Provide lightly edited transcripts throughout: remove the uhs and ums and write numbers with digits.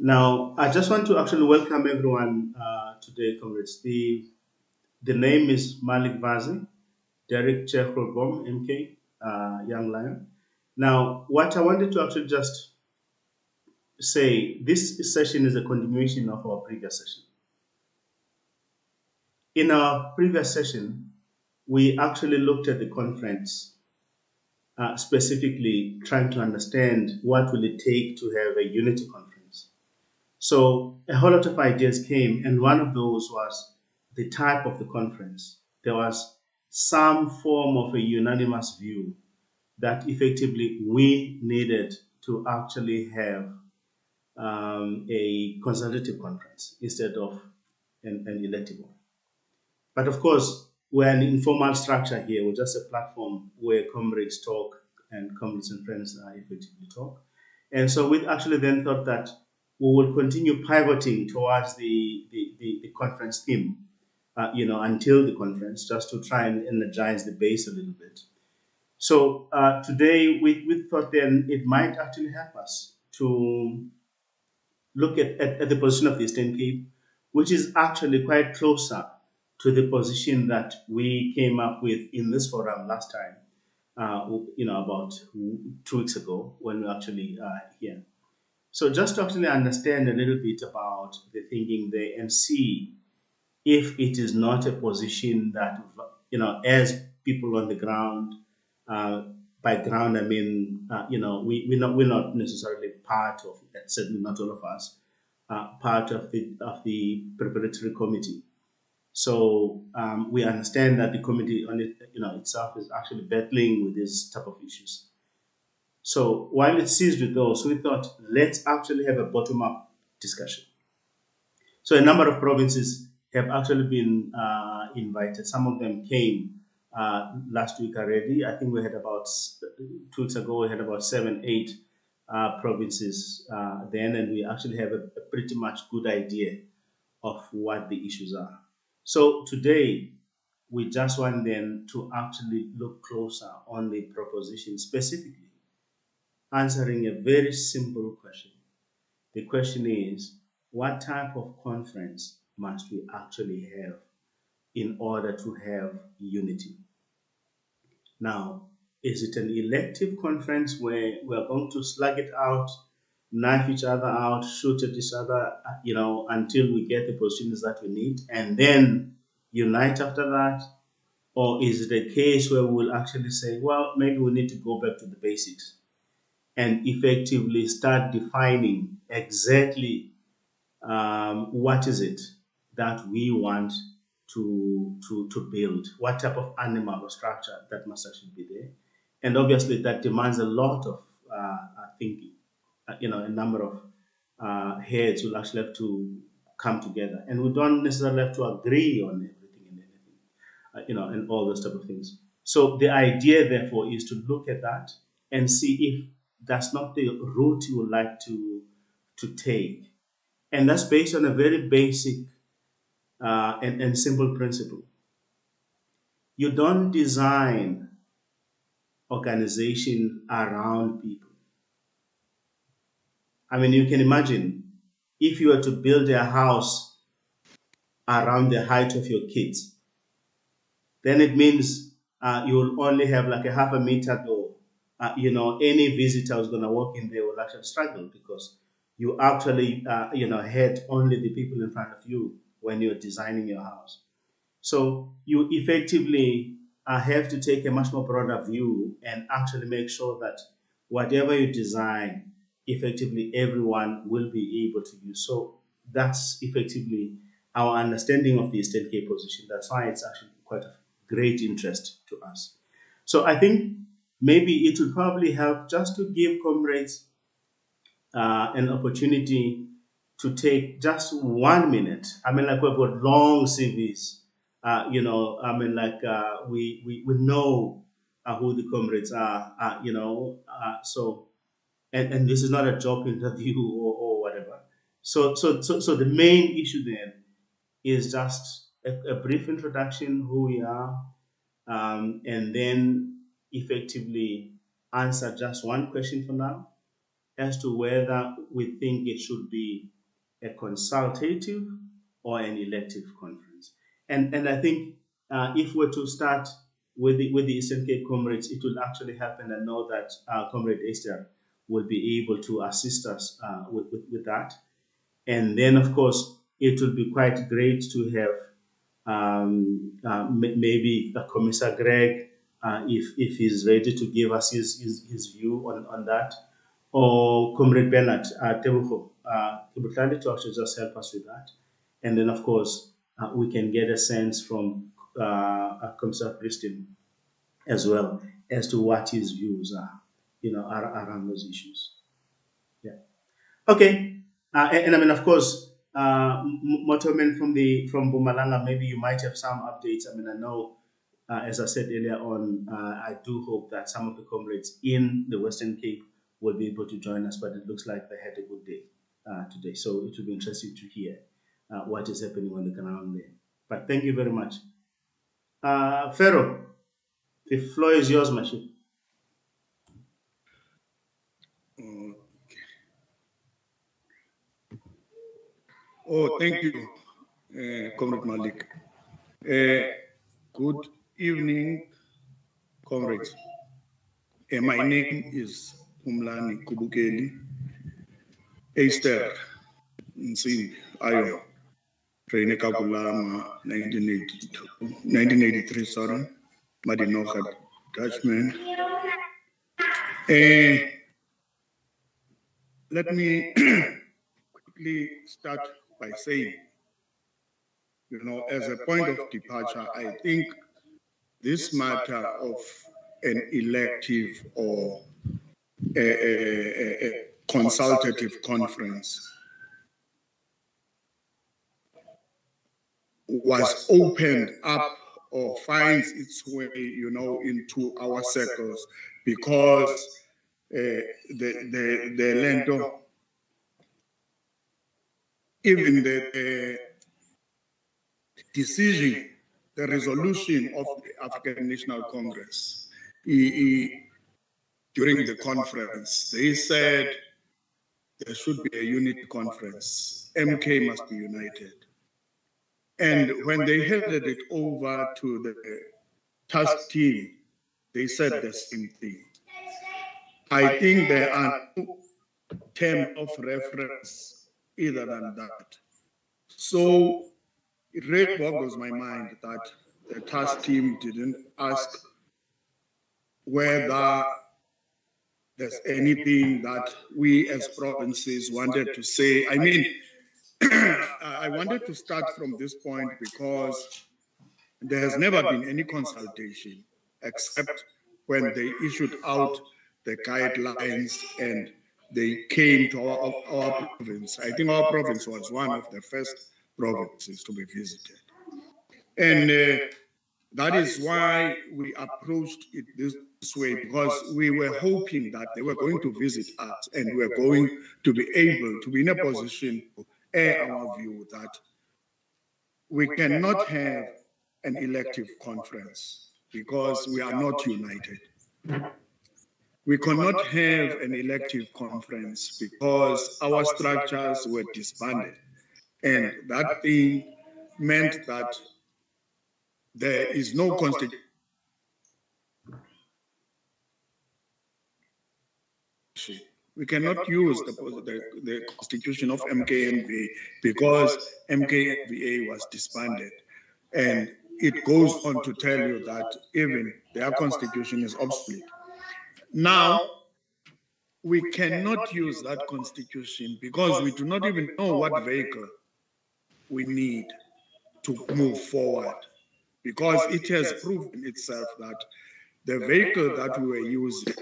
Now, I just want to actually welcome everyone today, comrades. The name is Malik Vazi, Derek Chekrodbom, MK, Young Lion. Now, what I wanted to actually just say, this session is a continuation of our previous session. In our previous session, we actually looked at the conference, specifically trying to understand what will it take to have a unity conference. So a whole lot of ideas came, and one of those was the type of the conference. There was some form of a unanimous view that effectively we needed to actually have a consultative conference instead of an elective one. But of course, we're an informal structure here. We're just a platform where comrades talk and comrades and friends effectively talk. And so we actually then thought that we will continue pivoting towards the conference theme, until the conference, just to try and energize the base a little bit. So today we thought then it might actually help us to look at the position of the Eastern Cape, which is actually quite closer to the position that we came up with in this forum last time, about 2 weeks ago when we actually here. So just to actually understand a little bit about the thinking there and see if it is not a position that, as people on the ground, uh, by ground I mean, we're not necessarily part of it, certainly not all of us, part of the preparatory committee. So we understand that the committee on it, itself is actually battling with these type of issues. So while it seized with those, we thought let's actually have a bottom-up discussion. So a number of provinces have actually been invited. Some of them came last week already. I think we had about 2 weeks ago. We had about 7, 8 provinces then, and we actually have a pretty much good idea of what the issues are. So today we just want then to actually look closer on the proposition, specifically answering a very simple question. The question is, what type of conference must we actually have in order to have unity? Now, is it an elective conference where we're going to slug it out, knife each other out, shoot at each other, until we get the positions that we need, and then unite after that? Or is it a case where we'll actually say, well, maybe we need to go back to the basics and effectively start defining exactly what is it that we want to build? What type of animal or structure that must actually be there? And obviously, that demands a lot of thinking. A number of heads will actually have to come together, and we don't necessarily have to agree on everything and anything, and all those type of things. So the idea, therefore, is to look at that and see if that's not the route you would like to take, and that's based on a very basic and simple principle. You don't design organization around people. I mean, you can imagine if you were to build a house around the height of your kids, then it means you'll only have like a half a meter door. Any visitor who's going to walk in there will actually struggle because you actually, had only the people in front of you when you're designing your house. So you effectively have to take a much more broader view and actually make sure that whatever you design, effectively everyone will be able to use. So that's effectively our understanding of the Eastern Cape position. That's why it's actually quite of great interest to us. So I think maybe it would probably help just to give comrades an opportunity to take just 1 minute. I mean, like we've got long CVs. We know who the comrades are. So and this is not a job interview or whatever. So the main issue then is just a brief introduction, who we are, and then effectively answer just one question for now, as to whether we think it should be a consultative or an elective conference. And I think if we're to start with the Eastern Cape comrades, it will actually help, and I know that Comrade Esther will be able to assist us with that. And then, of course, it would be quite great to have maybe Commissar Greg, if he's ready to give us his view on that, or Comrade Bernard Tebuko, he would like to actually just help us with that. And then, of course, we can get a sense from Commissar Christian as well as to what his views are, around those issues. Yeah. Okay. And I mean, of course, Motorman from Bumalanga, maybe you might have some updates. I mean, I know, as I said earlier on, I do hope that some of the comrades in the Western Cape will be able to join us, but it looks like they had a good day today. So it will be interesting to hear what is happening on the ground there. But thank you very much. Pharaoh, the floor is yours, Mashi. Oh, thank you, Comrade Malik. Good evening, comrades. My name is Umlani Kubukeli, Esther Nsimbi Ayo, Traine Kakulama, 1983, sorry, Madinoka Dutchman. Let me quickly start by saying, as a point of departure, I think this matter of an elective or a consultative conference was opened up or finds its way, into our circles because the Lento, even the decision, the resolution of the African National Congress during the conference, they said there should be a unity conference. MK must be united. And when they handed it over to the task team, they said the same thing. I think there are no terms of reference either than that. So it really boggles my mind that the task team didn't ask whether there's anything that we as provinces wanted to say. I mean, I wanted to start from this point because there has never been any consultation except when they issued out the guidelines and they came to our province. I think our province was one of the first provinces to be visited. And that is why we approached it this way, because we were hoping that they were going to visit us and we were going to be able to be in a position to air our view that we cannot have an elective conference because we are not united. We cannot have an elective conference because our structures were disbanded. And that thing meant that there is no constitution. We cannot use the constitution of MKNVA because MKNVA was disbanded. And it goes on to tell you that even their constitution is obsolete. Now, we cannot use that constitution because we do not even know what vehicle we need to move forward, because it has proven itself that the vehicle that we were using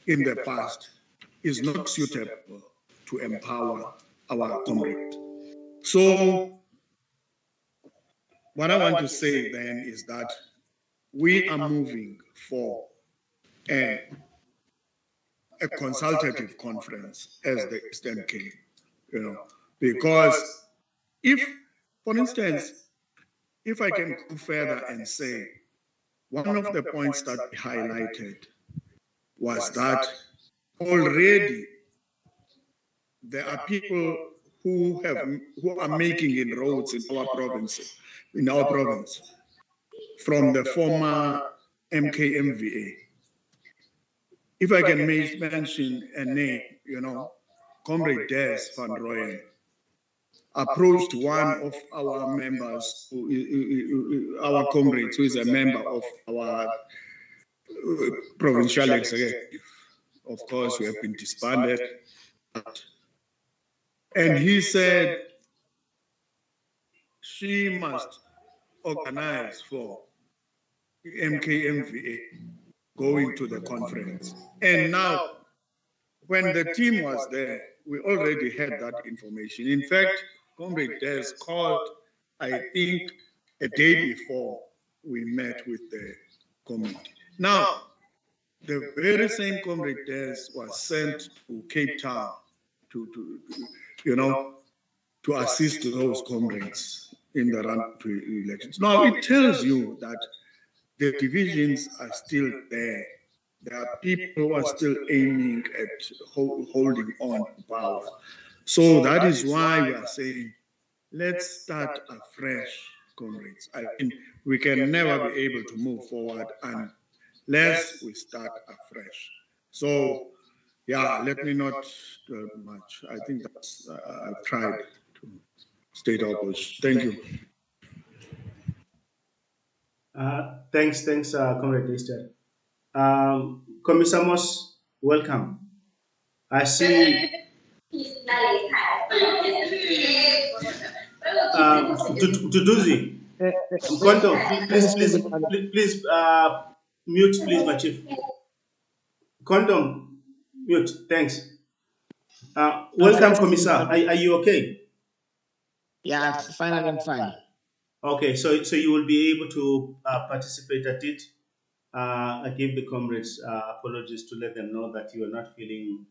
in the past is not suitable to empower our comrades. So what I want to say then is that we are moving for a consultative conference as the Eastern Cape, because if, for instance, if I can go further and say, one of the points that we highlighted was that already there are people who are making inroads in our province, from the former MKMVA. If I can mention a name, Comrade Des van Rooyen approached one of our members, our comrades, who is a member of our provincial executive. Of course, we have been disbanded. And he said she must organize for MKMVA going to the conference. And now, when the team was there, we already had that information. In fact, Comrade Des called, I think, a day before we met with the committee. Now, the very same Comrade Des was sent to Cape Town to assist those comrades in the run to elections. Now, it tells you that the divisions are still there. There are people who are still aiming at holding on to power. So that is why we are saying, let's start afresh, comrades. I mean, we can never be able to move forward unless we start afresh. So, yeah, let me not do much. I think that's, I've tried to state our position. Thank you. Thanks, Comrade Lister. Commissar Moss, welcome. I see. Duduzi, Kondo, please, mute, please, my chief. Condom, mute, thanks. Welcome, Commissar. Are you okay? Yeah, finally I'm fine. Okay, so you will be able to participate at it. I give the comrades apologies to let them know that you are not feeling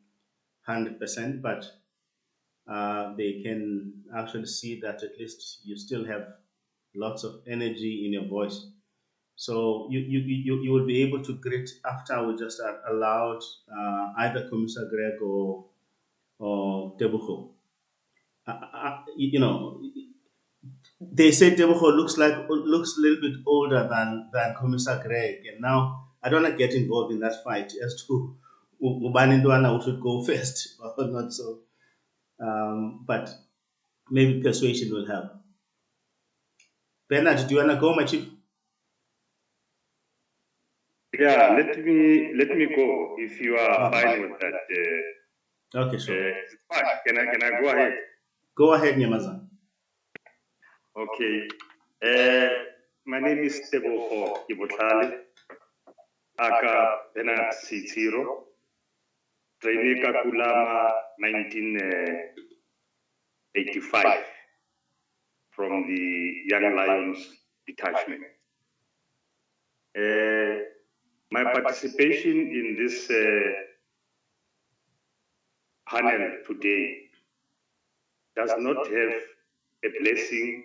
100%, but they can actually see that at least you still have lots of energy in your voice. So you will be able to greet after we just allowed either Commissar Greg or Tebuko. They say Tebuko looks a little bit older than Commissar Greg, and now I don't want to get involved in that fight as to Ubani Ndwana who should go first or not so. But maybe persuasion will help. Bernard, do you want to go, my chief? Yeah, let me go if you are fine with that. Okay, sure. Can I go ahead? Go ahead, Nyamaza. Okay. My name is Teboho Ibotlale. Aka Bernard Sitiro. Trainee Kakulama 1985 from the Young Lions Detachment. My participation in this panel today does not have a blessing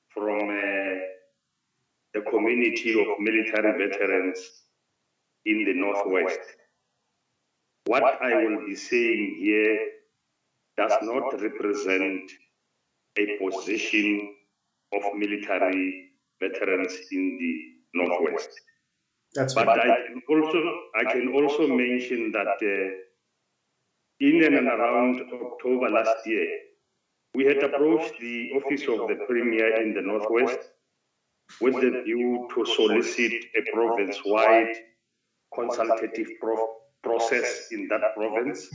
from the community of military veterans in the Northwest. What I will be saying here does not represent a position of military veterans in the Northwest. That's but right. I can also mention that in and around October last year, we had approached the office of the Premier in the Northwest with the view to solicit a province-wide consultative process in that province,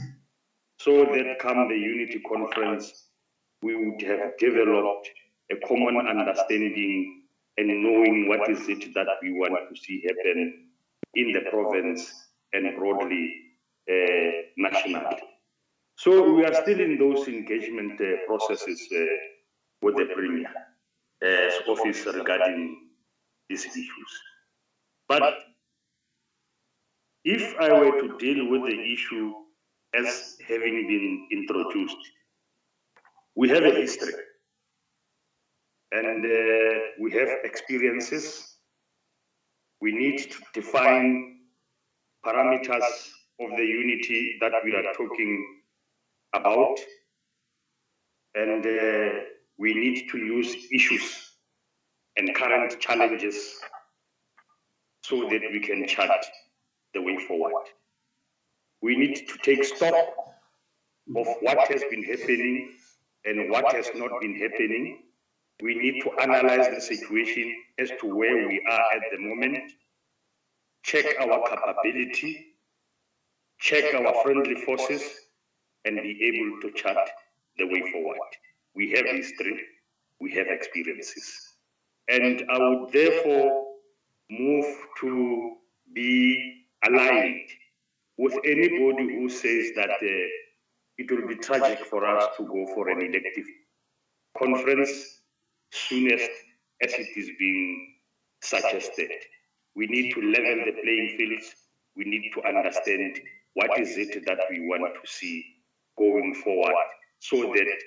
so that come the Unity Conference, we would have developed a common understanding and knowing what is it that we want to see happen in the province and broadly nationally. So we are still in those engagement processes with the Premier office regarding these issues. But if I were to deal with the issue as having been introduced, we have a history and we have experiences. We need to define parameters of the unity that we are talking about, and we need to use issues and current challenges so that we can chart the way forward. We need to take stock of what has been happening and what has not been happening. We need to analyze the situation as to where we are at the moment, check our capability, check our friendly forces, and be able to chart the way forward. We have history, we have experiences. And I would therefore move to be aligned with anybody who says that it will be tragic for us to go for an elective conference soonest as it is being suggested. We need to level the playing fields. We need to understand what is it that we want to see going forward, so that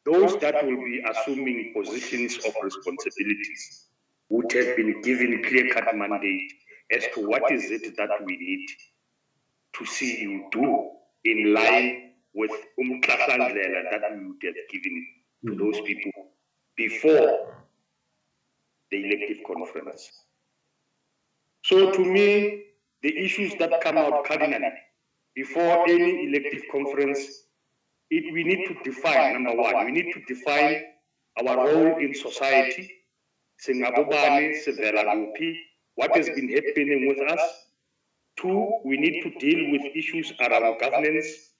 those that will be assuming positions of responsibilities would have been given clear-cut mandate as to what is it that we need to see you do in line with umklasandlela that we would have given to those people before the elective conference. So to me, the issues that come out cardinally before any elective conference, we need to define, number one, we need to define our role in society, what has been happening with us. Two, we need to deal with issues around governance,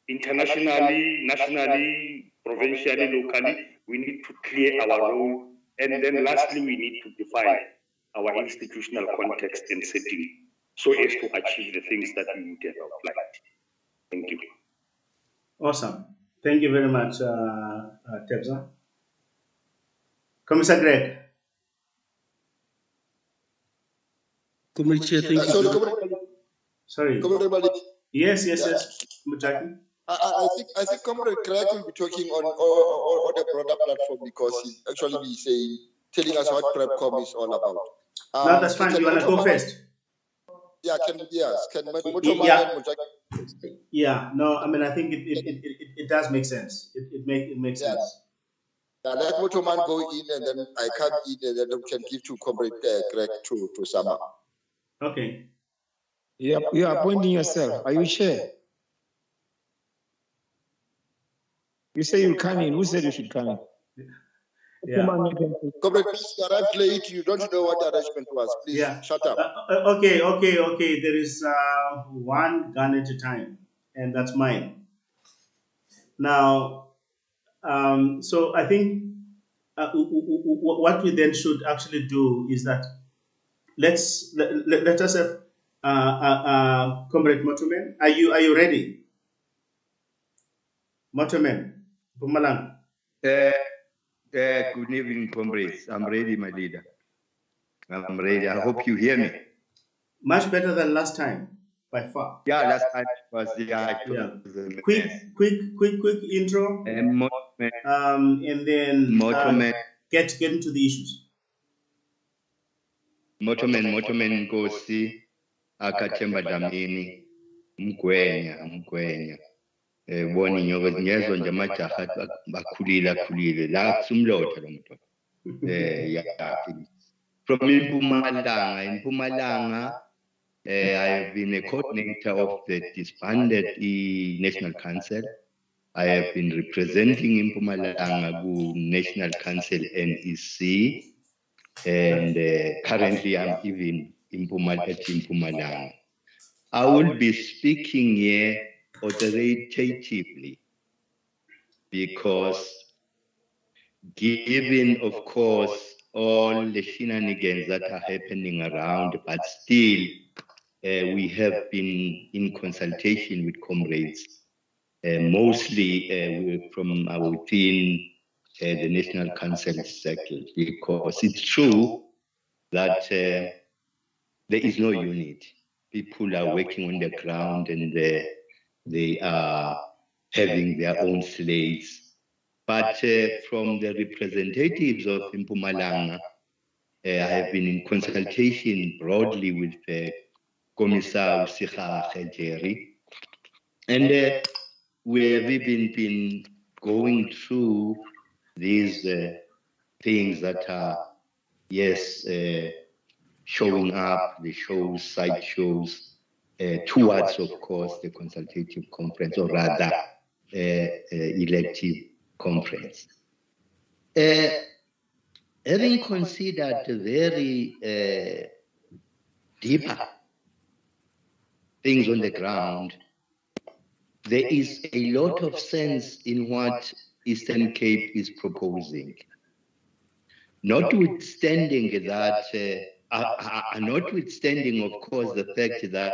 internationally, nationally, provincially, locally. We need to clear our role. And then lastly, we need to define our institutional context and setting so as to achieve the things that we would have outlined. Thank you. Awesome. Thank you very much, Tebza. Commissar Greg. Sorry. Yes. Mutaki. I think Comrade Craig will be talking on a broader platform, because he's actually telling us what PrepCom is all about. No, that's fine. You want to go first? Yeah, can Yeah, no, I mean, I think it does make sense. It makes sense. Yeah, let Motoman go in, and then I come in, and then we can give to Comrade Greg to sum up. Okay. You are appointing yourself. Are you sure? You say you'll come in. Who said you should come in? Yeah. Comrade, please, you arrived late. You don't know what the arrangement was. Please, shut up. Okay. There is one gun at a time, and that's mine. Now, so I think what we then should actually do is that let us have Comrade Motoman. Are you ready? Motoman, Pumalang. Good evening, comrades. I'm ready, my leader. I'm ready. I hope you hear me. Much better than last time, by far. Yeah, last time was Quick intro. And then get into the issues. Motoman Nkosi, Akathemba Dlamini, Mgwenya. Boni ngiyezwa nje amajaha bakhulile la kusumlotha lo muntu. From Mpumalanga, I have been a coordinator of the disbanded National Council. I have been representing Mpumalanga National Council NEC, and currently I'm even in Mpumalanga. I will be speaking here authoritatively, because given, of course, all the shenanigans that are happening around, but still we have been in consultation with comrades, mostly from within the National Council circle, because it's true that there is no unit. People are working on the ground, and they are having their own slates. But from the representatives of Mpumalanga, I have been in consultation broadly with Commissar Jerry. And we have even been going through these things that are, yes, showing up, the shows, side shows, towards, of course, the consultative conference, or rather, elective conference. Having considered very deeper things on the ground, there is a lot of sense in what Eastern Cape is proposing. Notwithstanding that, notwithstanding, of course, the fact that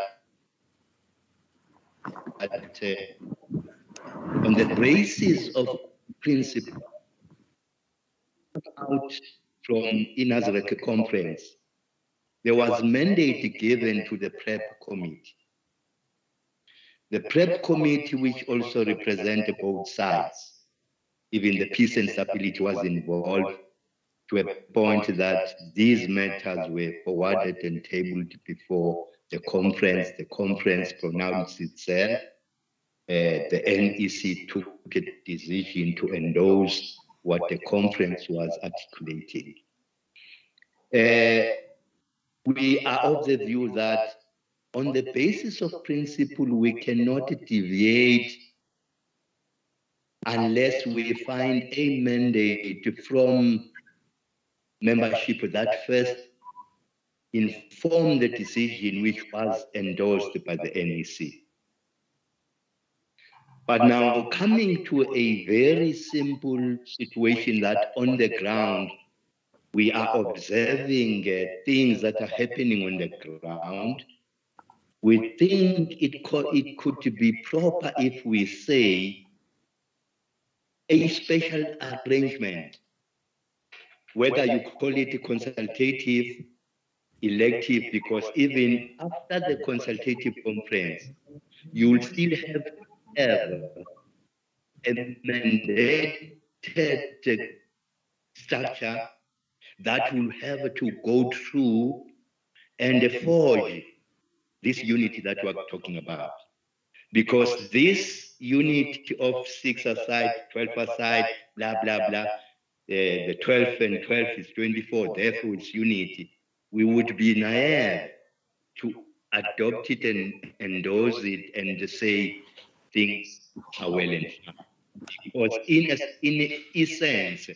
on the basis of principle out from Inazrek conference, there was mandate given to the PrEP committee. The PrEP committee, which also represented both sides, even the peace and stability was involved, to a point that these matters were forwarded and tabled before the conference. The conference pronounced itself. The NEC took a decision to endorse what the conference was articulating. We are of the view that on the basis of principle, we cannot deviate unless we find a mandate from membership that first informed the decision which was endorsed by the NEC. But now coming to a very simple situation that on the ground, we are observing things that are happening on the ground, we think it could be proper if we say a special arrangement, whether you call it consultative, elective, because even after the consultative conference, you will still have a mandated structure that will have to go through and forge this unity that we're talking about. Because this unity of 6 aside, 12 aside, blah, blah, blah, the 12 and 12 is 24, therefore it's unity. We would be naive to adopt it and endorse it and say things are well and fine. Because in essence,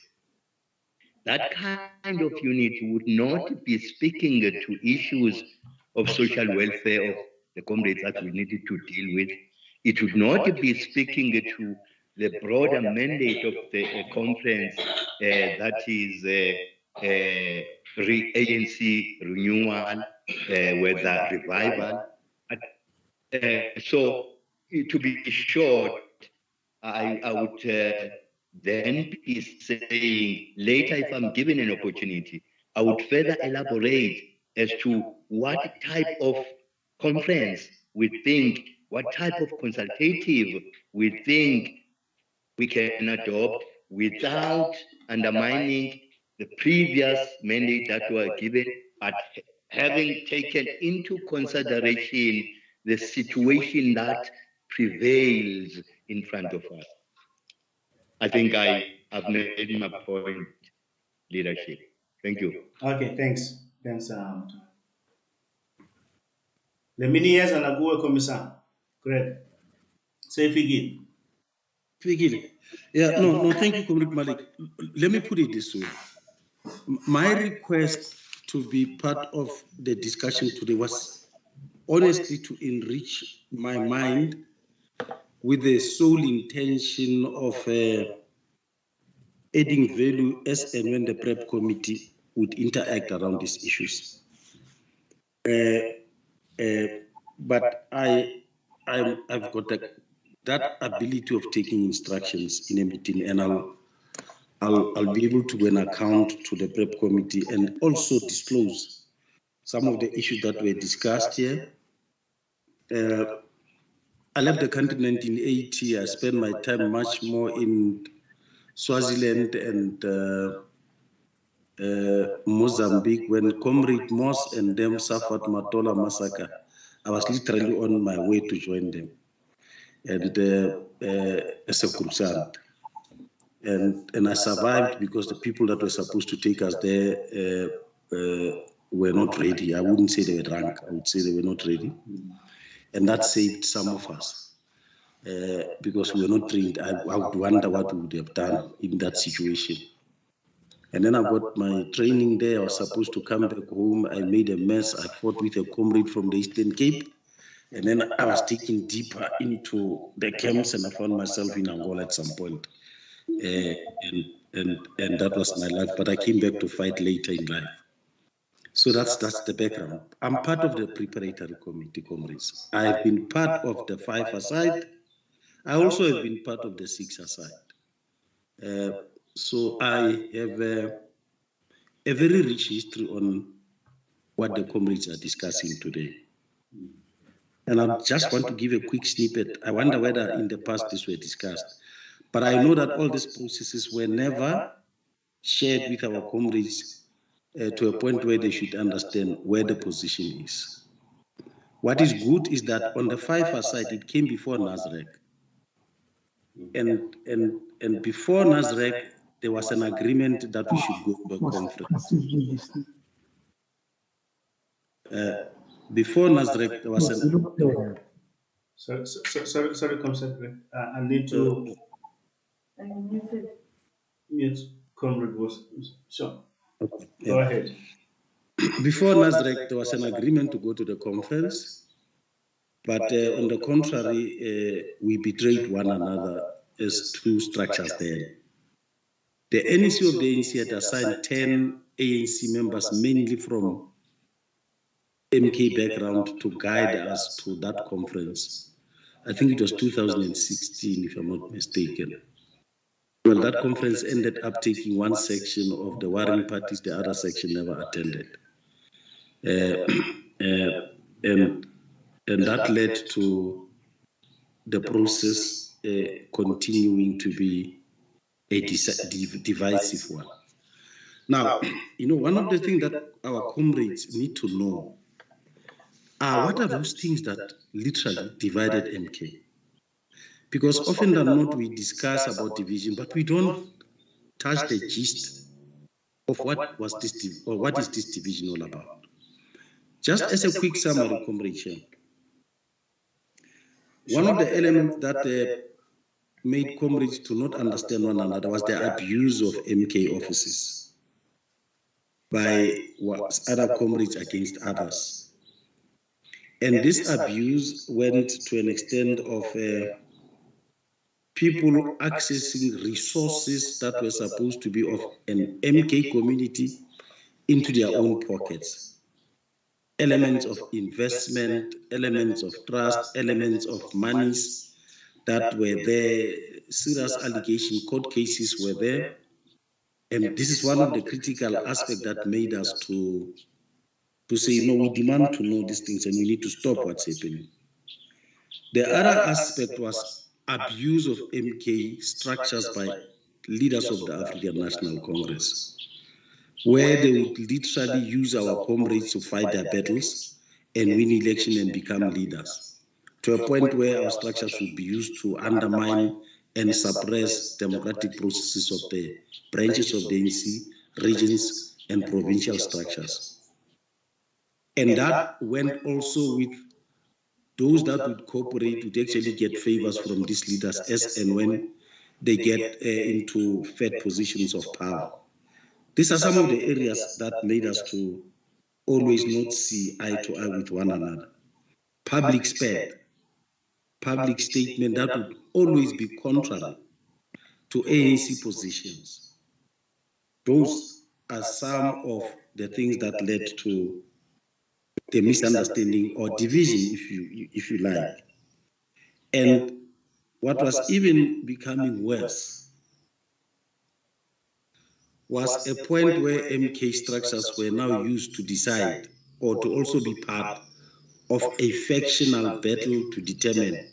that kind of unity would not be speaking to issues of social welfare of the comrades that we needed to deal with. It would not be speaking to the broader mandate of the conference, that is ANC renewal, whether revival. So, to be short, I would then be saying later, if I'm given an opportunity, I would further elaborate as to what type of conference we think, what type of consultative we think we can adopt without undermining the previous mandate that were given, but having taken into consideration the situation that prevails in front of us. I think I've made my point, leadership. Thank you. Okay, thanks. Thanks. Leminias and Aguwe Commissar. Great. Say Figil. Figil. Yeah, no, thank you, Comrade Malik. Let me put it this way. My request to be part of the discussion today was honestly to enrich my mind with the sole intention of adding value as and when the PrEP committee would interact around these issues. But I've got that ability of taking instructions in a meeting, and I'll be able to do an account to the PrEP committee and also disclose some of the issues that were discussed here. I left the country in 1980. I spent my time much more in Swaziland and Mozambique when Comrade Moss and them suffered Matola massacre I was literally on my way to join them, and as a cursant. And I survived because the people that were supposed to take us there were not ready. I wouldn't say they were drunk. I would say they were not ready. And that saved some of us because we were not trained. I would wonder what we would have done in that situation. And then I got my training there. I was supposed to come back home. I made a mess. I fought with a comrade from the Eastern Cape. And then I was taken deeper into the camps, and I found myself in Angola at some point. And that was my life. But I came back to fight later in life. So that's the background. I'm part of the preparatory committee, comrades. I've been part of the 5-a-side. I also have been part of the 6-a-side. So I have a very rich history on what the comrades are discussing today. And I just want to give a quick snippet. I wonder whether in the past this were discussed. But I know that all these processes were never shared with our comrades to a point where they should understand where the position is. What is good is that on the 5-a-side, it came before NASREC. And before NASREC, there was an agreement that we should go to a conference. Before NASREC, there was an... Sorry, Commissioner. I need to mute Comrade was sure. Okay, Go ahead. Before NASREC, there was an agreement to go to the conference, but on the contrary, we betrayed one another as two structures there. The NEC of the ANC had assigned 10 ANC members, mainly from MK background, to guide us to that conference. I think it was 2016, if I'm not mistaken. Well, that conference ended up taking one section of the warring parties, the other section never attended. And that led to the process continuing to be a divisive one. Now, one of the things that our comrades need to know are what are those things that literally divided MK? Because often than not, we discuss about division, but we don't touch the gist of what is this division all about. Just as a quick summary, comrade Chair, one of the elements that made comrades to not understand one another was the abuse of MK offices by other comrades against others. And this abuse went to an extent of people accessing resources that were supposed to be of an MK community into their own pockets. Elements of investment, elements of trust, elements of monies that were there, serious allegation, court cases were there. And this is one of the critical aspects that made us to say, no, we demand to know these things and we need to stop what's happening. The other aspect was abuse of MK structures by leaders of the African National Congress, where they would literally use our comrades to fight their battles and win election and become leaders, to a point where our structures would be used to undermine and suppress democratic processes of the branches of the ANC, regions, and provincial structures. And that went also with those that would cooperate would actually get favors from these leaders as and when they get into fed positions of power. These are some of the areas that made us to always not see eye to eye with one another. Public spend, public statement that would always be contrary to ANC positions. Those are some of the things that led to the misunderstanding or division, if you like. And what was even becoming worse was a point where MK structures were now used to decide or to also be part of a factional battle to determine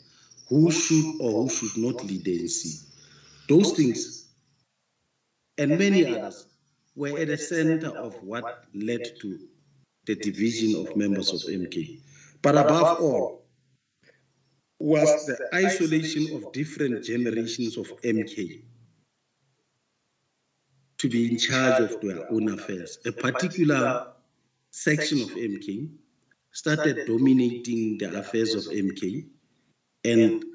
who should or who should not lead the ANC. Those things and many others were at the center of what led to the division of members of MK. But above all, was the isolation of different generations of MK to be in charge of their own affairs. A particular section of MK started dominating the affairs of MK, and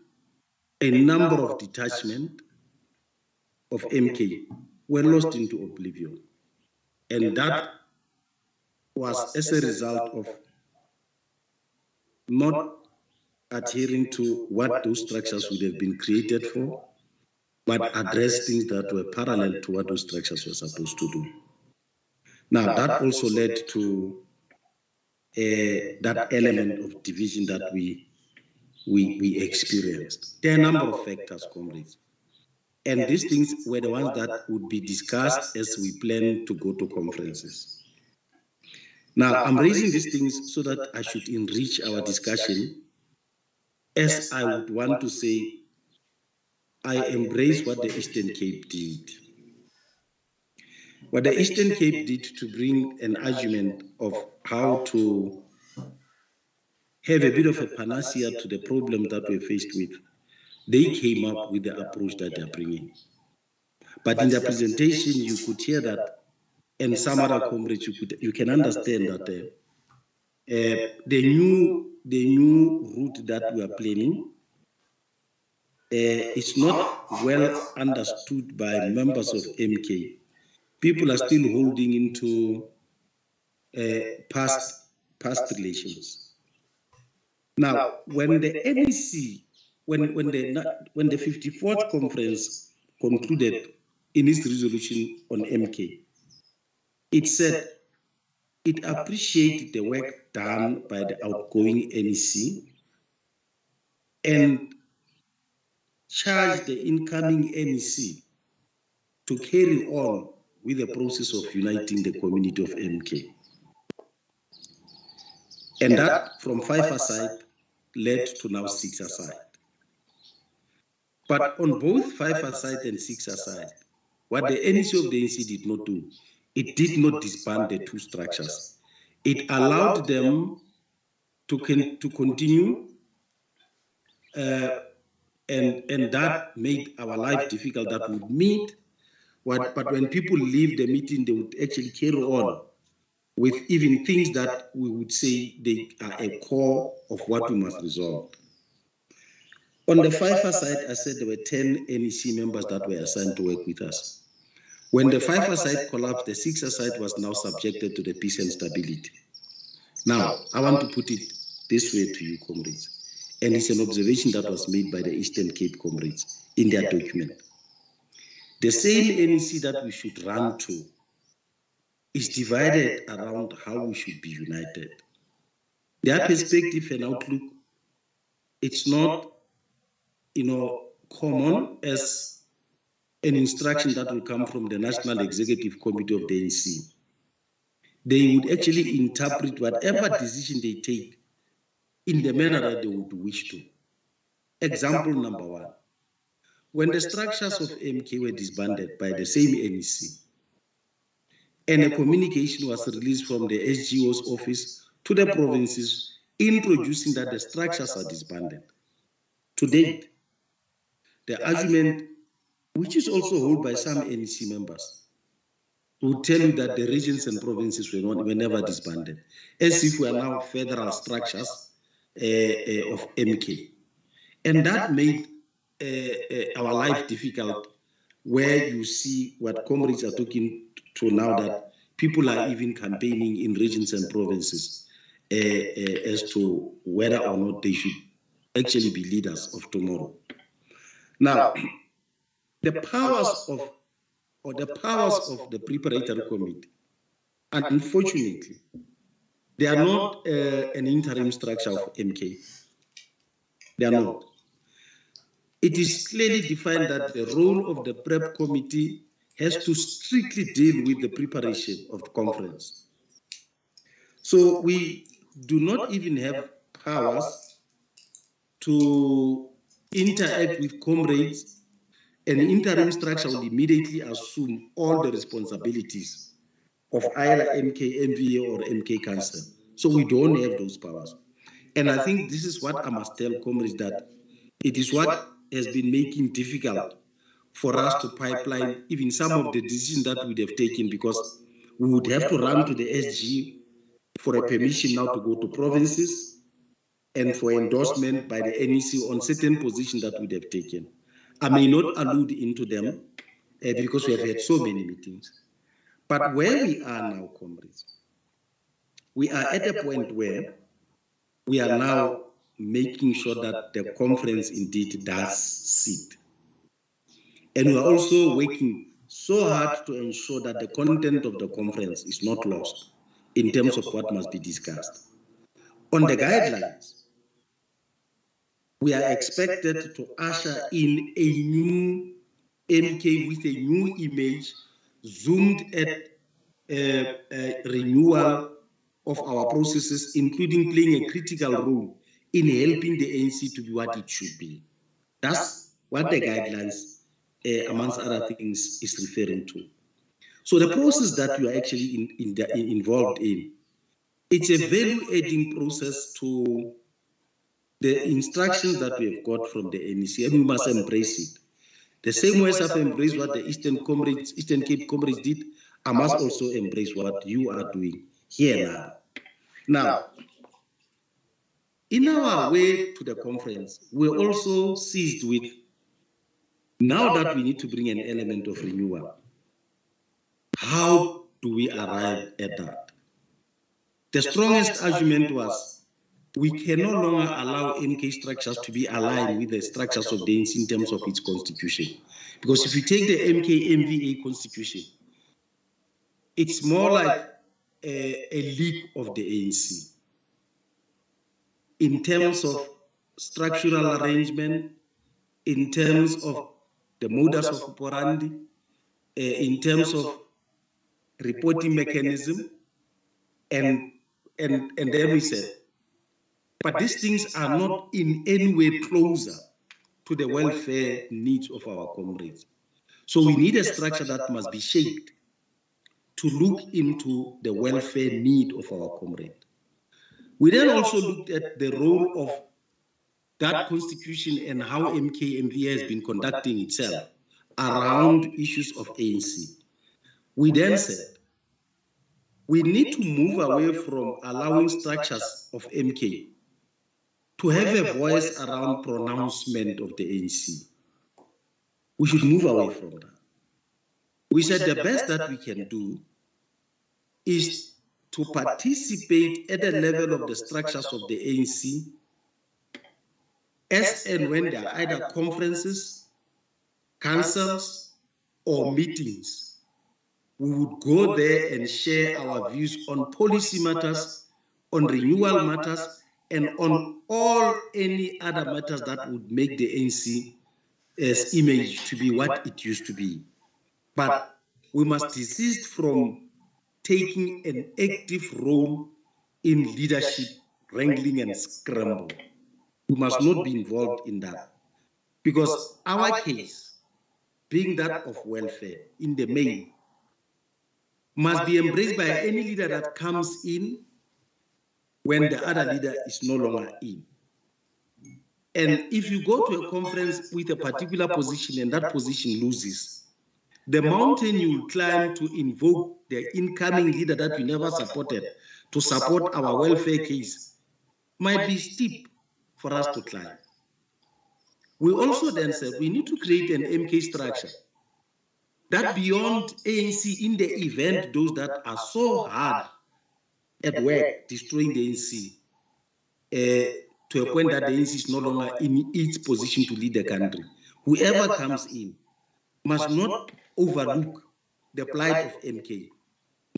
a number of detachments of MK were lost into oblivion. And that was as a result of not adhering to what those structures would have been created for, but address things that were parallel to what those structures were supposed to do. Now, that also led to that element of division that we experienced. There are a number of factors, comrades. And these things were the ones that would be discussed as we plan to go to conferences. Now, I'm raising these things so that I should enrich our discussion, as I would want to say, I embrace what the Eastern Cape did. What the Eastern Cape did to bring an argument of how to have a bit of a panacea to the problem that we're faced with, they came up with the approach that they're bringing. But in their presentation, you could hear that, and some other comrades, you can understand that the new route that we are planning is not well understood by members of MK. People are still holding into past relations. Now, when the NEC, when the 54th conference concluded in its resolution on MK, it said it appreciated the work done by the outgoing NEC and charged the incoming NEC to carry on with the process of uniting the community of MK. And that, from 5-a-side, led to now 6-a-side. But on both 5-a-side and 6-a-side, what the NEC of the NC did not do, it did not disband the two structures. It allowed them to continue, and that made our life difficult, that would meet. But when people leave the meeting, they would actually carry on with even things that we would say they are a core of what we must resolve. On the 5-a-side, I said there were 10 NEC members that were assigned to work with us. When the 5-a-side collapsed, the 6-a-side was now subjected to the peace and stability. Now, I want to put it this way to you, comrades, and it's an observation that was made by the Eastern Cape comrades in their document. The same NEC that we should run to is divided around how we should be united. Their perspective and outlook, it's not, common as an instruction that will come from the National Executive Committee of the NC. They would actually interpret whatever decision they take in the manner that they would wish to. Example number one, when the structures of MK were disbanded by the same NEC, and a communication was released from the SGO's office to the provinces introducing that the structures are disbanded. To date, the argument, which is also held by some NEC members, would tell you that the regions and provinces were never disbanded, as if we are now federal structures of MK. And that made our life difficult, where you see what comrades are talking to now, that people are even campaigning in regions and provinces as to whether or not they should actually be leaders of tomorrow. Now, the powers of the preparatory committee, unfortunately, they are not an interim structure of MK. They are not. It is clearly defined that the role of the prep committee has to strictly deal with the preparation of the conference. So we do not even have powers to interact with comrades. An interim structure will immediately assume all the responsibilities of either MK, MVA, or MK Council. So we don't have those powers. And I think this is what I must tell comrades, that it is what has been making difficult for us to pipeline even some of the decisions that we'd have taken, because we would have to run to the SG for a permission now to go to provinces and for endorsement by the NEC on certain positions that we'd have taken. I may not allude into them because we have had so many meetings. But where we are now, comrades, we are at a point where we are now making sure that the conference indeed does sit. And we are also working so hard to ensure that the content of the conference is not lost in terms of what must be discussed. On the guidelines, we are expected to usher in a new MK with a new image, zoomed at renewal of our processes, including playing a critical role in helping the ANC to be what it should be. That's what the guidelines, amongst other things, is referring to. So the process that you are actually involved in, it's a value-adding process to the instructions that we have got from the NEC, and we must embrace it. The same way as I've embraced what the Eastern Cape comrades did, I must also embrace what you are doing here now. Now, in our way to the conference, we also seized with, now that we need to bring an element of renewal, how do we arrive at that? The strongest argument was, we can no longer allow MK structures to be aligned with the structures of the ANC in terms of its constitution. Because if you take the MK-MVA constitution, it's more like a leak of the ANC in terms of structural arrangement, in terms of the modus operandi, in terms of reporting mechanism, and then we said, but these things are not in any way closer to the welfare needs of our comrades. So we need a structure that must be shaped to look into the welfare need of our comrade. We then also looked at the role of that constitution and how MK-MVA has been conducting itself around issues of ANC. We then said, we need to move away from allowing structures of MK to have a voice around pronouncement of the ANC. We should move away from that. We said the best that we can do is to participate at the level of the structures of the ANC as and when there are either conferences, councils, or meetings. We would go there and share our views on policy matters, on renewal matters, and on any other matters that would make the ANC's image to be what it used to be. But we must desist from taking an active role in leadership, wrangling, and scramble. We must not be involved in that. Because our case, being that of welfare in the main, must be embraced by any leader that comes in when the other leader is no longer in. And if you go to a conference with a particular position and that position loses, the mountain you will climb to invoke the incoming leader that we never supported to support our welfare case might be steep for us to climb. We also then said we need to create an MK structure that beyond ANC, in the event those that are so hard at work destroying the ANC, to a point that the ANC is no longer in its position to lead the country, whoever comes in must not overlook the plight of MK.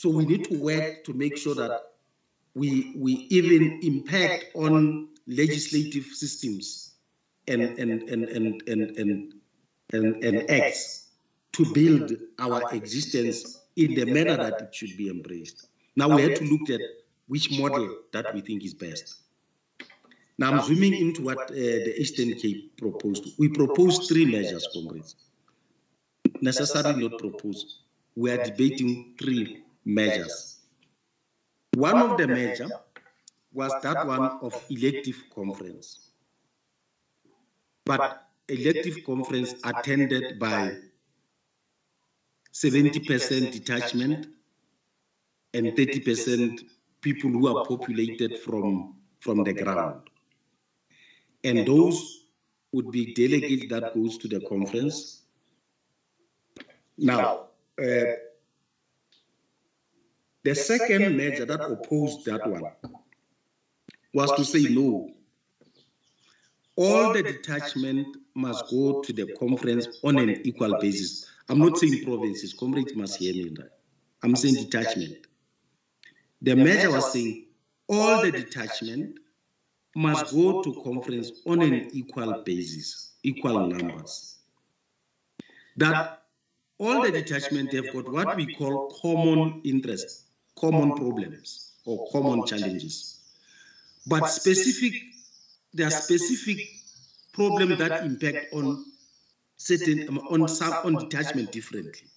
So we need to work to make sure that we even impact on legislative systems and acts to build our existence in the manner that it should be embraced. Now we have to look at which model that we think is best. Now I'm zooming into what the Eastern Cape proposed. We proposed 3 measures, comrades. Necessarily not proposed. We are debating 3 measures. One of the measures was that one of elective conference. But elective conference attended by 70% detachment and 30% people who are populated from the ground. And those would be delegates that goes to the conference. Now, the second measure that opposed that one was to say no. All the detachment must go to the conference on an equal basis. I'm not saying provinces, comrades must hear me. I'm saying detachment. The measure was saying all the detachment must go to conference on an equal basis, equal numbers. That all the detachment have got what we call common interests, common problems, or common challenges. But there are specific problems that impact on certain on detachment differently.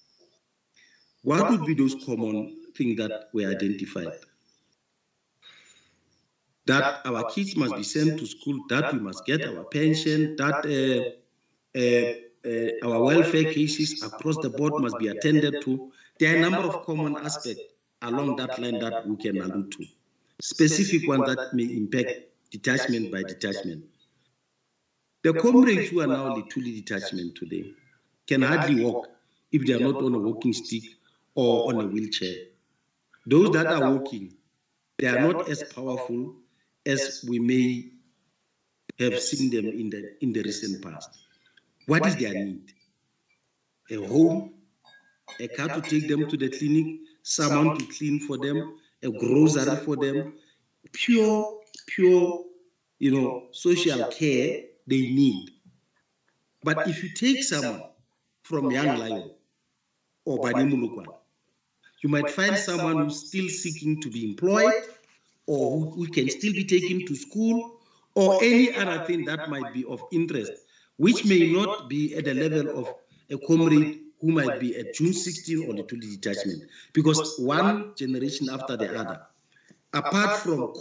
What would be those common things that were identified? That our kids must be sent to school, that we must get our pension, that our welfare cases across the board must be attended to. There are a number of common aspects along that line that we can allude to. Specific ones that may impact detachment by detachment. The comrades who are now Lituli detachment today can hardly walk if they are not on a walking stick or on a wheelchair. Those that are walking, they are not as powerful as we may have seen them in the recent past. What is their need? A home, a car to take them to the clinic, someone to clean for them, a grocery for them, pure, social care they need. But if you take someone from Young Lion or Banimulukwan, you might find someone who's still seeking to be employed, or who can still be taken to school, or any other thing that might be of interest, which may not be at the level of a comrade who might be at June 16 or Lituli detachment. Because one generation after the other, apart from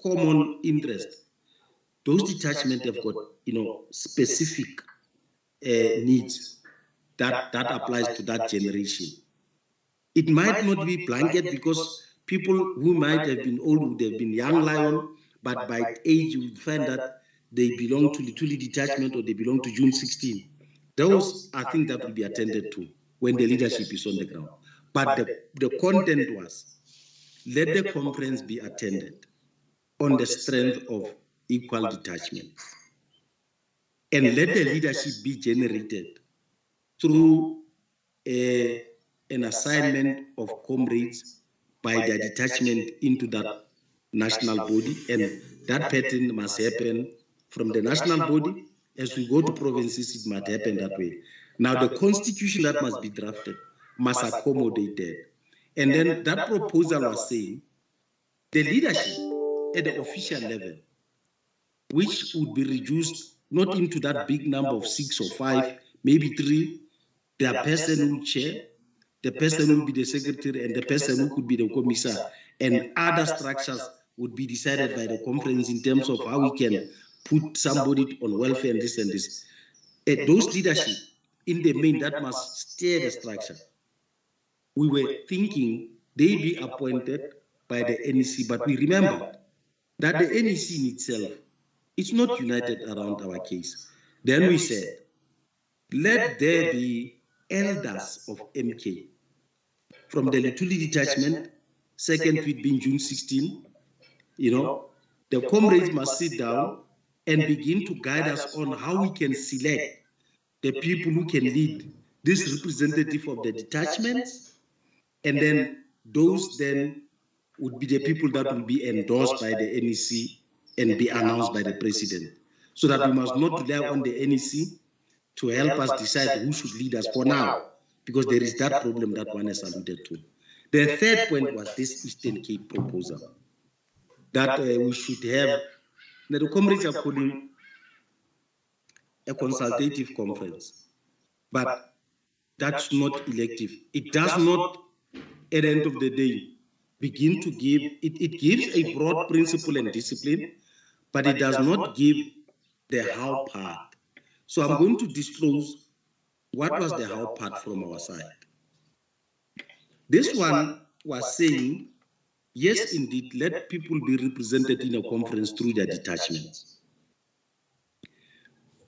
common interest, those detachments have got specific needs that applies to that generation. It might not be blanket because people who might have been old, they've been Young Lion, but by age you find that they belong to Lituli detachment or they belong to June 16. Those are things that will be attended to when the leadership is on the ground. But the content was, let the conference be attended on the strength of equal detachment. And let the leadership be generated through an assignment of comrades by their detachment into that national body, and that pattern must happen from the national body. As we go to provinces, it might happen that way. Now, the constitution that must be drafted must accommodate that. And then that proposal was saying the leadership at the official level, which would be reduced not into that big number of 6 or 5, maybe 3, the person will chair, the person will be the secretary, and the person who could be the commissar, and other structures would be decided by the conference in terms of how we can put somebody on welfare and this and this. Those leadership, in the main, that must steer the structure. We were thinking they be appointed by the NEC, but we remember that the NEC in itself, it's not united around our case. Then we said, let there be elders of MK from the Lituli detachment, second tweet being June 16. The comrades must sit down and begin to guide us on how we can select the people who can lead this representative of the detachments, and then those then would be the people that will be endorsed by the NEC and be announced by the president. So that we must not rely on the NEC to help us decide who should lead us for now, because there is that problem that one has alluded to. The third point was this Eastern Cape proposal, that we should have, the comrades are calling a consultative conference, but that's not elective. It does not, at the end of the day, begin to give, it gives a broad principle and discipline, but it does not give the how part. So I'm going to disclose what was the how part from our side. This one was saying, yes, indeed, let people be represented in a conference through their detachments.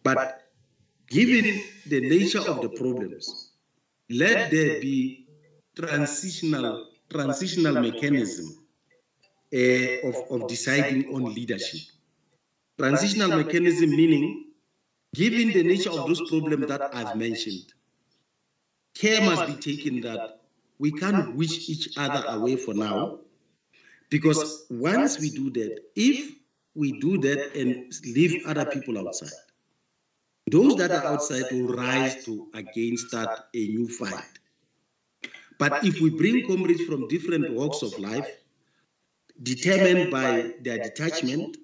But given the nature of the problems, let there be transitional mechanism of deciding on leadership. Transitional mechanism meaning, given the nature of those problems that I've mentioned, care must be taken that we can't wish each other away for now, because once we do that, if we do that and leave other people outside, those that are outside will rise to again start a new fight. But if we bring comrades from different walks of life, determined by their detachment,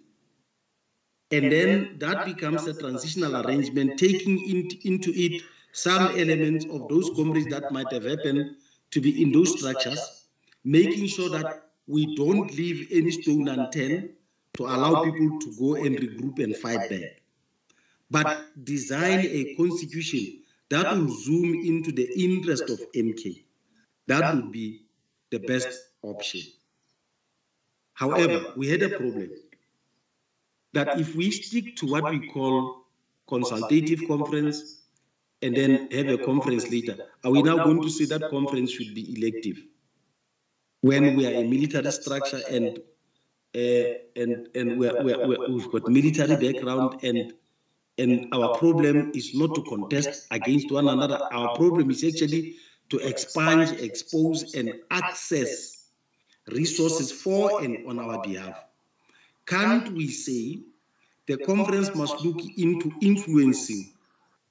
and then that becomes a transitional arrangement, taking into it some elements of those comrades that might have happened to be in those structures, making sure that we don't leave any stone unturned to allow people to go and regroup and fight back, but design a constitution that will zoom into the interest of MK. That would be the best option. However, we had a problem that if we stick to what we call consultative conference and then have a conference later, are we now going to say that conference should be elective when we are a military structure and we've got military background, and our problem is not to contest against one another. Our problem is actually to expunge, expose, and access resources for and on our behalf. Can't we say the conference must look into influencing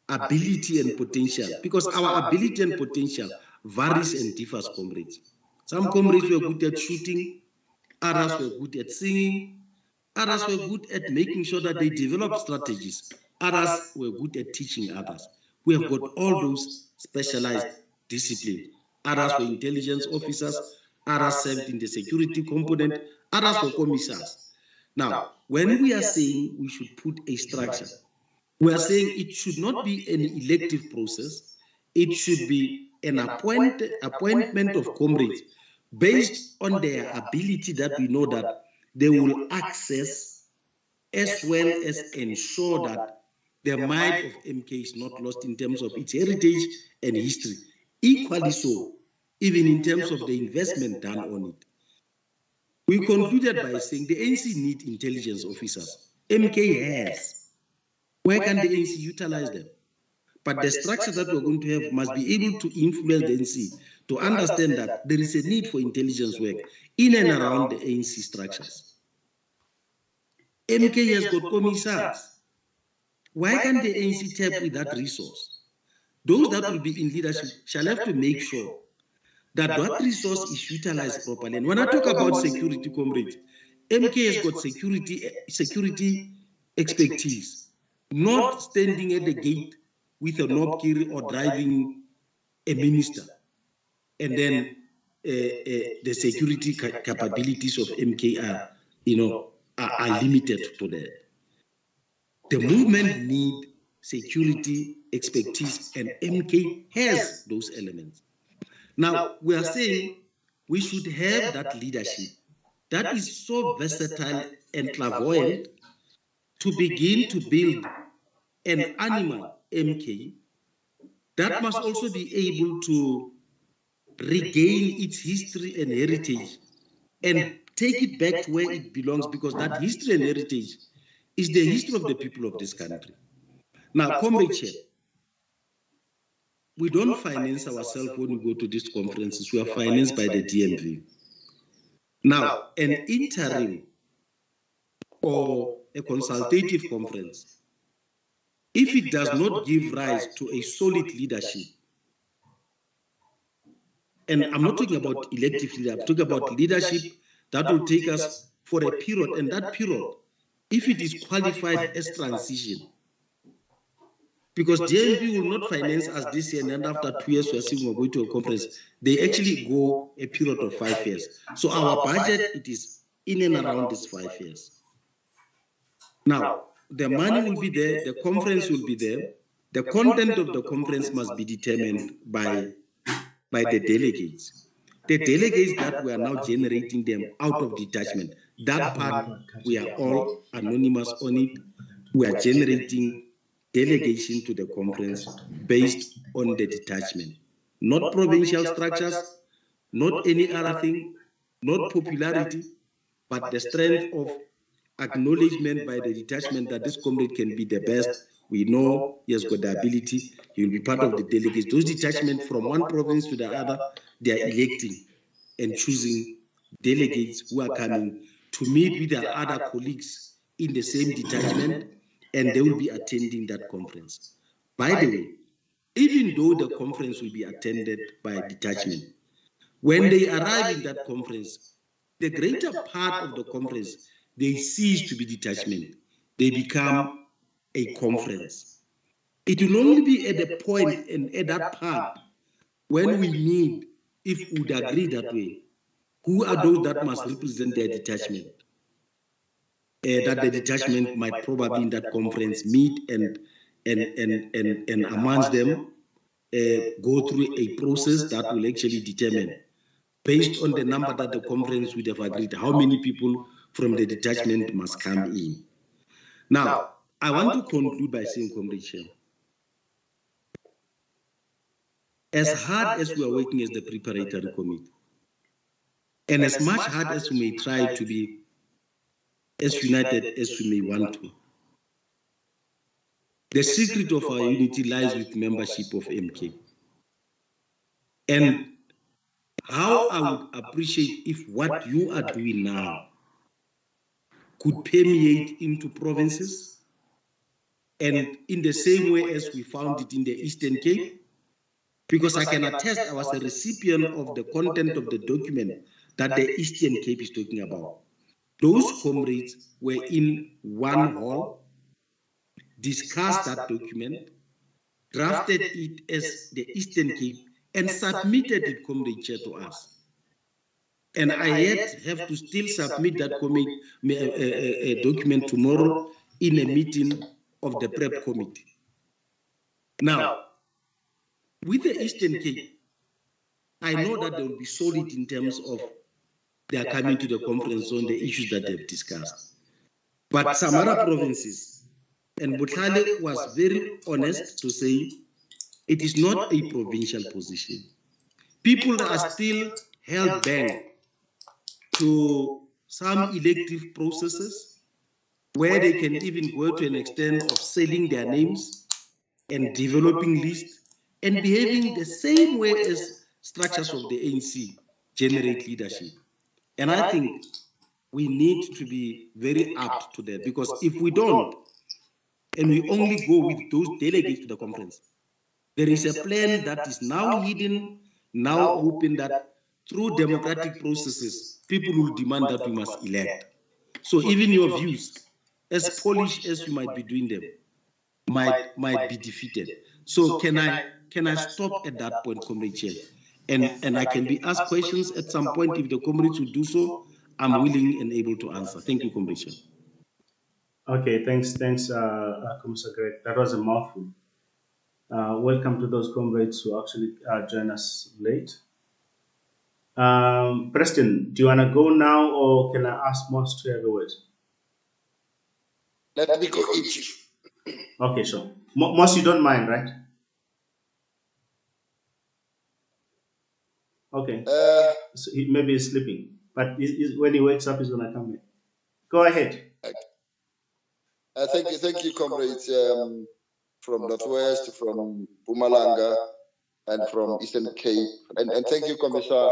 ability and potential? Because our ability and potential varies and differs, comrades. Some comrades were good at shooting, others were good at singing, others were good at making sure that they develop strategies, others were good at teaching others. We have got all those specialized disciplines. Others were intelligence officers, others served in the security component, others were commissars. Now, when we are saying we should put a structure, we are saying it should not be an elective process, it should be an appointment of comrades based on their ability that we know that they will access, as well as ensure that the might of MK is not lost in terms of its heritage and history. Equally so, even in terms of the investment done on it. We concluded by saying the ANC need intelligence officers. MK has. Where can the ANC utilize them? But the structure that we're going to have must be able to influence the ANC to understand that there is a need for intelligence work in and around the ANC structures. MK has got commissars. Why can't the ANC tap with that resource? Those that will be in leadership shall have to make sure that that resource is utilized properly. And when I talk about security, comrades, MK has got security expertise, not standing at the gate with a knobkiri or driving a minister. And then the security capabilities of MK are limited to that. The movement need security expertise, and MK has those elements. Now, we are saying we should have that leadership that is so versatile and clairvoyant to begin to build an animal MK that must also be able to regain its history and heritage and take it back to where it belongs, because that history and heritage is the history of the people of this country. Now, Comrade Chair, we don't finance ourselves when we go to these conferences. We are financed by the DMV. Now, an interim or a consultative conference, if it does not give rise to a solid leadership, and I'm not talking about elective leadership, I'm talking about leadership that will take us for a period, and that period, if it is qualified as transition, because DMV will not finance us this year, and then after 2 years, we are saying we're going to a conference. They actually go a period of 5 years. So our budget, it is in and around these 5 years. Now, the money will be there, the conference will be there. The content of the conference must be determined by the delegates. The delegates that we are now generating them out of detachment, that part, we are all anonymous on it. We are generating delegation to the conference based on the detachment. Not provincial structures, not any other thing, not popularity, but the strength of acknowledgement by the detachment that this comrade can be the best. We know he has got the ability, he will be part of the delegates. Those detachments from one province to the other, they are electing and choosing delegates who are coming to meet with their other colleagues in the same detachment, and they will be attending that conference. By the way, even though the conference will be attended by detachment, when they arrive in that conference, the greater part of the conference, they cease to be detachment. They become a conference. It will only be at the point and at that part when we meet, if we would agree that way, who are those that must represent their detachment? That the detachment might probably in that conference meet and amongst them go through a process that will actually determine, based on the number that the conference would have agreed, how many people from the detachment must come in. Now, I want to conclude by saying, Comrade Chair, as hard as we are working as the preparatory committee, and as much hard as we may try to be as united as we may want to, the secret of our unity lies with membership of MK. And how I would appreciate if what you are doing now could permeate into provinces, and in the same way as we found it in the Eastern Cape, because I can attest I was a recipient of the content of the document that the Eastern Cape is talking about. Those comrades were in one hall, discussed that document, drafted it as the Eastern Cape, and submitted it, Comrade Chair, to us. And I yet have to still submit that document tomorrow in a meeting of the prep committee. Now, with the Eastern Cape, I know that they will be solid in terms of they are coming to the conference on the issues that they've discussed. But some other provinces, and Butlale was very honest to say, it is not a provincial position. People are still held back to some elective processes where they can even go to an extent of selling their names and developing lists and behaving the same way as structures of the ANC generate leadership. And I think we need to be very apt to that, because if we don't, and we only go with those delegates to the conference, there is a plan that is now hidden, now open, that through democratic processes, people will demand that we must elect. So even your views, as polished as you might be doing them, might be defeated. So can I stop at that point, Comrade Chair? And I can be asked questions at some point. If the comrades will do so, I'm willing and able to answer. Thank you, Comrade Chair. Okay, thanks, Commissioner Greg. That was a mouthful. Welcome to those comrades who actually join us late. Preston, do you want to go now, or can I ask Moss to have a word? Let me go each. Okay, sure. Moss, you don't mind, right? Okay. So maybe he's sleeping, but when he wakes up, he's gonna come in. Go ahead. Thank you, comrades from Northwest, from Mpumalanga, and from Eastern Cape, and thank you, Commissioner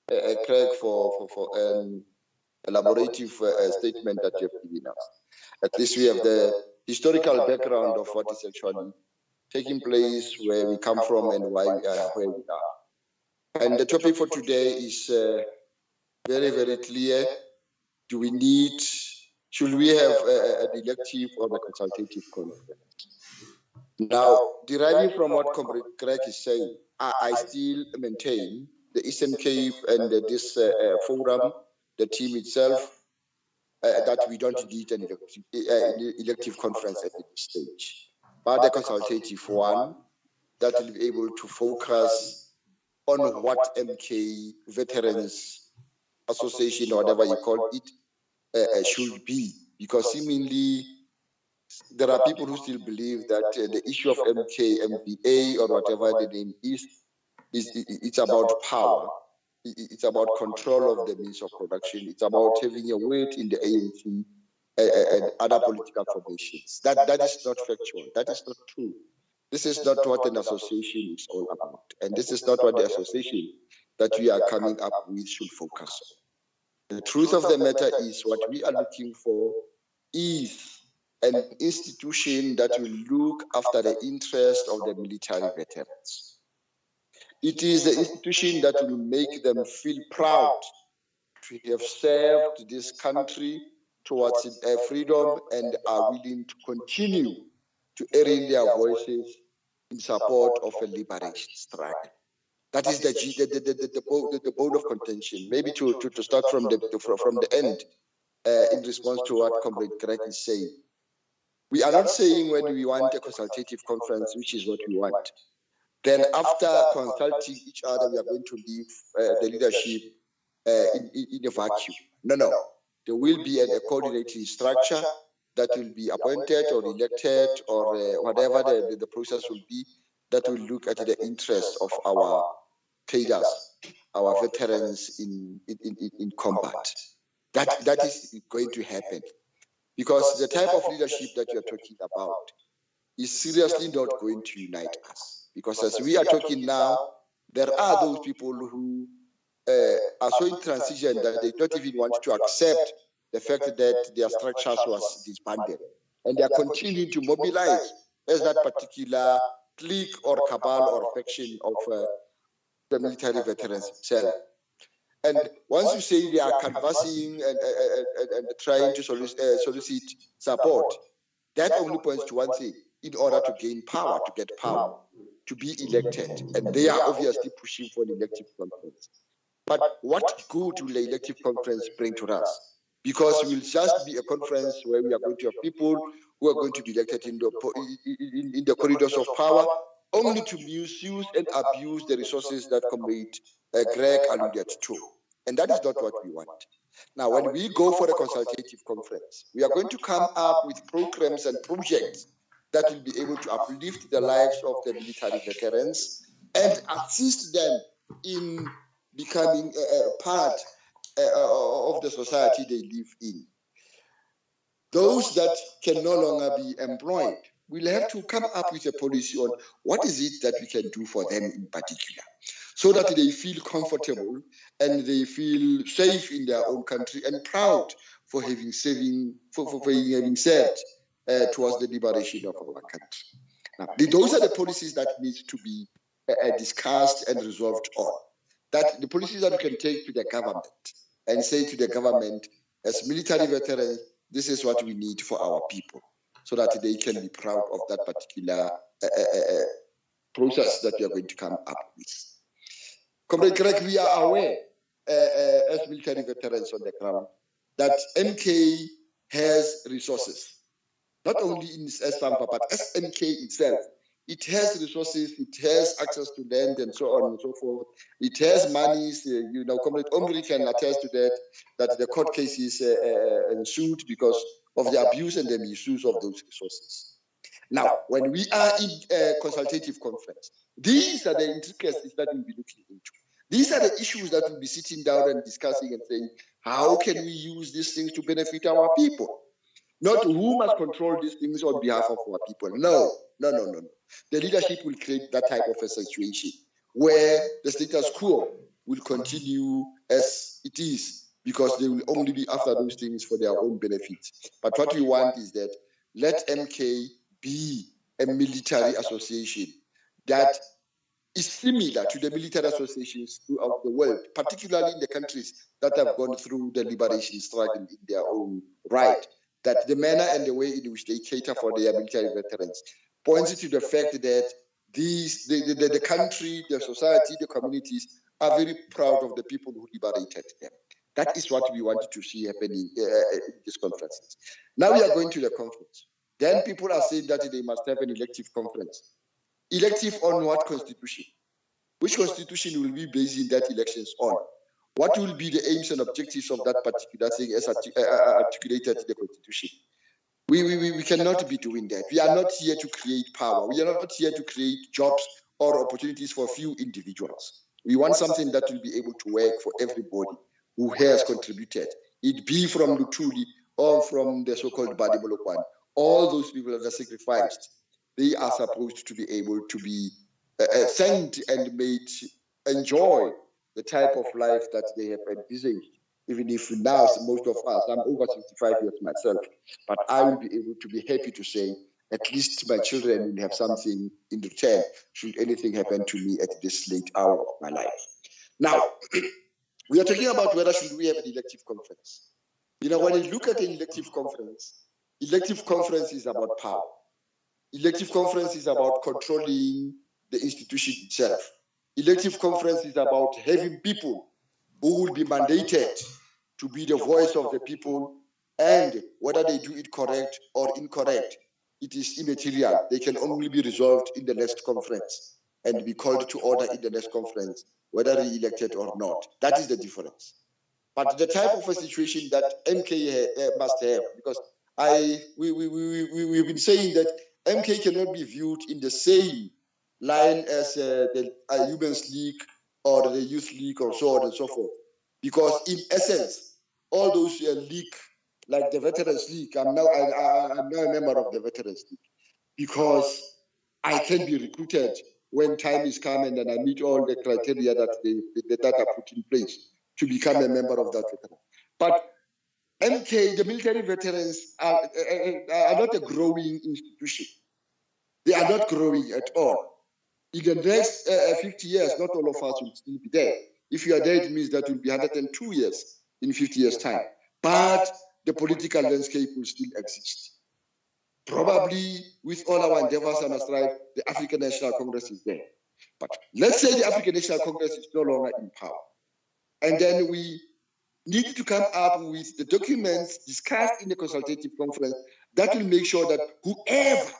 Craig, for elaborative statement that you have given us. At least we have the historical background of what is actually taking place, where we come from, and why we are where we are. And the topic for today is very, very clear. Should we have an elective or a consultative conference? Now, deriving from what Comrade Craig is saying, I still maintain the Eastern Cape and this forum, the team itself, that we don't need an elective conference at this stage, but a consultative one that will be able to focus on what MK Veterans Association, or whatever you call it, should be. Because seemingly there are people who still believe that the issue of MK, MVA, or whatever the name is it's about power. It's about control of the means of production. It's about having a weight in the ANC and other political formations. That is not factual. That is not true. This is not what an association is all about. And this is not what the association that we are coming up with should focus on. The truth of the matter is what we are looking for is an institution that will look after the interest of the military veterans. It is the institution that will make them feel proud to have served this country towards freedom and are willing to continue to air in their voices in support of a liberation struggle. That is the bone of contention. Maybe to start from the end, in response to what Comrade Greg is saying. We are not saying when we want a consultative conference, which is what we want. Then after consulting each other, we are going to leave the leadership in a vacuum. No. There will be a coordinating structure that will be appointed or elected or whatever the process will be, that will look at the interests of our cadres, our veterans in combat. That is going to happen. Because the type of leadership that you're talking about is seriously not going to unite us. Because as we are talking now, there are those people who are so in transition that they don't even want to accept the fact that their structures was disbanded. And they are continuing to mobilize as that particular clique or cabal or faction of the military veterans itself. And once you say they are canvassing and trying to solicit support, that only points to one thing: in order to gain power, to get power, to be elected. And they are obviously pushing for an elective conference. But what good will the elective conference bring to us? Because it will just be a conference where we are going to have people who are going to be elected in the corridors of power, only to misuse and abuse the resources that Comrade Greg alluded to. And that is not what we want. Now, when we go for a consultative conference, we are going to come up with programs and projects that will be able to uplift the lives of the military veterans and assist them in becoming a part of the society they live in. Those that can no longer be employed will have to come up with a policy on what is it that we can do for them in particular, so that they feel comfortable and they feel safe in their own country and proud for having served towards the liberation of our country. Now, those are the policies that need to be discussed and resolved on. That the policies that we can take to the government and say to the government, as military veterans, this is what we need for our people, so that they can be proud of that particular process that we are going to come up with. Comrade Greg, we are aware, as military veterans on the ground, that MK has resources, not only in SAMPA, but SMK itself. It has resources, it has access to land and so on and so forth. It has monies, Comrade Omri can attest to that the court cases ensued because of the abuse and the misuse of those resources. Now, when we are in a consultative conference, these are the intricacies that we'll be looking into. These are the issues that we'll be sitting down and discussing and saying, how can we use these things to benefit our people? Not who must control these things on behalf of our people. No. The leadership will create that type of a situation where the status quo will continue as it is, because they will only be after those things for their own benefits. But what we want is that let MK be a military association that is similar to the military associations throughout the world, particularly in the countries that have gone through the liberation struggle in their own right. that the manner and the way in which they cater for their military veterans points to the fact that the country, the society, the communities are very proud of the people who liberated them. That is what we wanted to see happening in these conferences. Now we are going to the conference. Then people are saying that they must have an elective conference. Elective on what constitution? Which constitution will be basing that elections on? What will be the aims and objectives of that particular thing as articulated in the constitution? We cannot be doing that. We are not here to create power. We are not here to create jobs or opportunities for few individuals. We want something that will be able to work for everybody who has contributed, it be from Lutuli or from the so-called Badi Molokwane. All those people that are sacrificed, they are supposed to be able to be thanked and made enjoy the type of life that they have envisaged. Even if now most of us, I'm over 65 years myself, but I will be able to be happy to say at least my children will have something in return should anything happen to me at this late hour of my life. Now, we are talking about whether should we have an elective conference. You know, when you look at an elective conference is about power. Elective conference is about controlling the institution itself. Elective conference is about having people who will be mandated to be the voice of the people, and whether they do it correct or incorrect, it is immaterial. They can only be resolved in the next conference and be called to order in the next conference, whether re-elected or not. That is the difference. But the type of a situation that MK must have, because we've been saying that MK cannot be viewed in the same line as the Women's League or the Youth League or so on and so forth. Because in essence, all those league, like the Veterans League, I'm now a member of the Veterans League because I can be recruited when time is come and then I meet all the criteria that are put in place to become a member of that veteran. But MK, the military veterans are not a growing institution. They are not growing at all. In the next 50 years, not all of us will still be there. If you are there, it means that will be 102 years in 50 years' time. But the political landscape will still exist. Probably with all our endeavors and strive, the African National Congress is there. But let's say the African National Congress is no longer in power. And then we need to come up with the documents discussed in the consultative conference that will make sure that whoever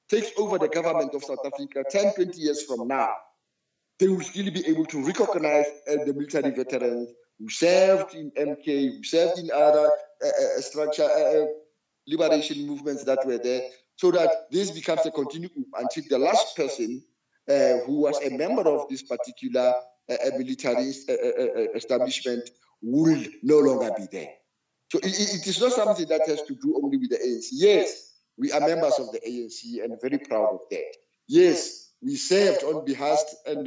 takes over the government of South Africa 10, 20 years from now, they will still be able to recognize the military veterans who served in MK, who served in other liberation movements that were there, so that this becomes a continuum until the last person who was a member of this particular military establishment will no longer be there. So it is not something that has to do only with the ANC. Yes, we are members of the ANC and very proud of that. Yes, we served on behalf of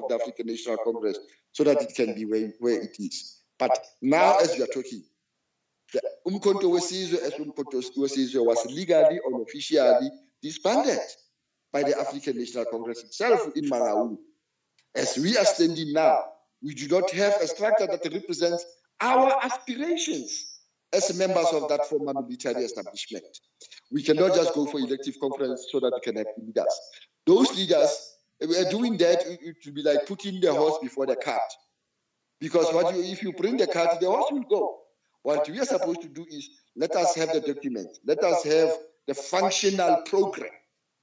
the African National Congress so that it can be where it is. But now, as we are talking, the Umkhonto Wesizwe as Umkhonto Wesizwe was legally or officially disbanded by the African National Congress itself in Mangaung. As we are standing now, we do not have a structure that represents our aspirations as members of that former military establishment. We cannot just go for elective conference so that we can have leaders. Those leaders, we are doing that, it will be like putting the horse before the cart. Because if you bring the cart, the horse will go. What we are supposed to do is let us have the document, let us have the functional program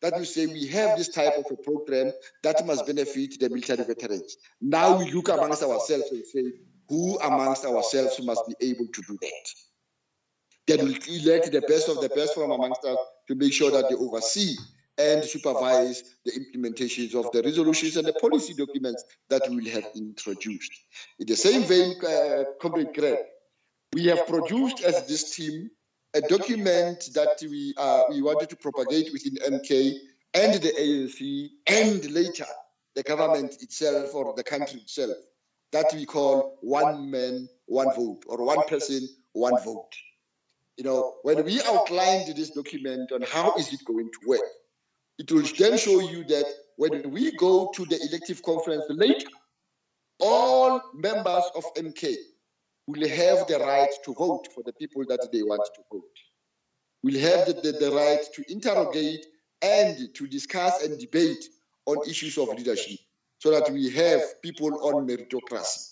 that will say we have this type of a program that must benefit the military veterans. Now we look amongst ourselves and say, who amongst ourselves must be able to do that? Then we elect the best of the best from amongst us to make sure that they oversee and supervise the implementations of the resolutions and the policy documents that we will have introduced. In the same vein, Comrade Greg, we have produced as this team a document that we wanted to propagate within MK and the ANC and later the government itself or the country itself, that we call one man, one vote, or one person, one vote. You know, when we outlined this document on how is it going to work, it will then show you that when we go to the elective conference later, all members of MK will have the right to vote for the people that they want to vote. will have the right to interrogate and to discuss and debate on issues of leadership so that we have people on meritocracy.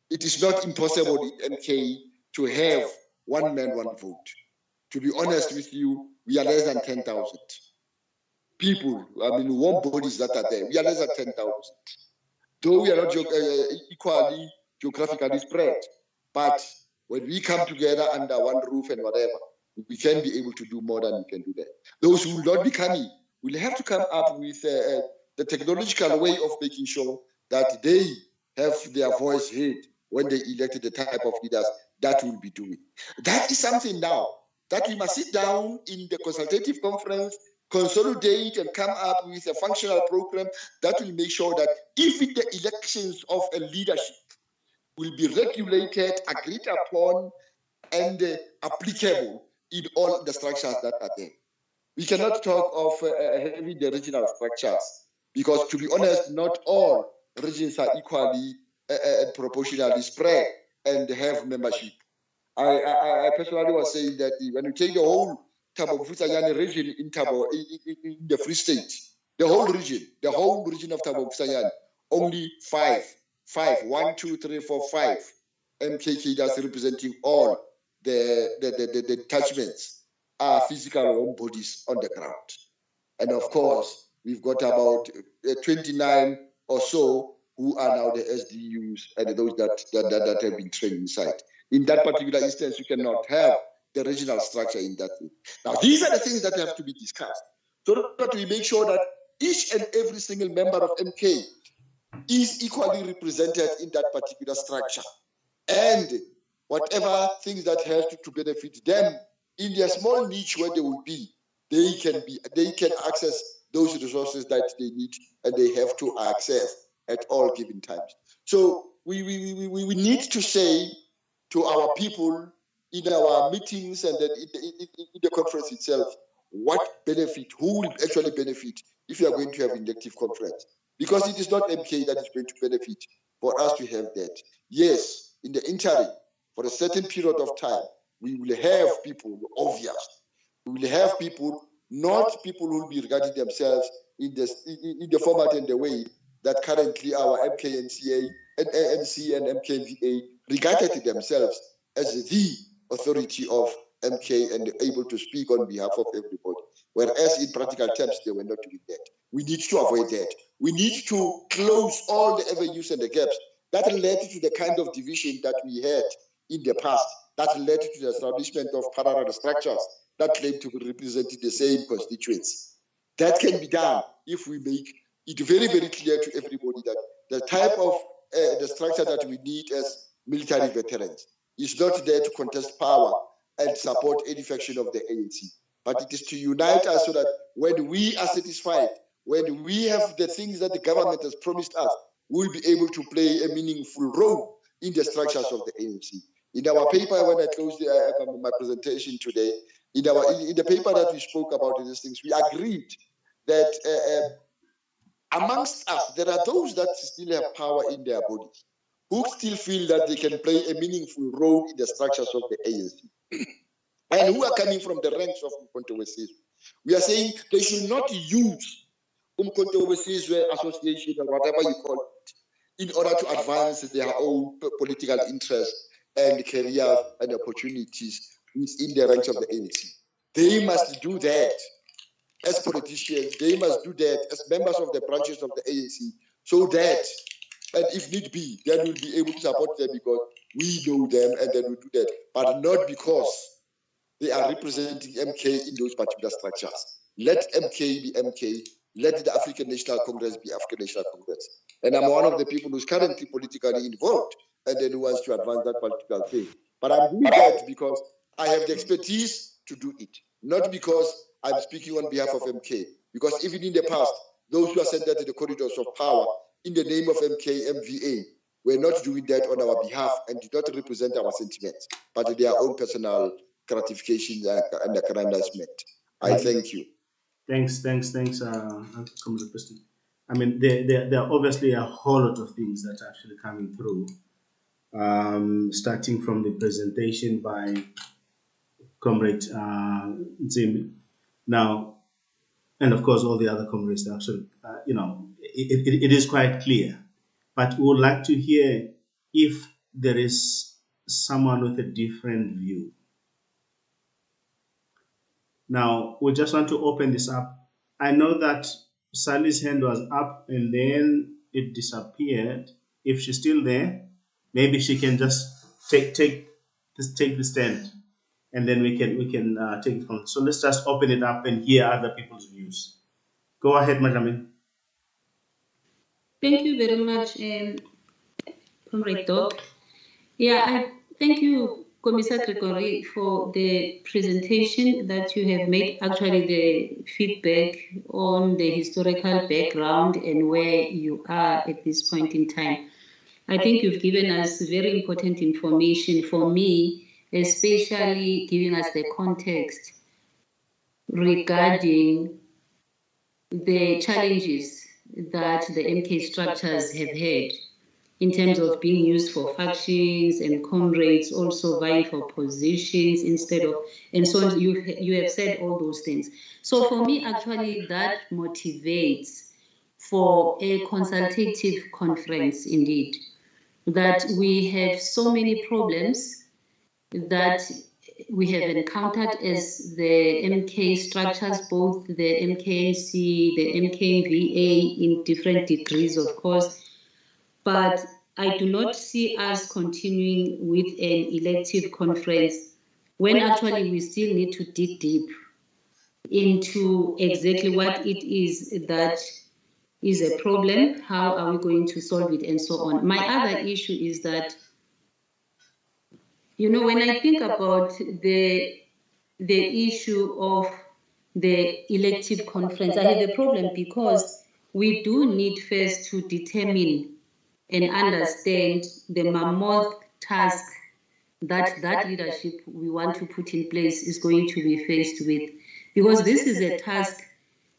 It is not impossible in MK to have one man, one vote. To be honest with you, we are less than 10,000 people. I mean, warm bodies that are there. We are less than 10,000. Though we are not equally geographically spread, but when we come together under one roof and whatever, we can be able to do more than we can do that. Those who will not be coming will have to come up with the technological way of making sure that they have their voice heard when they elected the type of leaders that will be doing. That is something now that we must sit down in the consultative conference, consolidate and come up with a functional program that will make sure that even the elections of a leadership will be regulated, agreed upon, and applicable in all the structures that are there. We cannot talk of having the regional structures because, to be honest, not all regions are equally proportionally spread and have membership. I personally was saying that when you take the whole Thabo Mfutanyane region in the Free State, the whole region of Thabo Mfutanyane, only five, 1, 2, 3, 4, 5 MKK that's representing all the detachments are physical home bodies on the ground. And of course, we've got about 29 or so who are now the SDUs and those that have been trained inside. In that particular instance, you cannot have the regional structure in that way. Now, these are the things that have to be discussed so that we make sure that each and every single member of MK is equally represented in that particular structure. And whatever things that have to benefit them in their small niche where they will be, they can access those resources that they need and they have to access at all given times. So we need to say to our people in our meetings and then in the conference itself, what benefit, who will actually benefit if you are going to have an elective conference? Because it is not MK that is going to benefit for us to have that. Yes, in the interim, for a certain period of time, we will have people, obvious. We will have people, not people who will be regarding themselves in the format and the way that currently our MKNCA and ANC and MKNVA regarded themselves as the authority of MK and able to speak on behalf of everybody. Whereas in practical terms, they were not doing that. We need to avoid that. We need to close all the avenues and the gaps that led to the kind of division that we had in the past, that led to the establishment of parallel structures that claim to be representing the same constituents. That can be done if we make it very, very clear to everybody that the type of the structure that we need as military veterans is not there to contest power and support any faction of the ANC, but it is to unite us so that when we are satisfied, when we have the things that the government has promised us, we'll be able to play a meaningful role in the structures of the ANC. In our paper, when I closed my presentation today, in the paper that we spoke about these things, we agreed that amongst us, there are those that still have power in their bodies, who still feel that they can play a meaningful role in the structures of the ANC, and who are coming from the ranks of Umkhonto weSizwe. We are saying they should not use Umkhonto weSizwe Association or whatever you call it in order to advance their own political interests and careers and opportunities within the ranks of the ANC. They must do that as politicians. They must do that as members of the branches of the ANC, so that, and if need be, then we'll be able to support them because we know them and then we'll do that, but not because they are representing MK in those particular structures. Let MK be MK. Let the African National Congress be African National Congress. And I'm one of the people who's currently politically involved and then who wants to advance that particular thing. But I'm doing that because I have the expertise to do it, not because I'm speaking on behalf of MK. Because even in the past, those who are sent there to the corridors of power in the name of MK, MVA, were not doing that on our behalf and did not represent our sentiments, but their own personal gratification and aggrandizement. I thank you. Thanks, Comrade Preston. I mean, there are obviously a whole lot of things that are actually coming through, starting from the presentation by Comrade Nzimbi. Now, and of course, all the other comrades, actually, it is quite clear. But we would like to hear if there is someone with a different view. Now, we just want to open this up. I know that Sally's hand was up and then it disappeared. If she's still there, maybe she can just take the stand, and then we can take it from. So let's just open it up and hear other people's views. Go ahead, Madam. Thank you very much, Comrade Doc. Yeah, I thank you, Commissar Gregory, for the presentation that you have made. Actually, the feedback on the historical background and where you are at this point in time. I think you've given us very important information for me, especially giving us the context regarding the challenges that the MK structures have had in terms of being used for factions and comrades also vying for positions instead of, and so on. You have said all those things. So for me, actually, that motivates for a consultative conference indeed, that we have so many problems that we have encountered as the MK structures, both the MKNC, the MKVA in different degrees, of course. But I do not see us continuing with an elective conference when actually we still need to dig deep into exactly what it is that is a problem, how are we going to solve it, and so on. My other issue is that, when I think about the issue of the elective conference, I have a problem because we do need first to determine and understand the mammoth task that leadership we want to put in place is going to be faced with. Because this is a task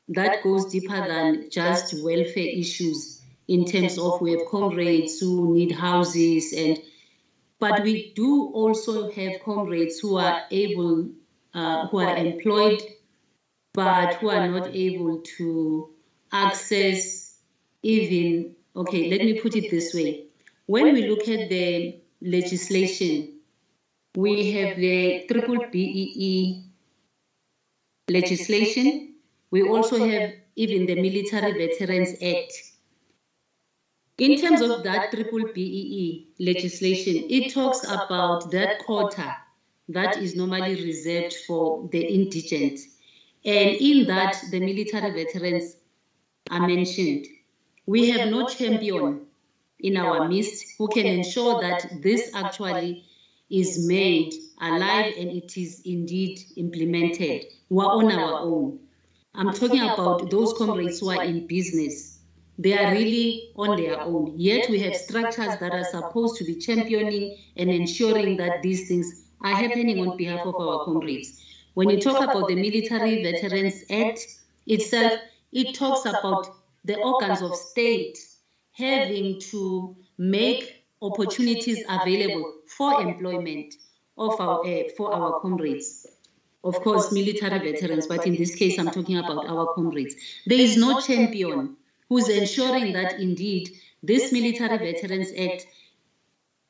that goes deeper than just welfare issues in terms of we have comrades who need houses, but we do also have comrades who are able, who are employed, but who are not able to access even, okay, let me put it this way. When we look at the legislation, we have the BBEE legislation. We also have even the Military Veterans Act. In terms of that BBEE legislation, it talks about that quota that is normally reserved for the indigent. And in that, the military veterans are mentioned. We have no champion in our midst who can ensure that this actually is made alive and it is indeed implemented. We're on our own. I'm talking about those comrades who are in business. They are really on their own. Yet we have structures that are supposed to be championing and ensuring that these things are happening on behalf of our comrades. When you talk about the Military Veterans Act itself, it talks about the organs of state having to make opportunities available for employment of for our comrades. Of course, military veterans, but in this case, I'm talking about our comrades. There is no champion who's ensuring that indeed this Military Veterans Act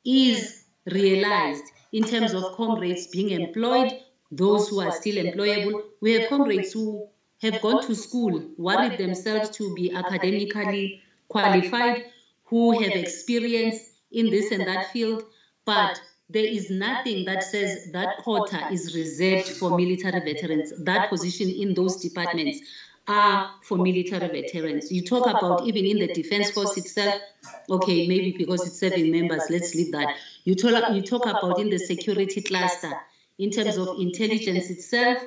is realized in terms of comrades being employed, those who are still employable. We have comrades who have gone to school, worried themselves to be academically qualified, who have experience in this and that field, but there is nothing that says that quota is reserved for military veterans. That position in those departments are for military veterans. You talk about even in the Defense Force itself, okay, maybe because it's 7 members, let's leave that. You talk about in the security cluster, in terms of intelligence itself,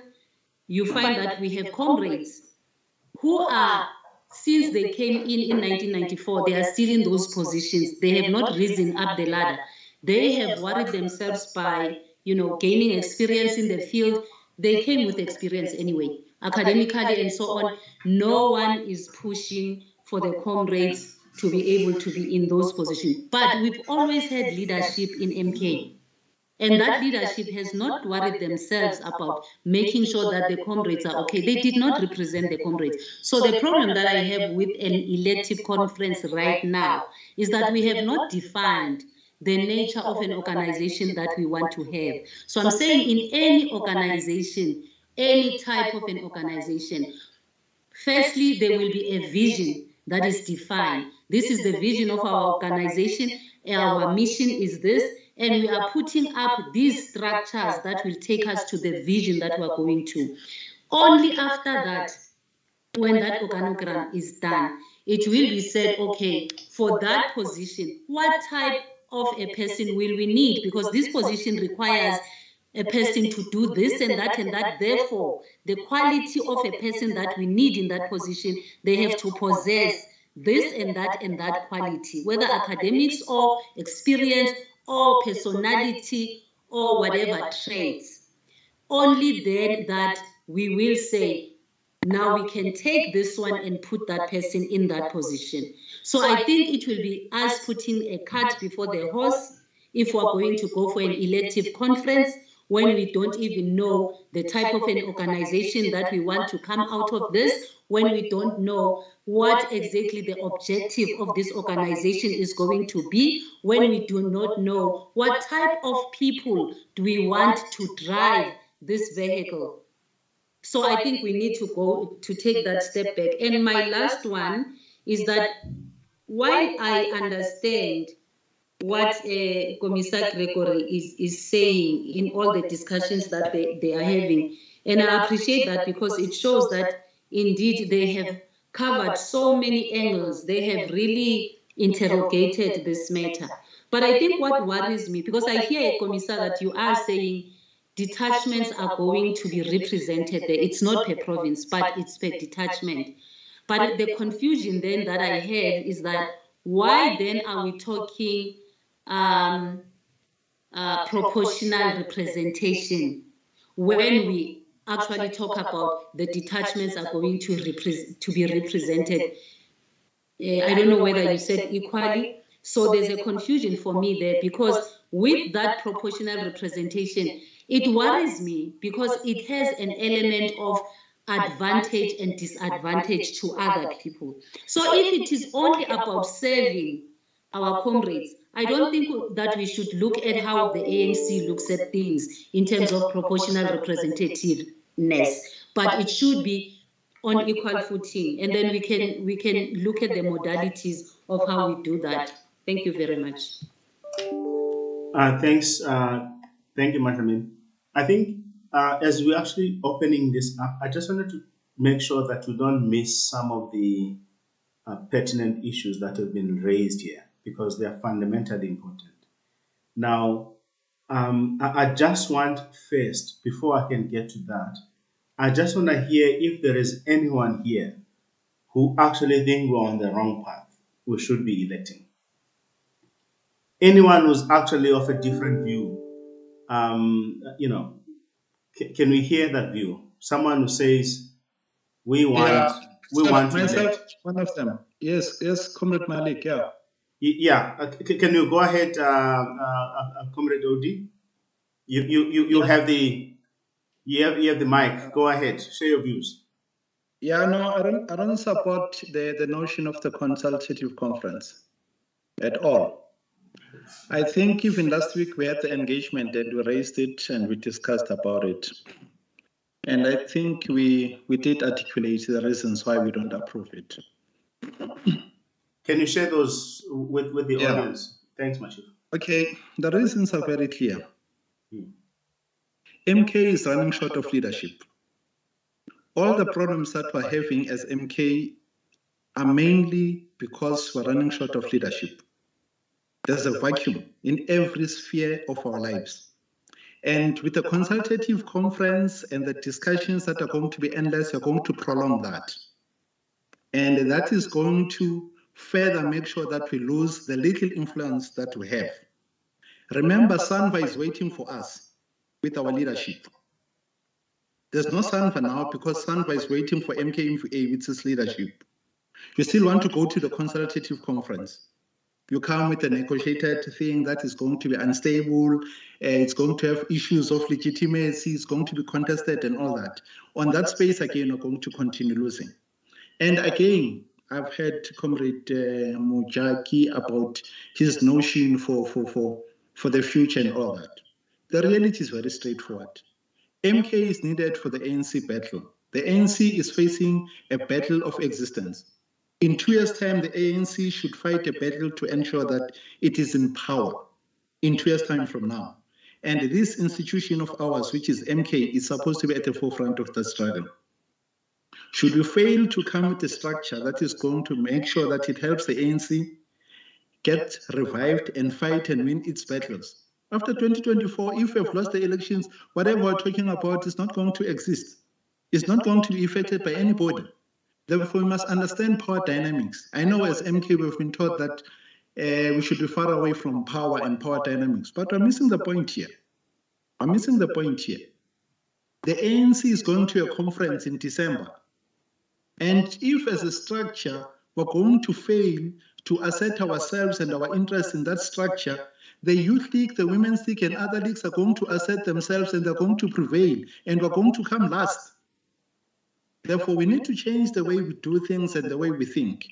you find that we have comrades who are, since they came in 1994, they are still in those positions. They have not risen up the ladder. They have worried themselves by, gaining experience in the field. They came with experience anyway, academically and so on. No one is pushing for the comrades to be able to be in those positions. But we've always had leadership in MK. And that leadership has not worried themselves about making sure that the comrades are okay. They did not represent the comrades. So the problem that I have with an elective conference right now is that we have not defined the nature of an organization that we want to have. So I'm saying in any organization, any type of an organization, firstly, there will be a vision that is defined. This is the vision of our organization. Our mission is this, and we are putting up these structures that will take us to the vision that we're going to. Only after that, when that organogram is done, it will be said, okay, for that position, what type of a person will we need? Because this position requires a person to do this and that and that. Therefore, the quality of a person that we need in that position, they have to possess this and that quality, whether academics or experience or personality or whatever traits. Only then that we will say, now we can take this one and put that person in that position. So I think it will be us putting a cart before the horse if we're going to go for an elective conference when we don't even know the type of an organization that we want to come out of this, when we don't know what exactly the objective of this organization is going to be, when we do not know what type of people do we want to drive this vehicle. So I think we need to take that step back. And my last one is that while I understand what Commissar Gregory is saying in all the discussions that they are having, and I appreciate that because it shows that indeed they have covered so many angles, they have really interrogated this matter. But I think what worries me, because I hear, Commissar, that you are saying detachments are going to be represented there. It's not per province, but it's per detachment. But the confusion then that I have is that why then are we talking proportional representation when we actually talk about the detachments are going to be represented? I don't know whether you said equally. So there's a confusion for me there, because with that proportional representation, it worries me because it has an element of advantage and disadvantage to other people. So if it is only about serving our comrades, I don't think that we should look at how the ANC looks at things in terms of proportional representativeness, but it should be on equal footing, and then we can look at the modalities of how we do that. Thank you very much. Thanks. Thank you, Mashamin. I think as we're actually opening this up, I just wanted to make sure that we don't miss some of the pertinent issues that have been raised here, because they are fundamentally important. Now, I just want first, before I can get to that, I just want to hear if there is anyone here who actually think we're on the wrong path, we should be electing. Anyone who's actually of a different view, can we hear that view? Someone who says we want to elect. One of them. Yes, Comrade Malik. Can you go ahead, Comrade Odi? You have the mic. Go ahead. Share your views. Yeah, no, I don't support the notion of the consultative conference at all. I think even last week we had the engagement and we raised it and we discussed about it. And I think we did articulate the reasons why we don't approve it. Can you share those with the audience? Thanks, Mashif. Okay, the reasons are very clear. MK is running short of leadership. All the problems that we're having as MK are mainly because we're running short of leadership. There's a vacuum in every sphere of our lives. And with the consultative conference and the discussions that are going to be endless, we're going to prolong that. And that is going to further make sure that we lose the little influence that we have. Remember, Sanva is waiting for us with our leadership. There's no Sanva now because Sanva is waiting for MKMVA with its leadership. You still want to go to the consultative conference. You come with a negotiated thing that is going to be unstable, it's going to have issues of legitimacy, it's going to be contested and all that. On that space, again, you're going to continue losing. And again, I've heard Comrade Mujaki about his notion for the future and all that. The reality is very straightforward. MK is needed for the ANC battle. The ANC is facing a battle of existence. In 2 years' time, the ANC should fight a battle to ensure that it is in power in 2 years' time from now. And this institution of ours, which is MK, is supposed to be at the forefront of the struggle. Should we fail to come with a structure that is going to make sure that it helps the ANC get revived and fight and win its battles? After 2024, if we have lost the elections, whatever we're talking about is not going to exist. It's not going to be affected by anybody. Therefore, we must understand power dynamics. I know as MK we've been taught that we should be far away from power and power dynamics, but we're missing the point here. I'm missing the point here. The ANC is going to a conference in December. And if as a structure, we're going to fail to assert ourselves and our interests in that structure, the youth league, the women's league, and other leagues are going to assert themselves and they're going to prevail, and we're going to come last. Therefore, we need to change the way we do things and the way we think.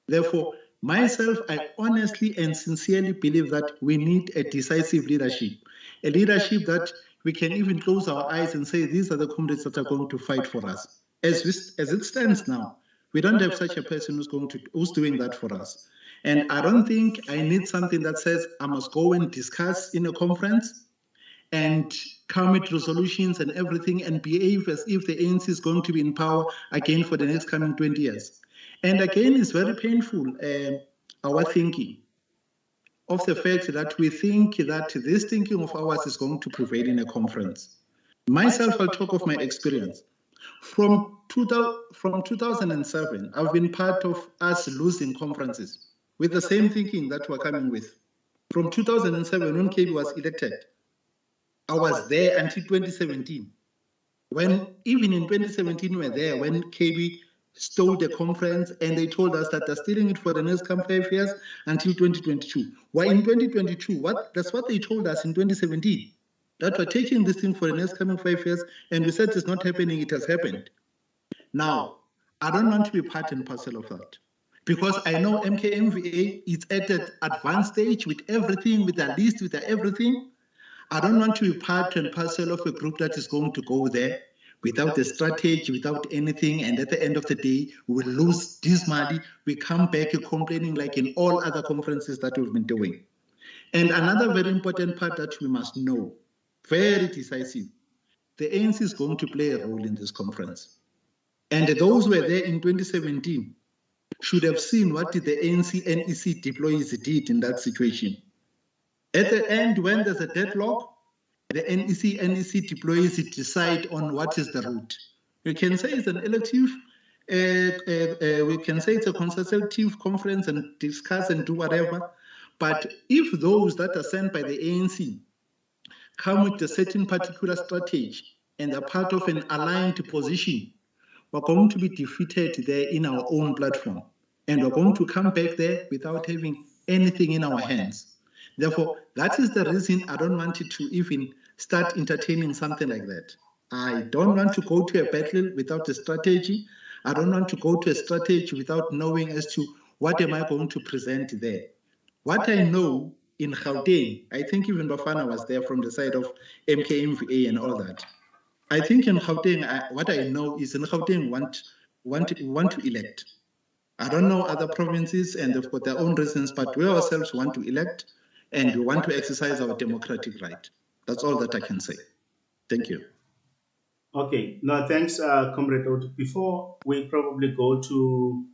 Therefore, myself, I honestly and sincerely believe that we need a decisive leadership, a leadership that we can even close our eyes and say, these are the comrades that are going to fight for us. As it stands now, we don't have such a person who's doing that for us. And I don't think I need something that says I must go and discuss in a conference and come with resolutions and everything and behave as if the ANC is going to be in power again for the next coming 20 years. And again, it's very painful, our thinking of the fact that we think that this thinking of ours is going to prevail in a conference. Myself, I'll talk of my experience. From 2007, I've been part of us losing conferences with the same thinking that we're coming with. From 2007, when KB was elected, I was there until 2017. When even in 2017, we were there when KB stole the conference and they told us that they're stealing it for the next 5 years until 2022. Why in 2022? That's what they told us in 2017. That we're taking this thing for the next coming 5 years, and we said it's not happening, it has happened. Now, I don't want to be part and parcel of that, because I know MKMVA is at an advanced stage with everything, with the list, with everything. I don't want to be part and parcel of a group that is going to go there without a strategy, without anything, and at the end of the day, we lose dismally. We come back complaining like in all other conferences that we've been doing. And another very important part that we must know, very decisive, the ANC is going to play a role in this conference. And those who were there in 2017 should have seen what the ANC NEC deployees did in that situation. At the end, when there's a deadlock, the NEC deployees decide on what is the route. We can say it's an elective, we can say it's a consultative conference and discuss and do whatever. But if those that are sent by the ANC come with a certain particular strategy and are part of an aligned position, we're going to be defeated there in our own platform. And we're going to come back there without having anything in our hands. Therefore, that is the reason I don't want to even start entertaining something like that. I don't want to go to a battle without a strategy. I don't want to go to a strategy without knowing as to what am I going to present there. What I know in Gauteng, I think even Bafana was there from the side of MKMVA and all that. I think in Gauteng, what I know is in Gauteng want to elect. I don't know other provinces, and they've got their own reasons, but we ourselves want to elect and we want to exercise our democratic right. That's all that I can say. Thank you. Okay, no, thanks, Comrade Odu. Before we probably go to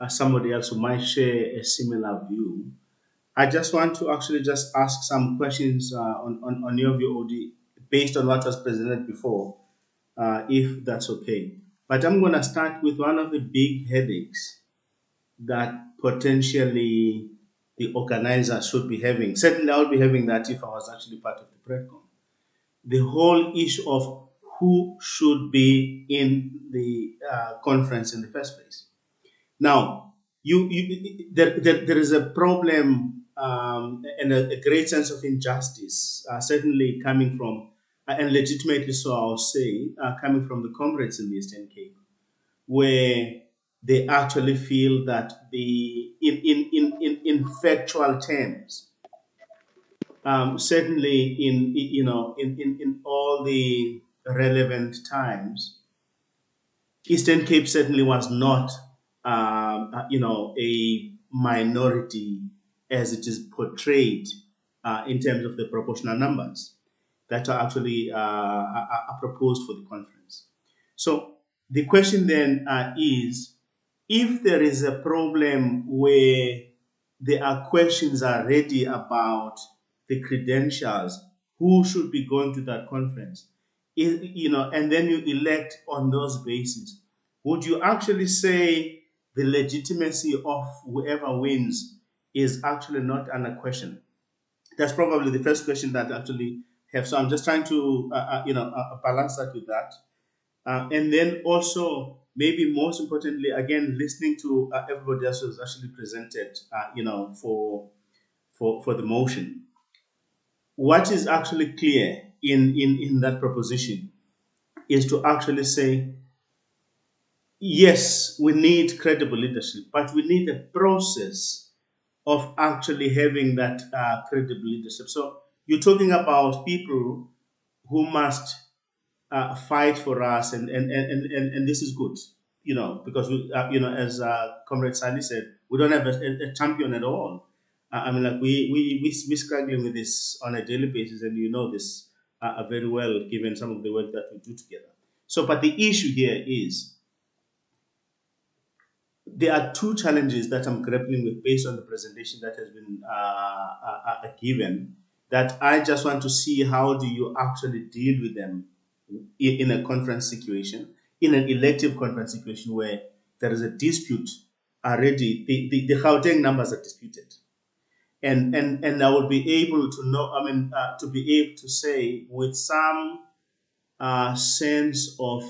somebody else who might share a similar view, I just want to actually just ask some questions on your view, Odi, based on what was presented before, if that's okay. But I'm going to start with one of the big headaches that potentially the organizer should be having. Certainly, I would be having that if I was actually part of the PredCon. The whole issue of who should be in the conference in the first place. Now, there is a problem and a great sense of injustice, certainly coming from, and legitimately so, I'll say, coming from the comrades in the Eastern Cape, where they actually feel that in factual terms, certainly in all the relevant times, Eastern Cape certainly was not a minority as it is portrayed in terms of the proportional numbers that are actually are proposed for the conference. So the question then is, if there is a problem where there are questions already about the credentials, who should be going to that conference, and then you elect on those bases, would you actually say the legitimacy of whoever wins is actually not under question? That's probably the first question that I actually have. So I'm just trying to, balance that with that. And then also, maybe most importantly, again, listening to everybody else who's actually presented, for the motion. What is actually clear in that proposition is to actually say, yes, we need credible leadership, but we need a process of actually having that credible leadership. So you're talking about people who must fight for us, and this is good, because we, as Comrade Sally said, we don't have a champion at all. I mean, like we're struggling with this on a daily basis, and you know this very well, given some of the work that we do together. So, but the issue here is there are two challenges that I'm grappling with based on the presentation that has been given, that I just want to see how do you actually deal with them in a conference situation, in an elective conference situation where there is a dispute already. The Gauteng numbers are disputed. And I would be able to know, to be able to say with some sense of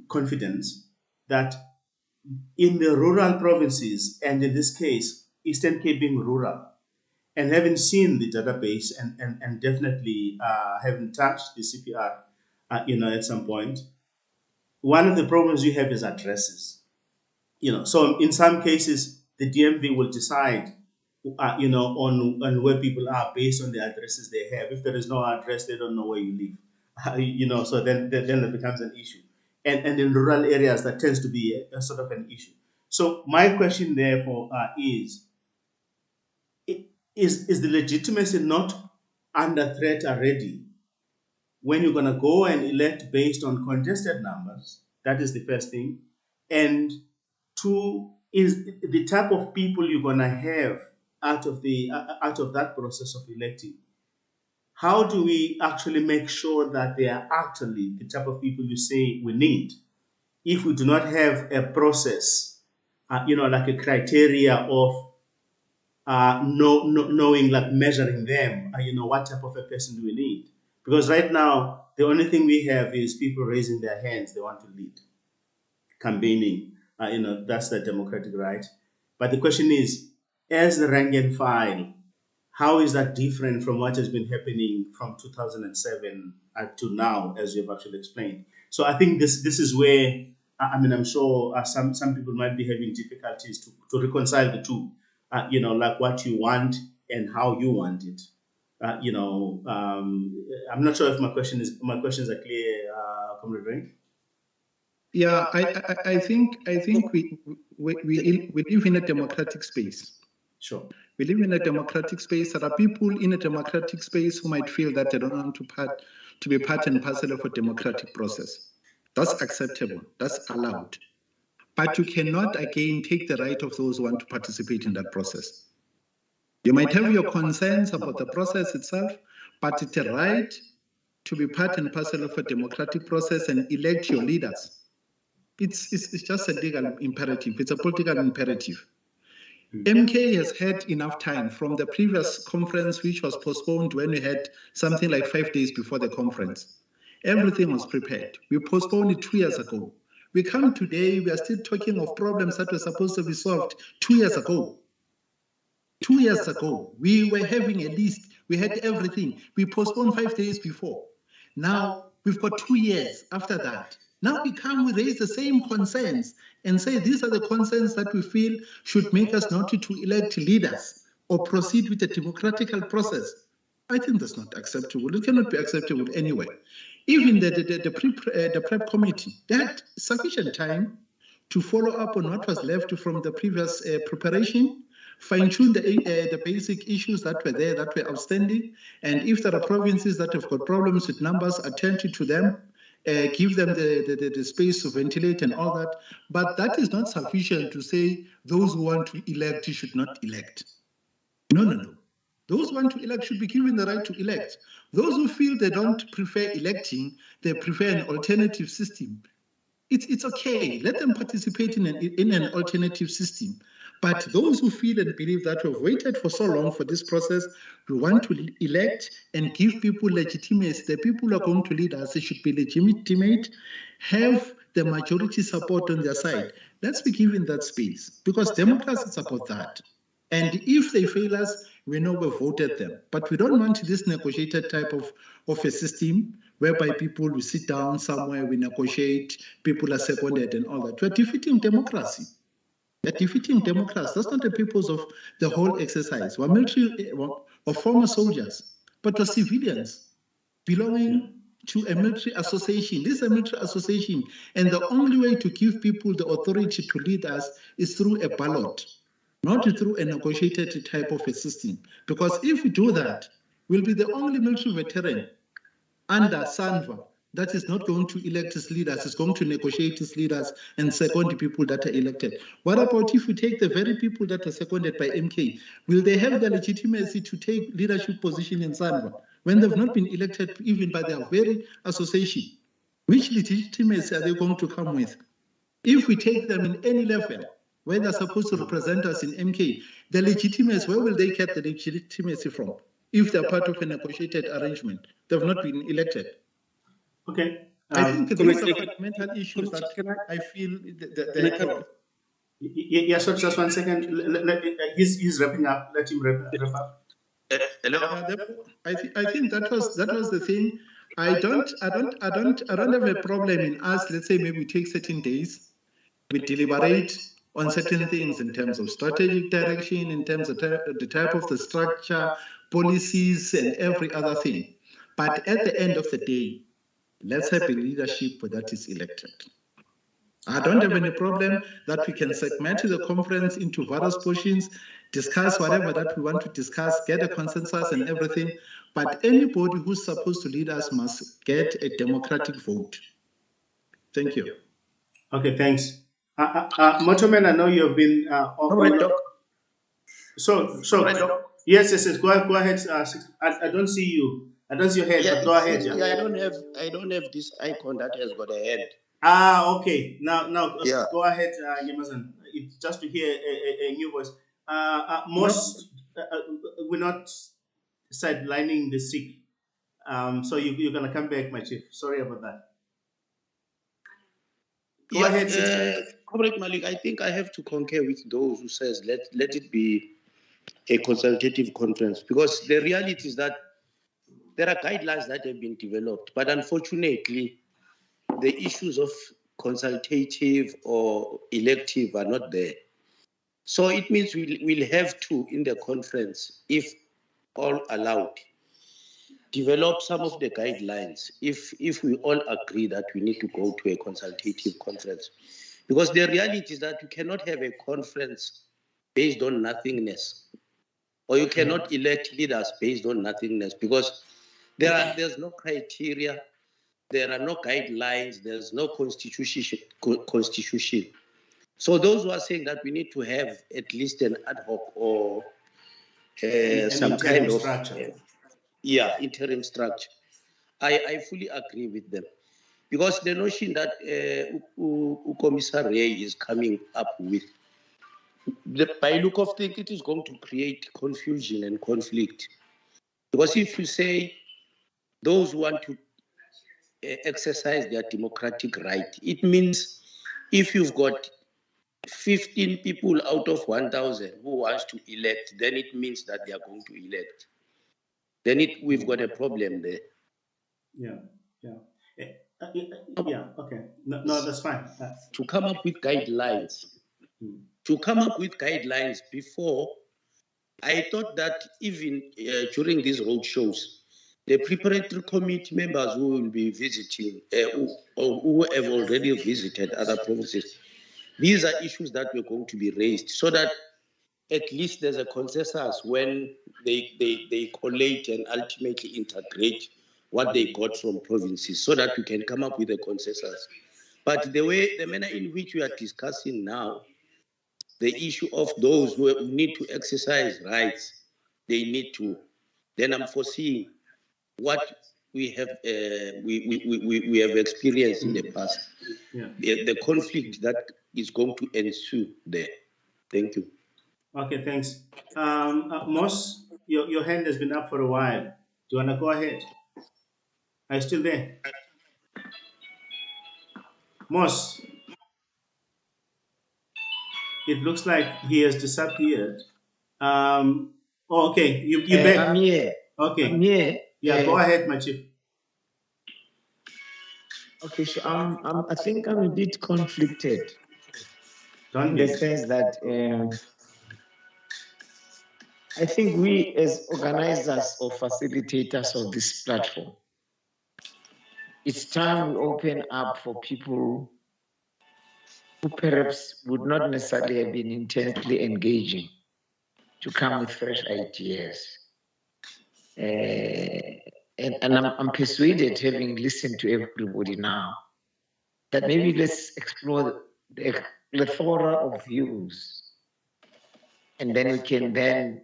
confidence that in the rural provinces, and in this case, Eastern Cape being rural, and having seen the database and definitely having touched the CPR, at some point, one of the problems you have is addresses. So in some cases, the DMV will decide, on where people are based on the addresses they have. If there is no address, they don't know where you live. So then it becomes an issue. And in rural areas, that tends to be a sort of an issue. So my question, therefore, is the legitimacy not under threat already when you're going to go and elect based on contested numbers? That is the first thing. And two, is the type of people you're going to have out of that process of electing. How do we actually make sure that they are actually the type of people you say we need? If we do not have a process, like a criteria of knowing, like measuring them, what type of a person do we need? Because right now, the only thing we have is people raising their hands, they want to lead, campaigning, that's the democratic right. But the question is, as the rank and file, how is that different from what has been happening from 2007 to now, as you've actually explained? So I think this is where, I'm sure some people might be having difficulties to reconcile the two, like what you want and how you want it. I'm not sure if my questions are clear, Comrade Ray. Yeah, I think we live in a democratic space. Sure. We live in a democratic space. There are people in a democratic space who might feel that they don't want to be part and parcel of a democratic process. That's acceptable. That's allowed. But you cannot, again, take the right of those who want to participate in that process. You might have your concerns about the process itself, but it's a right to be part and parcel of a democratic process and elect your leaders. It's just a legal imperative. It's a political imperative. MK has had enough time from the previous conference, which was postponed when we had something like 5 days before the conference. Everything was prepared. We postponed it 2 years ago. We come today, we are still talking of problems that were supposed to be solved 2 years ago. 2 years ago, we were having a list, we had everything. We postponed 5 days before. Now, we've got 2 years after that. Now we come, we raise the same concerns and say these are the concerns that we feel should make us not to elect leaders or proceed with a democratical process. I think that's not acceptable. It cannot be acceptable anyway. Even the prep committee, they had sufficient time to follow up on what was left from the previous preparation, fine-tune the basic issues that were there, that were outstanding, and if there are provinces that have got problems with numbers, attend to them, give them the space to ventilate and all that. But that is not sufficient to say those who want to elect should not elect. No. Those who want to elect should be given the right to elect. Those who feel they don't prefer electing, they prefer an alternative system. It's okay. Let them participate in an alternative system. But those who feel and believe that we've waited for so long for this process, we want to elect and give people legitimacy. The people who are going to lead us, they should be legitimate, have the majority support on their side. Let's be given that space, because democracy is about that. And if they fail us, we know we voted them. But we don't want this negotiated type of a system whereby people will sit down somewhere, we negotiate, people are seconded and all that. We're defeating democracy. We're defeating democracy. That's not the purpose of the whole exercise. We're military or former soldiers, but we're civilians belonging to a military association. This is a military association, and the only way to give people the authority to lead us is through a ballot, not through a negotiated type of a system. Because if we do that, we'll be the only military veteran under Sanva that is not going to elect its leaders, is going to negotiate its leaders and second the people that are elected. What about if we take the very people that are seconded by MK? Will they have the legitimacy to take leadership position in Sanva when they've not been elected even by their very association? Which legitimacy are they going to come with? If we take them in any level, where they're supposed to represent us in MK, the legitimacy, where will they get the legitimacy from? If they're part of a negotiated arrangement, they've not been elected. Okay. I think these are fundamental issues that I feel that yeah, so just 1 second. He's wrapping up. Let him wrap up. Hello. I think that was the thing. I don't have a problem in us. Let's say maybe we take certain days, we deliberate on certain things in terms of strategic direction, in terms of the type of the structure, policies, and every other thing. But at the end of the day, let's have a leadership that is elected. I don't have any problem that we can segment the conference into various portions, discuss whatever that we want to discuss, get a consensus and everything. But anybody who's supposed to lead us must get a democratic vote. Thank you. Okay, thanks. Motoman, I know you've been yes. Go ahead. I don't see you. I don't see your head, but go ahead. Yeah, I don't have this icon that has got a head. Okay. Now, Yeah. Go ahead, Yamazan. It's just to hear a new voice. We're not sidelining the sick. So you're gonna come back, my chief. Sorry about that. Go ahead. Comrade Malik, I think I have to concur with those who says let it be a consultative conference, because the reality is that there are guidelines that have been developed, but unfortunately, the issues of consultative or elective are not there. So it means we'll have to, in the conference, if all allowed, develop some of the guidelines if we all agree that we need to go to a consultative conference. Because the reality is that you cannot have a conference based on nothingness, or you cannot elect leaders based on nothingness, because there's no criteria, there are no guidelines, there's no constitution. So those who are saying that we need to have at least an ad hoc or some kind of structure. Interim structure, I fully agree with them, because the notion that Commissar Ray is coming up with, by look of things, it is going to create confusion and conflict. Because if you say those who want to exercise their democratic right, it means if you've got 15 people out of 1,000 who wants to elect, then it means that they are going to elect. Then we've got a problem there. Yeah, yeah. Yeah, okay. No, that's fine. To come up with guidelines. To come up with guidelines before, I thought that even during these road shows, the preparatory committee members who will be visiting, who have already visited other provinces, these are issues that were going to be raised so that at least there's a consensus when they collate and ultimately integrate what they got from provinces so that we can come up with a consensus. But the manner in which we are discussing now, the issue of those who need to exercise rights, they need to. Then I'm foreseeing what we have we have experienced in the past. Yeah. The conflict that is going to ensue there. Thank you. Okay, thanks. Moss, your hand has been up for a while. Do you want to go ahead? Are you still there? Moss, it looks like he has disappeared. Okay, you back? I'm here. Okay. I'm here. Yeah, go ahead, my chief. Okay, so I think I'm a bit conflicted. Don't in be. the sense that I think we as organizers or facilitators of this platform, it's time we open up for people who perhaps would not necessarily have been intensely engaging to come with fresh ideas. And I'm persuaded, having listened to everybody now, that maybe let's explore the plethora of views, and then we can then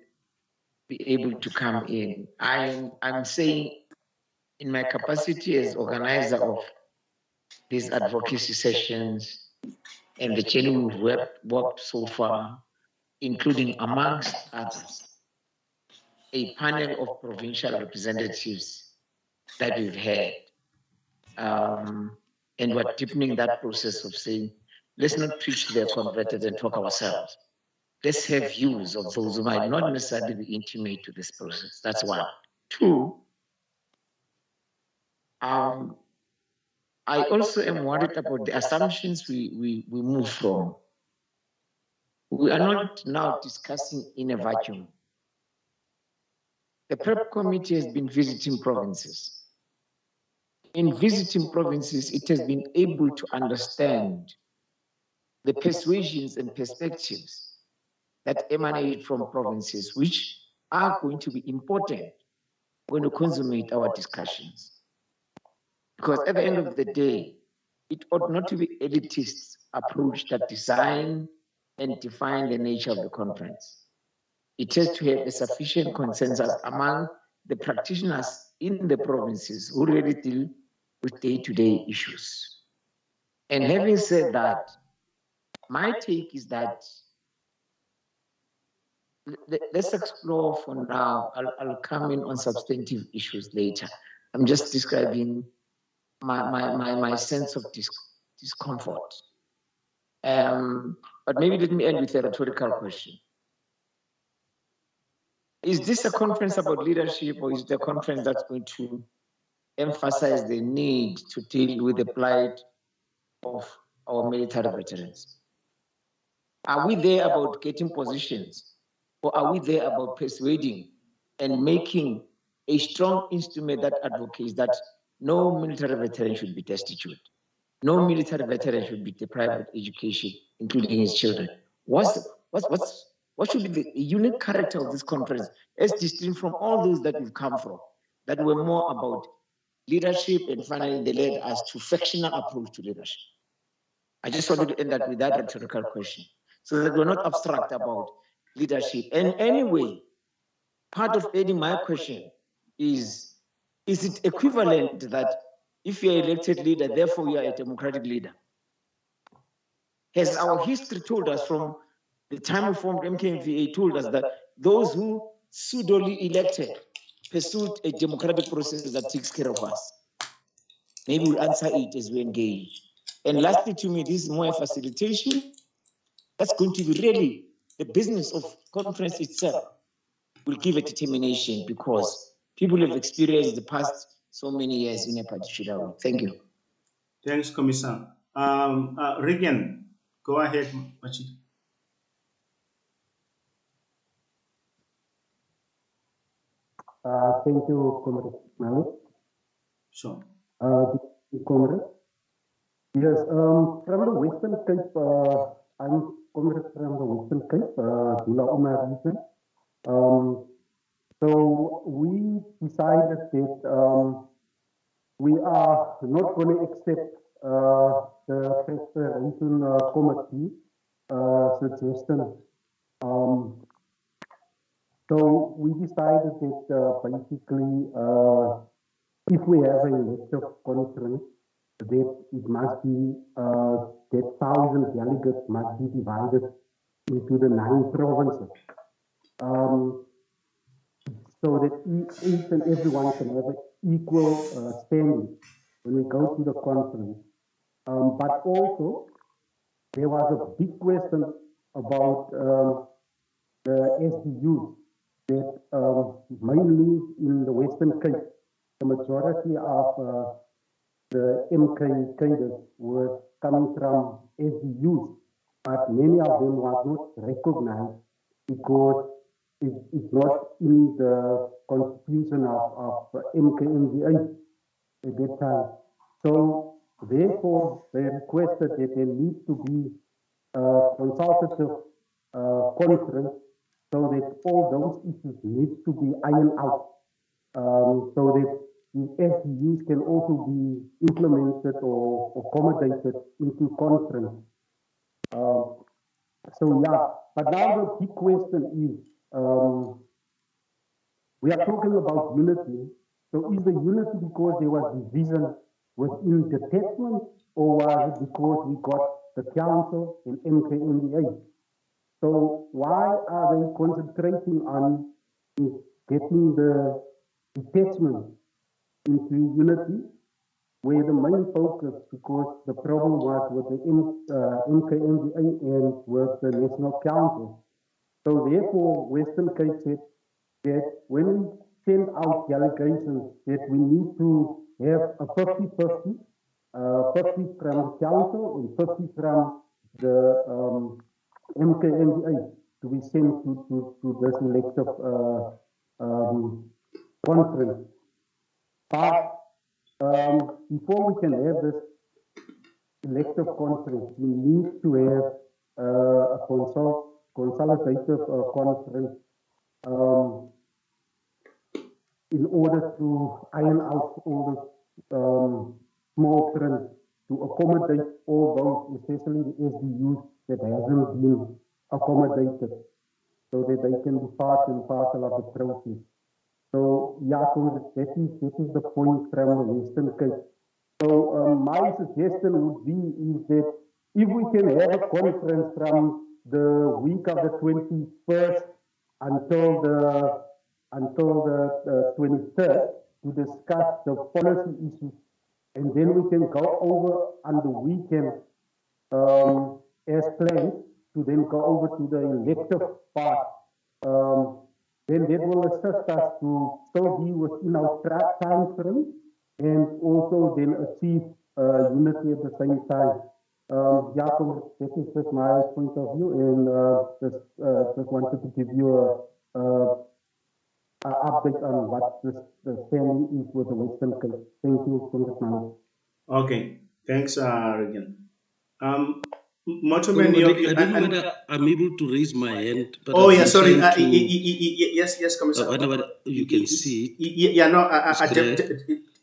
be able to come in. I'm saying, in my capacity as organizer of these advocacy sessions and the journey we've worked so far, including, amongst others, a panel of provincial representatives that we've had. And we're deepening that process of saying, let's not preach to the converted and talk ourselves. Let's have views of those who might not necessarily be intimate to this process. That's one. Two, I also am worried about the assumptions we move from. We are not now discussing in a vacuum. The PrEP committee has been visiting provinces. In visiting provinces, it has been able to understand the persuasions and perspectives that emanate from provinces, which are going to be important when we consummate our discussions. Because at the end of the day, it ought not to be elitist approach that design and define the nature of the conference. It has to have a sufficient consensus among the practitioners in the provinces who really deal with day-to-day issues. And having said that, my take is that let's explore for now. I'll come in on substantive issues later. I'm just describing my sense of discomfort. But maybe let me end with a rhetorical question. Is this a conference about leadership, or is it a conference that's going to emphasize the need to deal with the plight of our military veterans? Are we there about getting positions, or are we there about persuading and making a strong instrument that advocates that no military veteran should be destitute? No military veteran should be deprived of education, including his children. What should be the unique character of this conference, as distinct from all those that we've come from, that were more about leadership, and finally they led us to factional approach to leadership? I just wanted to end that with that rhetorical question, so that we're not abstract about leadership. And anyway, part of ending my question is it equivalent that if you're elected leader, therefore you are a democratic leader? Has our history told us, from the time we formed MKMVA, told us that those who pseudo-elected elected pursued a democratic process that takes care of us? Maybe we'll answer it as we engage. And lastly, to me, this is more a facilitation. That's going to be really the business of conference itself will give a determination because people have experienced the past so many years in a particular way. Thank you. Thanks, Commissioner. Regan, go ahead, Machid. Thank you, Comrade Malik. Sure. Comrade. Yes, from the Western Cape, I'm Comrade from the Western Cape, Dula Umar region. So we decided that we are not going to accept the preparation committee suggestion. So we decided that basically, if we have a elective conference, that it must be that 1,000 delegates must be divided into the 9 provinces, so that each and everyone can have an equal standing when we go to the conference. But also, there was a big question about the SDUs that mainly in the Western Cape, the majority of the MK cadres were coming from SDUs, but many of them was not recognized because it's not in the constitution of MKMDA at that time. So therefore, they requested that there needs to be a consultative conference so that all those issues need to be ironed out, so that the SDUs can also be implemented or accommodated into conference. So yeah, but now the big question is, we are talking about unity. So is the unity because there was division within the detachment, or was it because we got the council and MKMDA? So why are they concentrating on getting the detachment into unity, where the main focus, because the problem was with the MKMDA and with the National Council. So therefore, Western Cape said that when we send out delegations, that we need to have a 50-50, 50 from the council and 50 from the MKMDA to be sent to this elective conference. But before we can have this elective conference, we need to have a consolidated conference in order to iron out all the small print to accommodate all those, especially the SDUs that hasn't been accommodated, so that they can be part and parcel of the process. So yeah, that is the point from the Western Cape. So my suggestion would be is that if we can have a conference from the week of the 21st until the 23rd to discuss the policy issues, and then we can go over on the weekend as planned to then go over to the elective part. Then that will assist us to still be within our time frame and also then achieve unity at the same time. Jacob, this is just my point of view, and just wanted to give you an update on what the standing is with the Western Cape. Thank you, Congressman. Okay, thanks, Regan. Motoman, I don't know whether I'm able to raise my hand. But oh, yeah, sorry. Yes, Commissioner. Whenever you can see it. Yeah, no,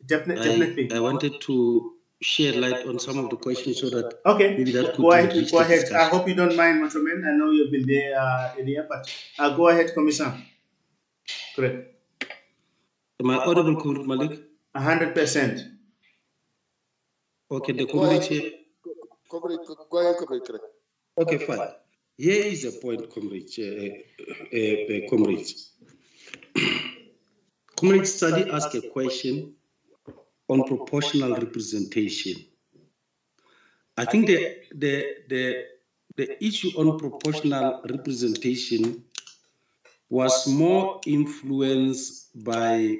definitely. I wanted to share light on some of the questions so that maybe that could go ahead. Discussion. I hope you don't mind, Motoman. I know you've been there earlier, but go ahead, Commissioner. Correct. Am I audible, Comrade Malik? 100%. Okay, the comrade here. Go ahead, correct. Okay, fine. Here is a point, comrades. Comrade Study asked a question on proportional representation. I think the issue on proportional representation was more influenced by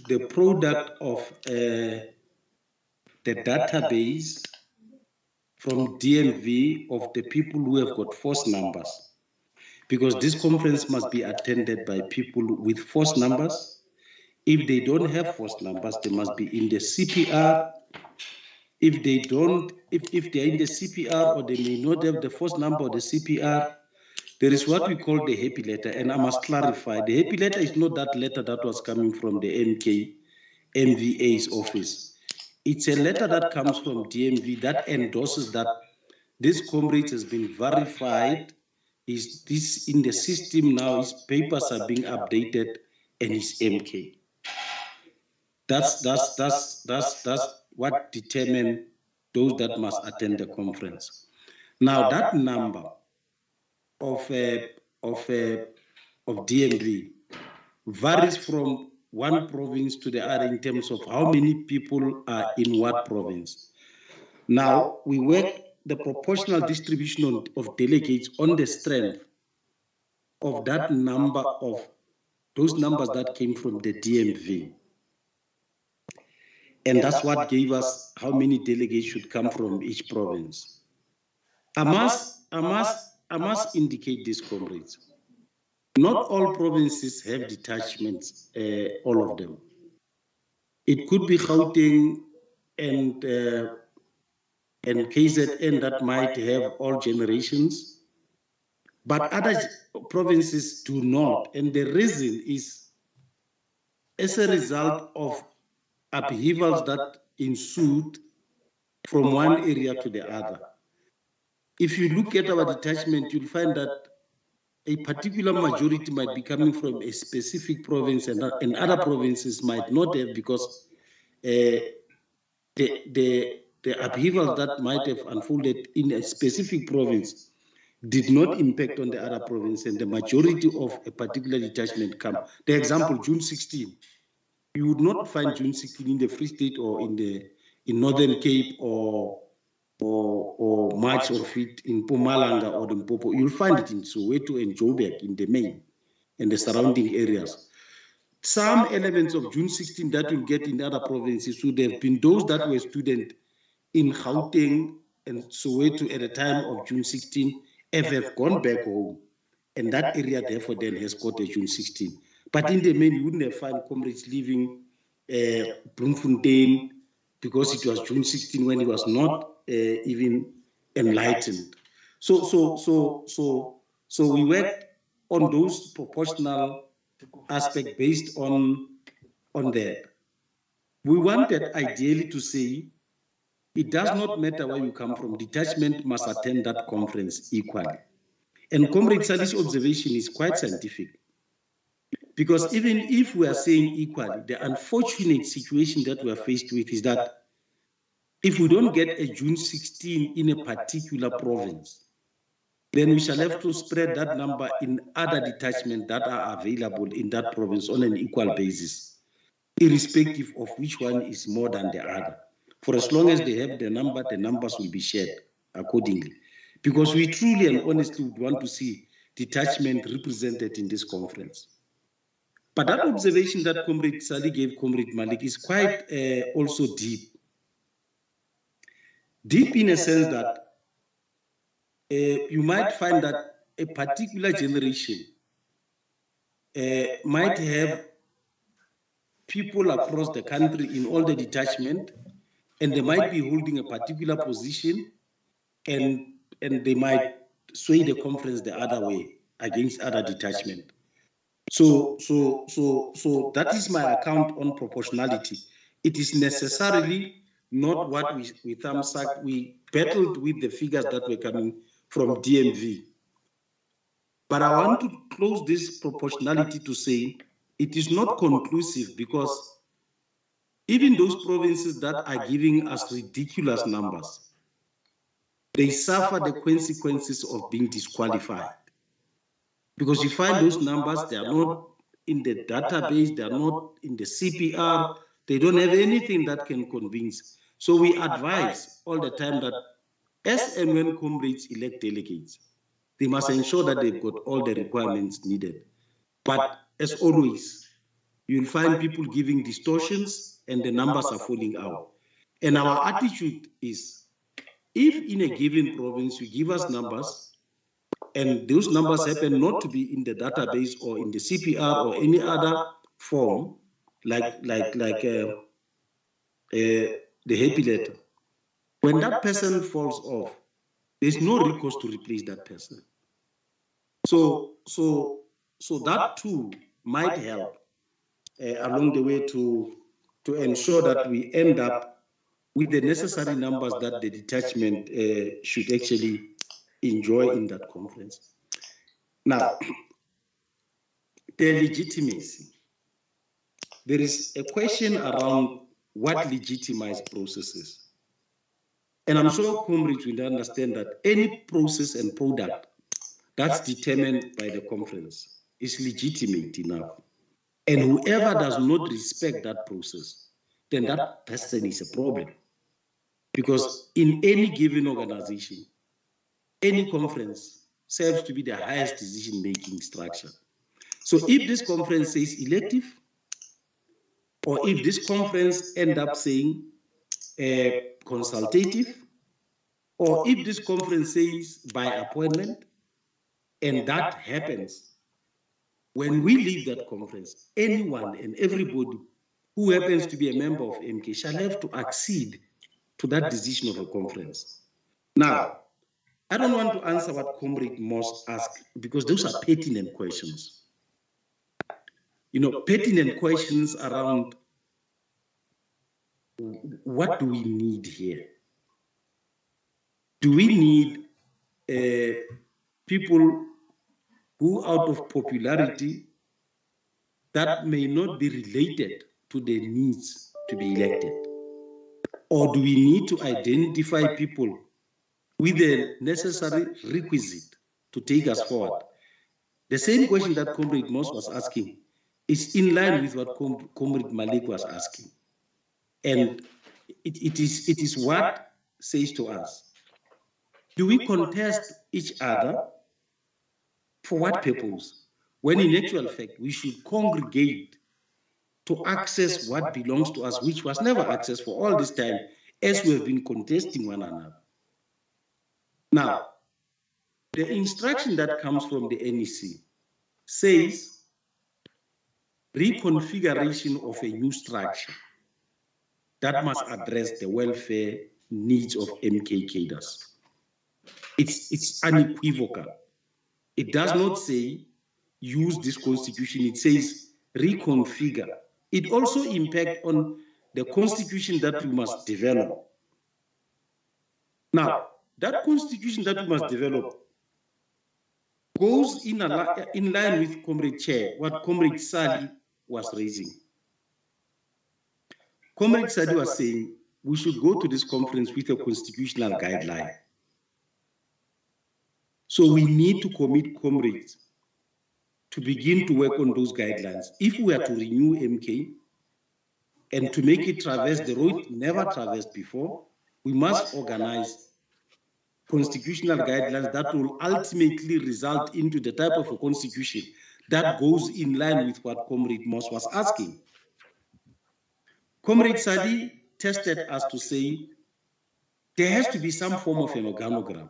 the product of the database from DMV of the people who have got forced numbers. Because this conference must be attended by people with forced numbers. If they don't have forced numbers, they must be in the CPR. If they don't, if they're in the CPR or they may not have the forced number or the CPR, there is what we call the happy letter. And I must clarify, the happy letter is not that letter that was coming from the MVA's office. It's a letter that comes from DMV that endorses that this comrade has been verified, is this in the system now, his papers are being updated, and his MK. That's what determines those that must attend the conference. Now that number of DMV varies from one province to the other in terms of how many people are in what province. Now we work the proportional distribution of delegates on the strength of that number of those numbers that came from the DMV. And that's what gave us how many delegates should come from each province. I must indicate this, comrades. Not all provinces have detachments, all of them. It could be Gauteng and KZN that might have all generations, but other provinces do not. And the reason is as a result of upheavals that ensued from one area to the other. If you look at our detachment, you'll find that a particular majority might be coming from a specific province and other provinces might not have, because the upheaval that might have unfolded in a specific province did not impact on the other province, and the majority of a particular detachment come. The example, June 16. You would not find June 16 in the Free State or in Northern Cape or March of it in Mpumalanga or the Mpopo. You'll find it in Soweto and Joburg in the main and the surrounding areas. Some elements of June 16 that you'll get in other provinces would have been those that were students in Gauteng and Soweto at the time of June 16 have gone back home. And that area, therefore, then has got a June 16. But in the main, you wouldn't have found comrades leaving Bloemfontein because it was June 16 when it was not even enlightened. So we work on those proportional aspects based on that. We wanted ideally to say it does not matter where you come from, detachment must attend that conference equally. And Comrade Sali's observation is quite scientific. Because even if we are saying equally, the unfortunate situation that we are faced with is that if we don't get a June 16 in a particular province, then we shall have to spread that number in other detachments that are available in that province on an equal basis, irrespective of which one is more than the other. For as long as they have the number, the numbers will be shared accordingly. Because we truly and honestly would want to see detachment represented in this conference. But that observation that Comrade Sali gave Comrade Malik is quite also deep. Deep in a sense that you might find that a particular generation might have people across the country in all the detachment, and they might be holding a particular position, and they might sway the conference the other way against other detachment. So that is my account on proportionality. It is necessarily not what we thumbsuck. We battled with the figures that were coming from DMV. But I want to close this proportionality to say it is not conclusive, because even those provinces that are giving us ridiculous numbers, they suffer the consequences of being disqualified. Because you find those numbers, they are not in the database, they are not in the CPR, they don't have anything that can convince. So we advise all the time that as and when comrades elect delegates, they must ensure that they've got all the requirements needed. But as always, you'll find people giving distortions and the numbers are falling out. And our attitude is, if in a given province you give us numbers, and those numbers happen not to be in the database or in the CPR or any other form, like the happy letter, when that person falls off, there's no recourse to replace that person. So that too might help along the way to ensure that we end up with the necessary numbers that the detachment should actually enjoy in that conference. Now, the legitimacy. There is a question around what legitimized processes. And I'm sure comrades will understand that any process and product that's determined by the conference is legitimate enough. And whoever does not respect that process, then that person is a problem. Because in any given organization, any conference serves to be the highest decision-making structure. So if this conference says elective, or if this conference ends up saying consultative, or if this conference says by appointment, and that happens, when we leave that conference, anyone and everybody who happens to be a member of MK shall have to accede to that decision of a conference. Now, I don't want to answer what Comrade Moss asked, because those are pertinent questions. You know, pertinent questions around what do we need here? Do we need people who, out of popularity, that may not be related to their needs to be elected? Or do we need to identify people with the necessary requisite to take us forward? The same question that Comrade Moss was asking is in line with what Comrade Malik was asking. And it is what says to us, do we contest each other for what purpose? When in actual fact, we should congregate to access what belongs to us, which was never accessed for all this time, as we have been contesting one another. Now, the instruction that comes from the NEC says reconfiguration of a new structure that must address the welfare needs of MK cadres. It's unequivocal. It does not say use this constitution, it says reconfigure. It also impacts on the constitution that we must develop. Now, that constitution that we must develop goes in line with Comrade Chair, what Comrade Sali was raising. Comrade Sali was saying we should go to this conference with a constitutional guideline. So we need to commit comrades to begin to work on those guidelines. If we are to renew MK and to make it traverse the road never traversed before, we must organize constitutional guidelines that will ultimately result into the type of a constitution that goes in line with what Comrade Moss was asking. Comrade Sadi tested us to say there has to be some form of an organogram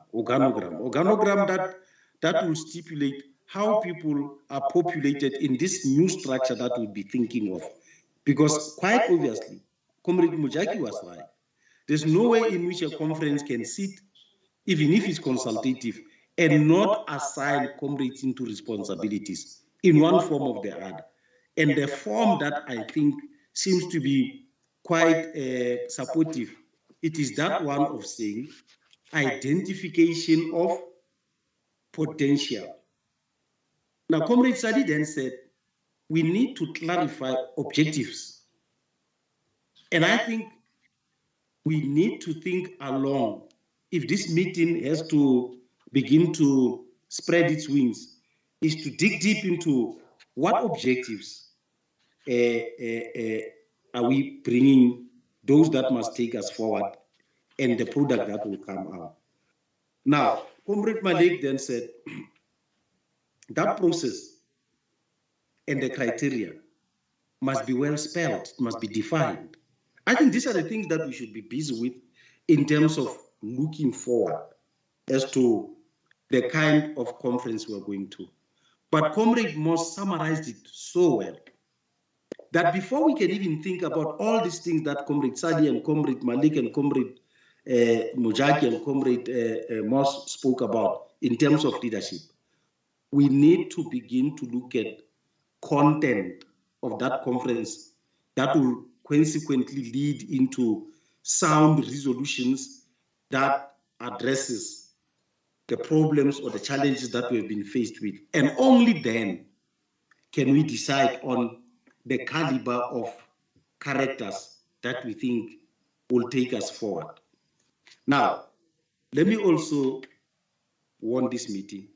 that will stipulate how people are populated in this new structure that we'll be thinking of. Because quite obviously, Comrade Mujaki was right. There's no way in which a conference can sit, even if it's consultative, and not assign comrades into responsibilities in one form or the other. And the form that I think seems to be quite supportive, it is that one of saying identification of potential. Now, Comrade Sadi then said, we need to clarify objectives. And I think we need to think along. If this meeting has to begin to spread its wings, is to dig deep into what objectives are we bringing those that must take us forward, and the product that will come out. Now, Comrade Malik then said, that process and the criteria must be well spelled, must be defined. I think these are the things that we should be busy with in terms of looking forward as to the kind of conference we're going to. But Comrade Moss summarized it so well that before we can even think about all these things that Comrade Sadi and Comrade Malik and Comrade Mujaki and Comrade Moss spoke about in terms of leadership, we need to begin to look at content of that conference that will consequently lead into sound resolutions that addresses the problems or the challenges that we have been faced with. And only then can we decide on the caliber of characters that we think will take us forward. Now, let me also warn this meeting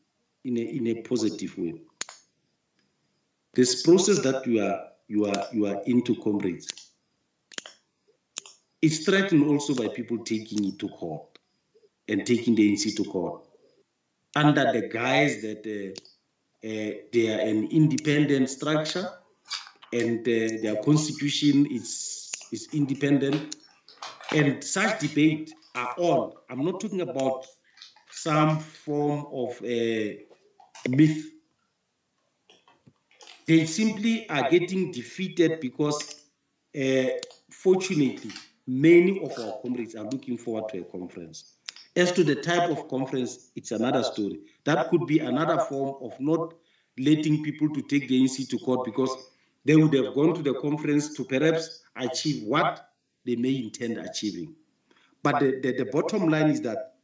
in a positive way. This process that you are into, comrades, it's threatened also by people taking it to court and taking the ANC to court under the guise that they are an independent structure and their constitution is independent, and such debate are on. I'm not talking about some form of myth. They simply are getting defeated because fortunately many of our comrades are looking forward to a conference. As to the type of conference, it's another story. That could be another form of not letting people to take the ANC to court, because they would have gone to the conference to perhaps achieve what they may intend achieving. But the bottom line is that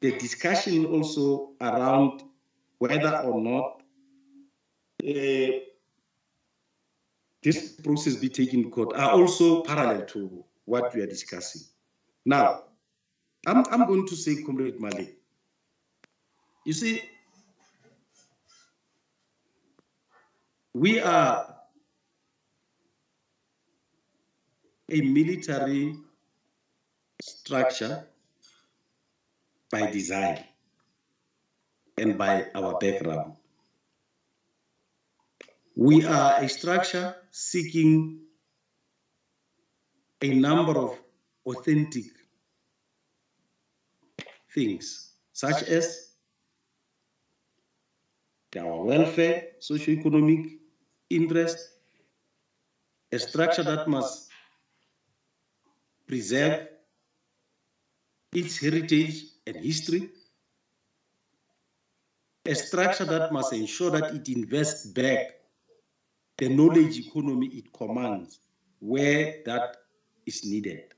the discussion also around whether or not this process be taken to court are also parallel to what we are discussing. Now, I'm going to say, Comrade Malik, you see, we are a military structure by design and by our background. We are a structure seeking a number of authentic things, such as our welfare, socio-economic interest, a structure that must preserve its heritage and history, a structure that must ensure that it invests back the knowledge economy it commands where that is needed.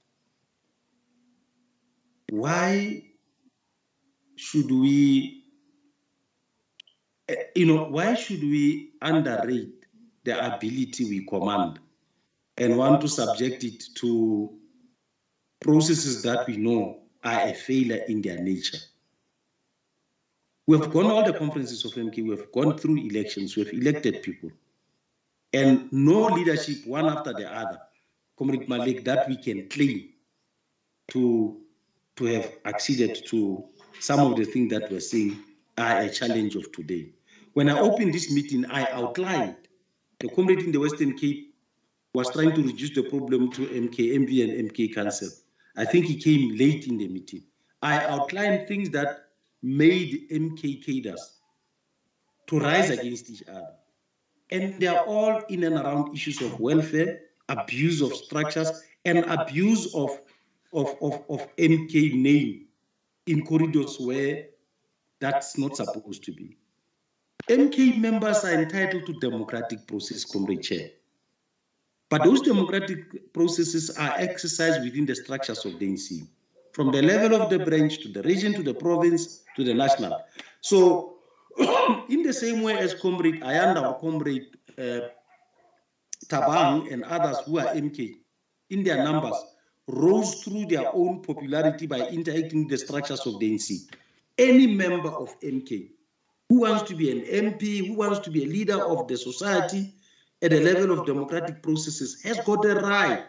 Why should we, why should we underrate the ability we command and want to subject it to processes that we know are a failure in their nature? We have gone all the conferences of MK, we have gone through elections, we have elected people, and no leadership, one after the other, Comrade Malik, that we can claim to have acceded to some of the things that we're seeing are a challenge of today. When I opened this meeting, I outlined the comrade in the Western Cape was trying to reduce the problem to MK, MV and MK Council. I think he came late in the meeting. I outlined things that made MK cadres to rise against each other. And they are all in and around issues of welfare, abuse of structures, and abuse of MK name in corridors where that's not supposed to be. MK members are entitled to democratic process, Comrade Chair. But those democratic processes are exercised within the structures of the ANC, from the level of the branch to the region to the province to the national. So, in the same way as Comrade Ayanda or Comrade Tabang and others who are MK, in their numbers, rose through their own popularity by interacting with the structures of the ANC. Any member of MK who wants to be an MP, who wants to be a leader of the society at the level of democratic processes has got a right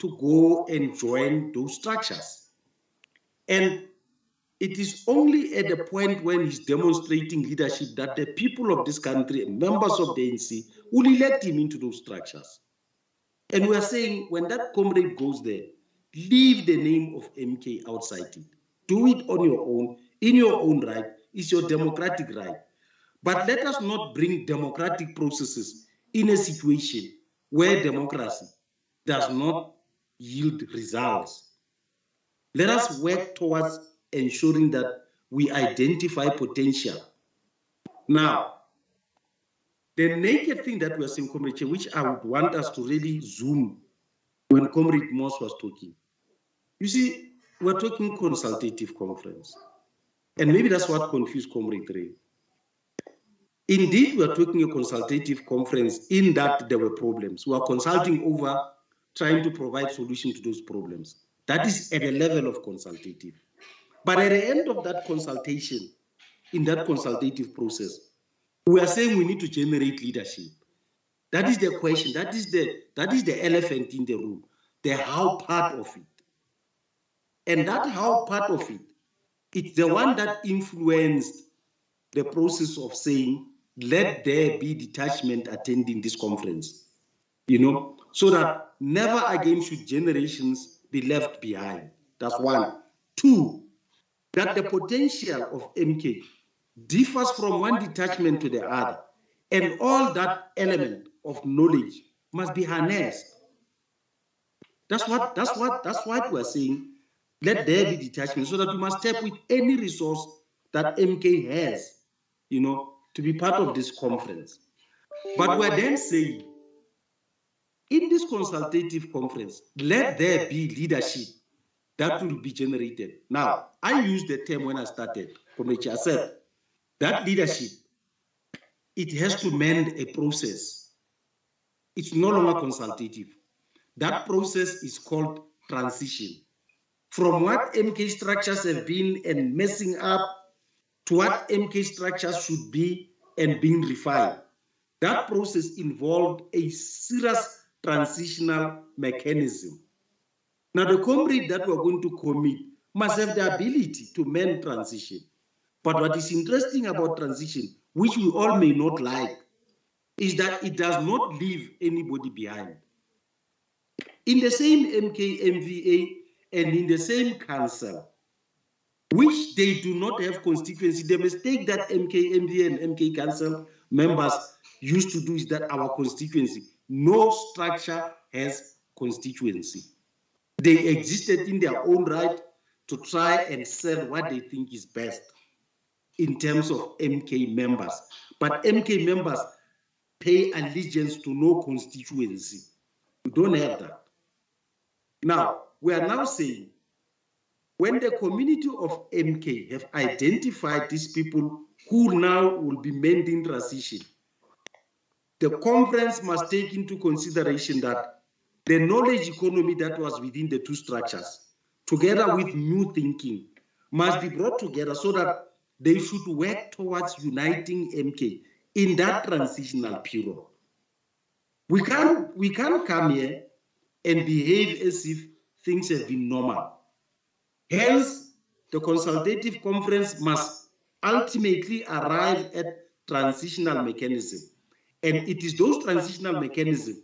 to go and join those structures. And it is only at the point when he's demonstrating leadership that the people of this country, members of the ANC, will elect him into those structures. And we are saying when that comrade goes there, leave the name of MK outside it. Do it on your own, in your own right. It's your democratic right. But let us not bring democratic processes in a situation where democracy does not yield results. Let us work towards ensuring that we identify potential. Now, the naked thing that we are saying, Comrade Chair, which I would want us to really zoom when Comrade Moss was talking. You see, we're talking consultative conference. And maybe that's what confused Comrade Ray. Indeed, we are talking a consultative conference in that there were problems. We are consulting over trying to provide solution to those problems. That is at a level of consultative. But at the end of that consultation, in that consultative process, we are saying we need to generate leadership. That is the question. That is the elephant in the room, the how part of it. And that how part of it, it's the one that influenced the process of saying, let there be detachment attending this conference, so that never again should generations be left behind. That's one. Two, that the potential of MK differs from one detachment to the other, and all that element of knowledge must be harnessed. That's what we're saying. Let there be detachment, so that we must tap with any resource that MK has, to be part of this conference. But we're then saying, in this consultative conference, let there be leadership that will be generated. Now, I used the term when I started, Comrade, I said, that leadership, it has to mend a process. It's no longer consultative. That process is called transition. From what MK structures have been and messing up to what MK structures should be and being refined. That process involved a serious transitional mechanism. Now, the comrade that we're going to commit must have the ability to mend transition. But what is interesting about transition, which we all may not like, is that it does not leave anybody behind. In the same MK MVA and in the same council, which they do not have constituency, the mistake that MK MVA and MK council members used to do is that our constituency, no structure has constituency. They existed in their own right to try and sell what they think is best in terms of MK members. But MK members pay allegiance to no constituency. We don't have that. Now, we are now saying, when the community of MK have identified these people who now will be mending transition, the conference must take into consideration that the knowledge economy that was within the two structures, together with new thinking, must be brought together so that they should work towards uniting MK in that transitional period. We can't come here and behave as if things have been normal. Hence, the consultative conference must ultimately arrive at transitional mechanism. And it is those transitional mechanisms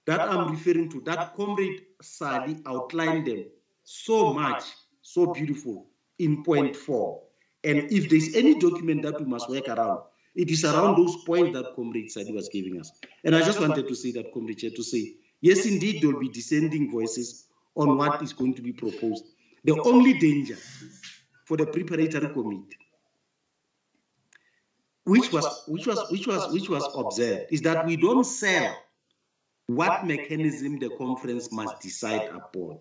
that I'm referring to, that Comrade Sadi outlined them so much, so beautiful in point 4. And if there's any document that we must work around, it is around those points that Comrade Sadi was giving us. And I just wanted to say that, Comrade Chair, to say, yes, indeed, there will be dissenting voices on what is going to be proposed. The only danger for the preparatory committee, which was observed, is that we don't sell what mechanism the conference must decide upon.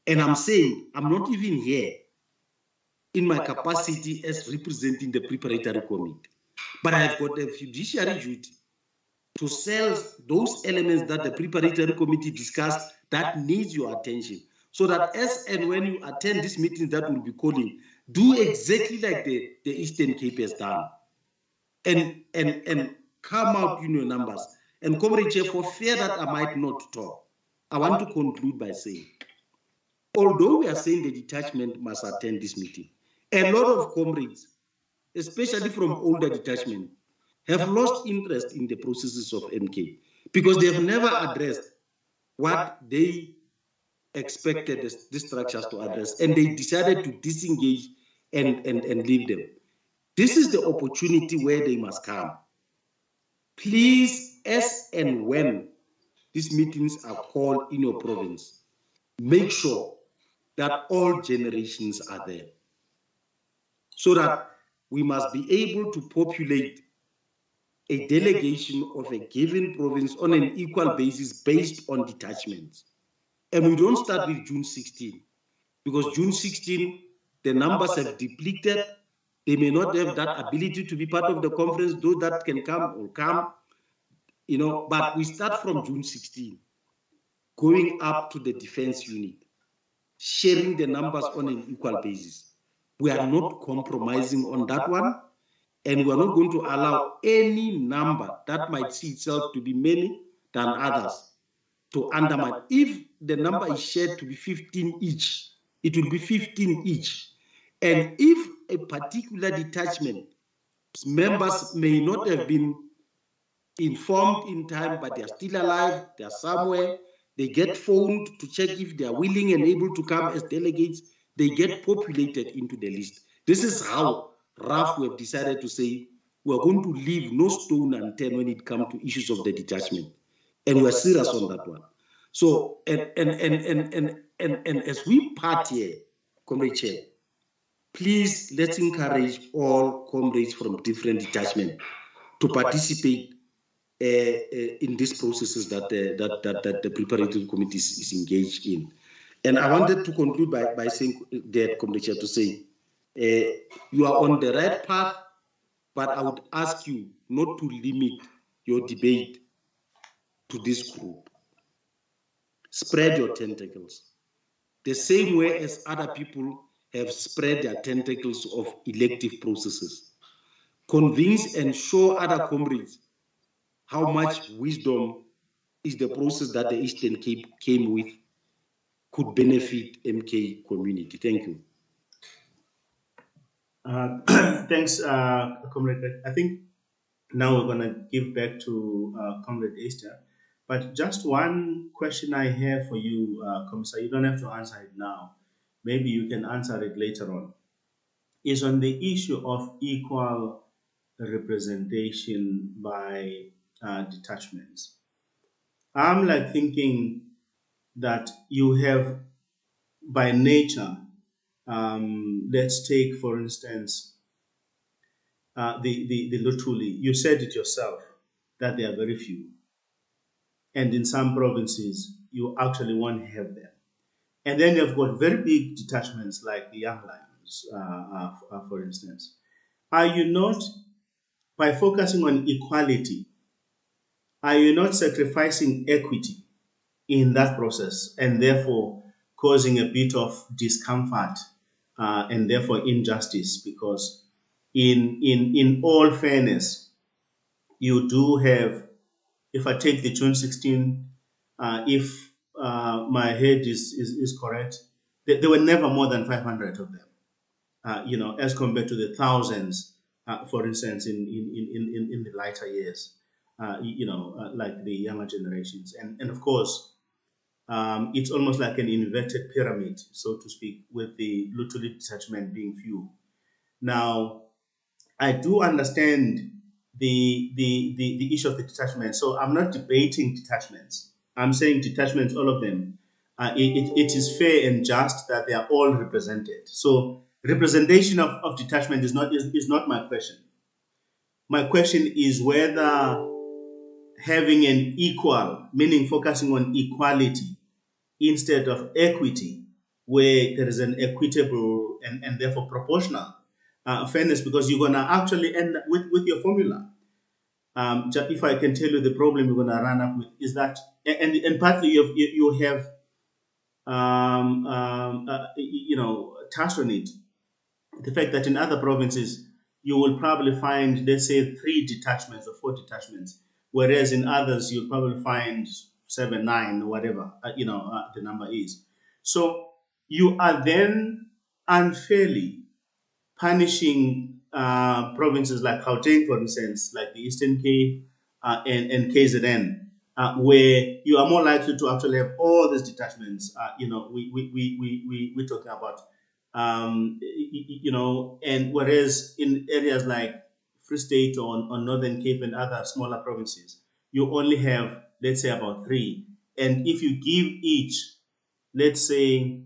And I'm saying, I'm not even here in my capacity as representing the preparatory committee, but I've got a fiduciary duty to sell those elements that the preparatory committee discussed that needs your attention, so that as and when you attend this meeting that we'll be calling, do exactly like the Eastern Cape has done, and come out in your numbers. And Comrade Chair, for fear that I might not talk, I want to conclude by saying, although we are saying the detachment must attend this meeting, a lot of comrades, especially from older detachment, have lost interest in the processes of MK because they have never addressed what they expected these structures to address, and they decided to disengage and leave them. This is the opportunity where they must come. Please, as and when these meetings are called in your province, make sure that all generations are there, so that we must be able to populate a delegation of a given province on an equal basis based on detachments. And we don't start with June 16, because June 16, the numbers have depleted. They may not have that ability to be part of the conference. Those that can come will come, but we start from June 16, going up to the defense unit, sharing the numbers on an equal basis. We are not compromising on that one, and we are not going to allow any number that might see itself to be many than others to undermine. If the number is shared to be 15 each, it will be 15 each. And if a particular detachment members may not have been informed in time, but they are still alive, they are somewhere, they get phoned to check if they are willing and able to come as delegates, they get populated into the list. This is how rough we have decided to say we are going to leave no stone unturned when it comes to issues of the detachment. And we are serious on that one. So, and as we part here, Comrade Chair, please let's encourage all comrades from different detachments to participate in these processes that the preparatory committee is engaged in. And I wanted to conclude by saying that, Comrade Chair, to say you are on the right path, but I would ask you not to limit your debate to this group. Spread your tentacles the same way as other people have spread their tentacles of elective processes. Convince and show other comrades how much wisdom is the process that the Eastern Cape came with could benefit MK community. Thank you. Thanks, Comrade. I think now we're going to give back to Comrade Esther. But just one question I have for you, Commissar, you don't have to answer it now. Maybe you can answer it later on. Is on the issue of equal representation by detachments. I'm like thinking that you have, by nature, let's take, for instance, the Lutuli. You said it yourself that there are very few. And in some provinces, you actually won't have them. And then you've got very big detachments like the Young Lions, for instance. Are you not, by focusing on equality, are you not sacrificing equity in that process and therefore causing a bit of discomfort and therefore injustice? Because in all fairness, you do have, if I take the June 16, if my head is correct, there were never more than 500 of them, as compared to the thousands, for instance, in the later years, like the younger generations. And of course, it's almost like an inverted pyramid, so to speak, with the Lutuli detachment being few. Now, I do understand the issue of the detachment. So I'm not debating detachments. I'm saying detachments, all of them. It is fair and just that they are all represented. So representation of detachment is not my question. My question is whether having an equal, meaning focusing on equality instead of equity, where there is an equitable and therefore proportional fairness, because you're going to actually end up with your formula. If I can tell you the problem you're going to run up with is that, and partly you have touched on it, the fact that in other provinces you will probably find, let's say, 3 detachments or 4 detachments, whereas in others you'll probably find 0.79 or whatever the number is. So you are then unfairly punishing provinces like Gauteng, for instance, like the Eastern Cape and KZN, where you are more likely to actually have all these detachments. We're talking about, and whereas in areas like Free State or Northern Cape and other smaller provinces, you only have, let's say, about 3. And if you give each, let's say,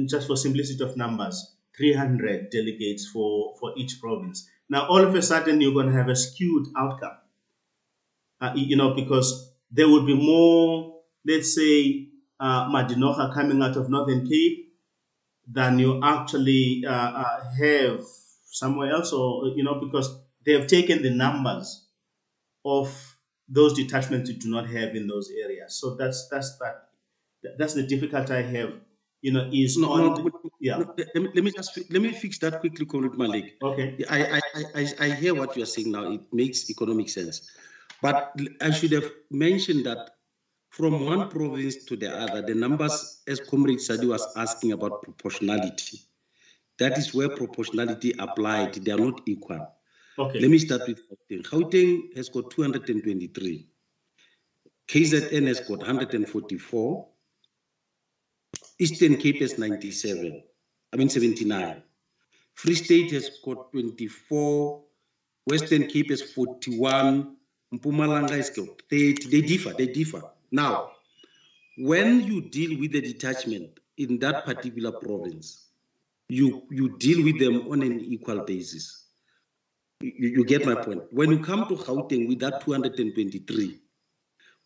just for simplicity of numbers, 300 delegates for each province. Now, all of a sudden, you're going to have a skewed outcome, because there would be more, let's say, Madinoha coming out of Northern Cape than you actually have somewhere else, or, because they have taken the numbers of those detachments you do not have in those areas. So that's the difficulty I have, is let me fix that quickly, Comrade Malik. Okay. I hear what you are saying now. It makes economic sense. But I should have mentioned that from one province to the other, the numbers, as Comrade Sadi was asking about proportionality, that is where proportionality applied. They are not equal. Okay. Let me start with Gauteng. Gauteng has got 223. KZN has got 144. Eastern Cape has 79. Free State has got 24. Western Cape has 41. Mpumalanga has got 30. They differ. Now, when you deal with the detachment in that particular province, you deal with them on an equal basis. You get my point. When you come to Gauteng with that 223,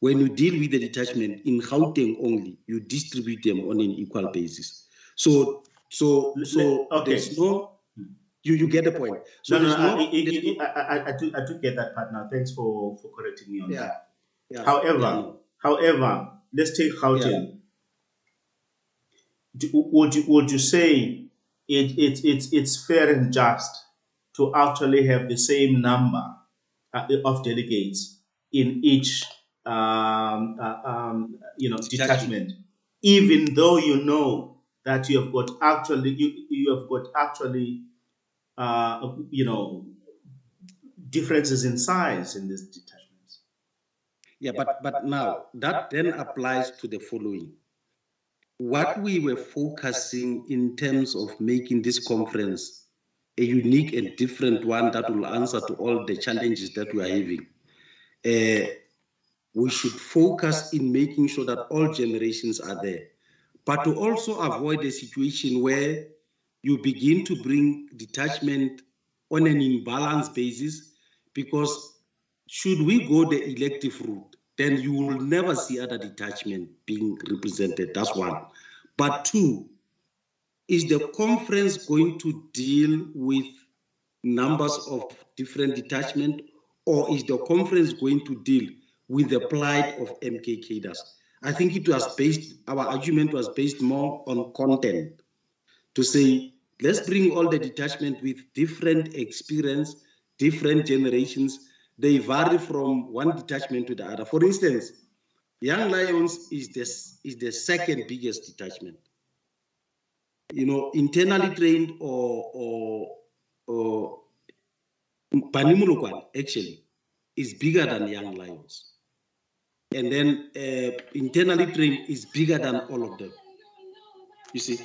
when you deal with the detachment in Gauteng only, you distribute them on an equal basis. So okay. There's no, you get the point. So I do get that part now. Thanks for correcting me on that. Yeah. However, let's take Gauteng. Would you say it's fair and just to actually have the same number of delegates in each detachment, even though you know that you have got actually differences in size in these detachments? Yeah, but now that then applies to the following. What we were focusing in terms of making this conference a unique and different one that will answer to all the challenges that we are having. We should focus in making sure that all generations are there, but to also avoid a situation where you begin to bring detachment on an imbalanced basis, because should we go the elective route, then you will never see other detachment being represented. That's one. But two, is the conference going to deal with numbers of different detachment, or is the conference going to deal with the plight of MK cadres? I think our argument was based more on content, to say, let's bring all the detachment with different experience, different generations. They vary from one detachment to the other. For instance, Young Lions is the second biggest detachment. Internally trained or Panimulukwan actually is bigger than Young Lions. And then internally trained is bigger than all of them. You see,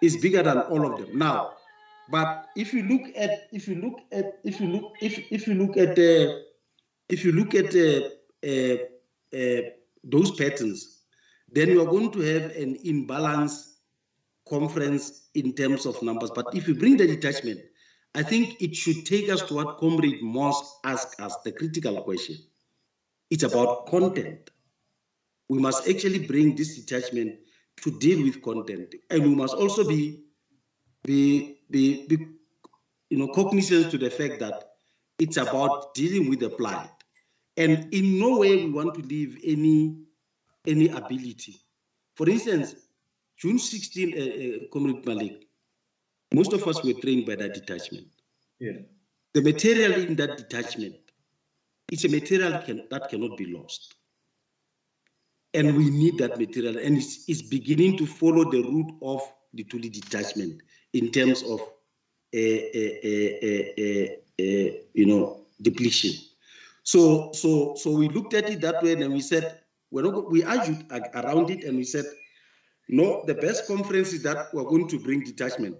it's bigger than all of them. Now, but if you look at those patterns, then you are going to have an imbalanced conference in terms of numbers. But if you bring the detachment, I think it should take us to what Comrade Moss asked us, the critical question. It's about content. We must actually bring this detachment to deal with content, and we must also be cognizant to the fact that it's about dealing with the plight, and in no way we want to leave any ability. For instance, June 16, Comrade Malik, most of us were trained by that detachment. Yeah. The material in that detachment, it's a material that cannot be lost. and we need that material, and it's beginning to follow the route of the Tuli detachment in terms of depletion. So we looked at it that way, and we said, we argued around it, and we said, no, the best conference is that we're going to bring detachment.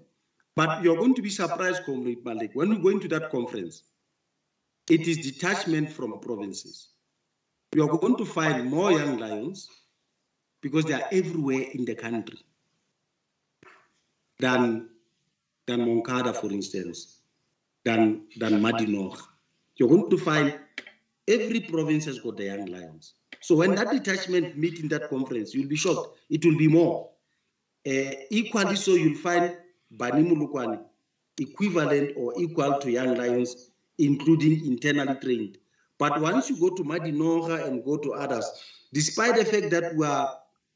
But you're going to be surprised, Comrade Malik, when we go into that conference, it is detachment from provinces. You are going to find more young lions because they are everywhere in the country than Moncada, for instance, than Madinor. You're going to find every province has got the young lions. So when that detachment meet in that conference, you'll be shocked. It will be more. Equally so, you'll find Bani Mulukwani equivalent or equal to young lions, including internally trained. But once you go to Madinora and go to others, despite the fact that we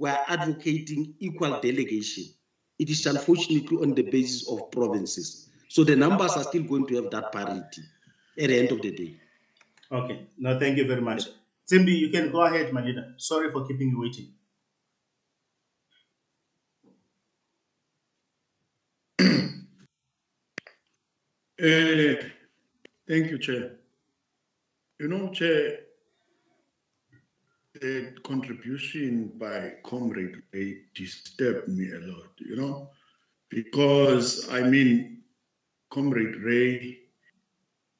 are advocating equal delegation, it is unfortunately on the basis of provinces. So the numbers are still going to have that parity at the end of the day. Okay, no, thank you very much. Zimbi, you can go ahead, my leader. Sorry for keeping you waiting. Thank you, Chair. You know, Chair, the contribution by Comrade Ray disturbed me a lot, because, I mean, Comrade Ray,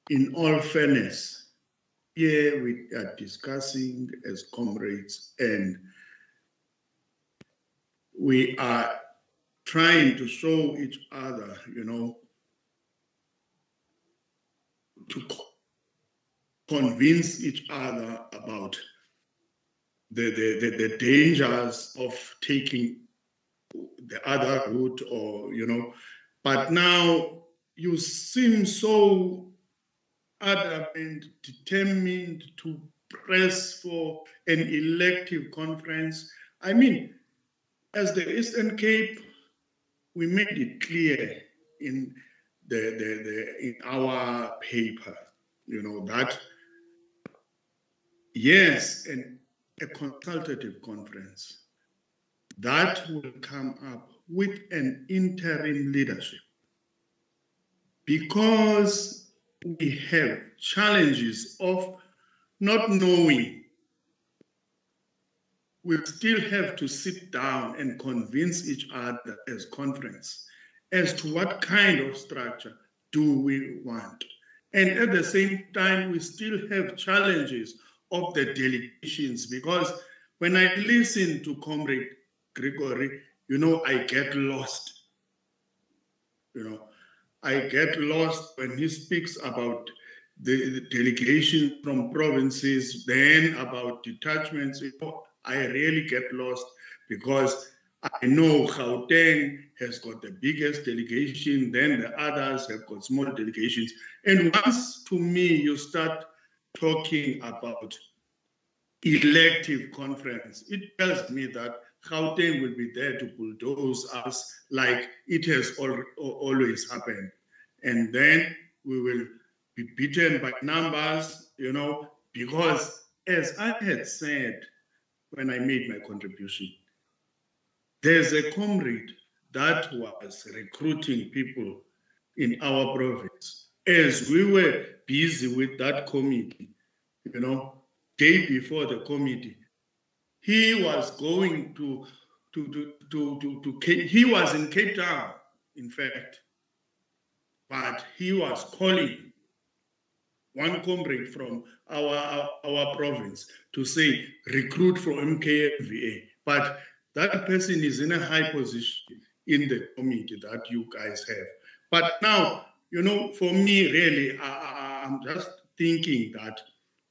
in all fairness, here we are discussing as comrades, and we are trying to show each other, to convince each other about the dangers of taking the other route, but now you seem so adamant, determined to press for an elective conference. I mean, as the Eastern Cape, we made it clear in in our paper, that yes, a consultative conference that will come up with an interim leadership, because we have challenges of not knowing. We still have to sit down and convince each other as conference as to what kind of structure do we want. And at the same time, we still have challenges of the delegations, because when I listen to Comrade Gregory, I get lost. I get lost when he speaks about the delegation from provinces, then about detachments. I really get lost, because I know Gauteng has got the biggest delegation, then the others have got small delegations. And once, to me, you start talking about elective conference, it tells me that Gauteng will be there to bulldoze us like it has always happened. And then we will be beaten by numbers, because as I had said when I made my contribution, there's a comrade that was recruiting people in our province. As we were busy with that committee, day before the committee, he was going he was in Cape Town, in fact, but he was calling one comrade from our province to say, recruit for MKVA. But that person is in a high position in the committee that you guys have. But now, for me, really, I'm just thinking that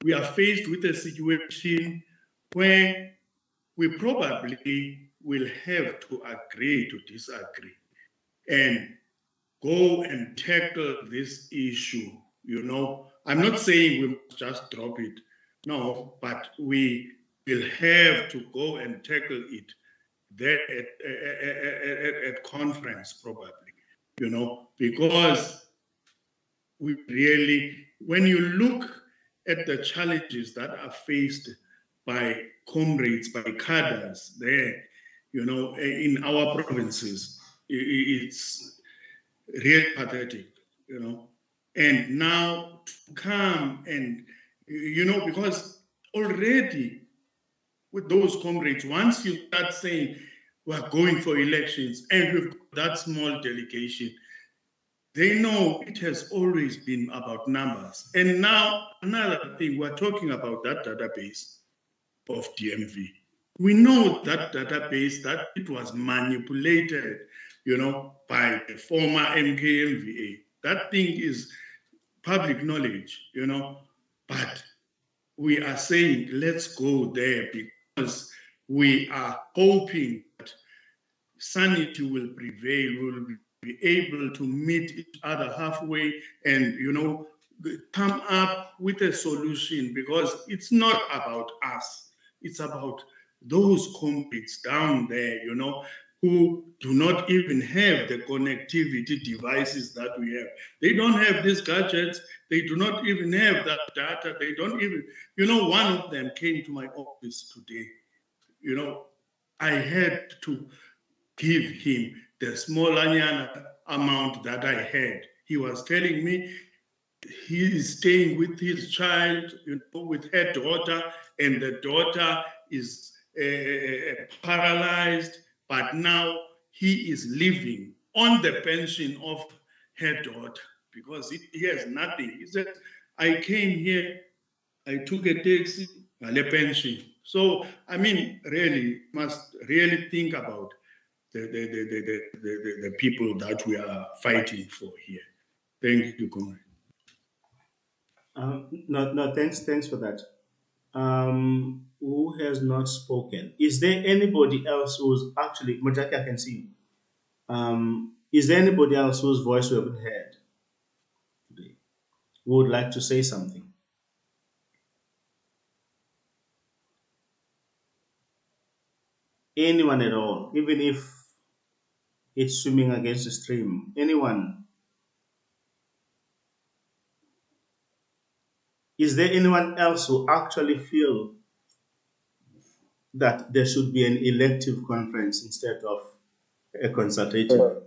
we are faced with a situation where we probably will have to agree to disagree and go and tackle this issue. I'm not saying we must just drop it, no, but we will have to go and tackle it there at conference, probably, because we really, when you look at the challenges that are faced by comrades, by cadres there, in our provinces. It's really pathetic, And now to come and, because already with those comrades, once you start saying we're going for elections and we've got that small delegation, they know it has always been about numbers. And now another thing, we're talking about that database of DMV. We know that database, that it was manipulated, by the former MKMVA. That thing is public knowledge, but we are saying let's go there because we are hoping that sanity will prevail, we'll be able to meet each other halfway and, come up with a solution, because it's not about us. It's about those comrades down there, who do not even have the connectivity devices that we have. They don't have these gadgets. They do not even have that data. They don't even, one of them came to my office today. I had to give him the small amount that I had. He was telling me he is staying with his child, with her daughter, and the daughter is paralyzed, but now he is living on the pension of her daughter because he has nothing. He said, I came here, I took a taxi, a pension. So, I mean, really, must really think about the people that we are fighting for here. Thank you, Comrade. No, thanks for that. Who has not spoken? Is there anybody else who's actually, Majaki, I can see you. Is there anybody else whose voice we haven't heard today who would like to say something? Anyone at all, even if it's swimming against the stream. Anyone? Is there anyone else who actually feel that there should be an elective conference instead of a consultative?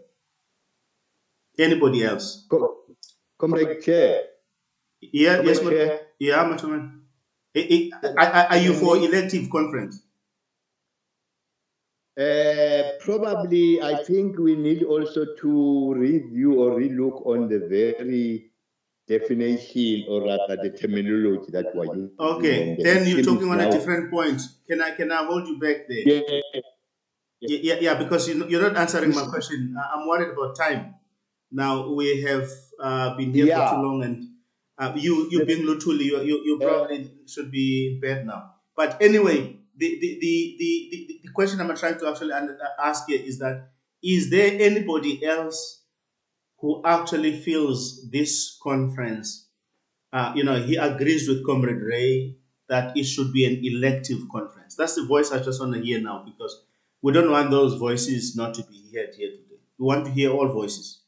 Anybody else? Comrade Chair. Yeah, Comrade yes, Chair. Yeah, Mataman. Are you for elective conference? Probably, I think we need also to review or relook on the very definition, or rather the terminology that we're using. Okay, then you're talking on a different point. Can I hold you back there? Yeah, because you're not answering my question. I'm worried about time. Now we have been here for too long, and you being Lutuli, you probably should be in bed now. But anyway, the question I'm trying to actually ask here is that, is there anybody else who actually feels this conference, he agrees with Comrade Ray that it should be an elective conference? That's the voice I just want to hear now, because we don't want those voices not to be heard here today. We want to hear all voices.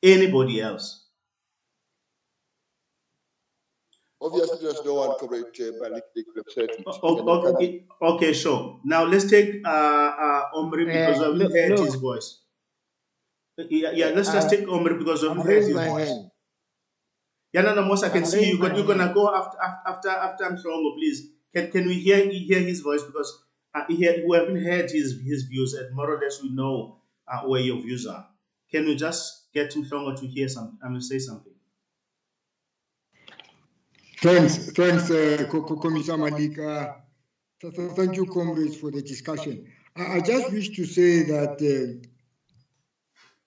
Anybody else? Obviously, there's no one, Comrade Malik, they could have said it. Okay, sure. Now let's take Omri, because we haven't heard his voice. Yeah, let's just take Omri because we haven't heard his voice. Hand. Yeah, no, Mosa, I can see you, but you're gonna go after Mhlongo, please. Can we hear his voice, because we haven't heard his views, and more or less we know where your views are. Can we just get Mhlongo to hear something? I mean, say something. Thanks, Commissioner Malik. Thank you, comrades, for the discussion. I just wish to say that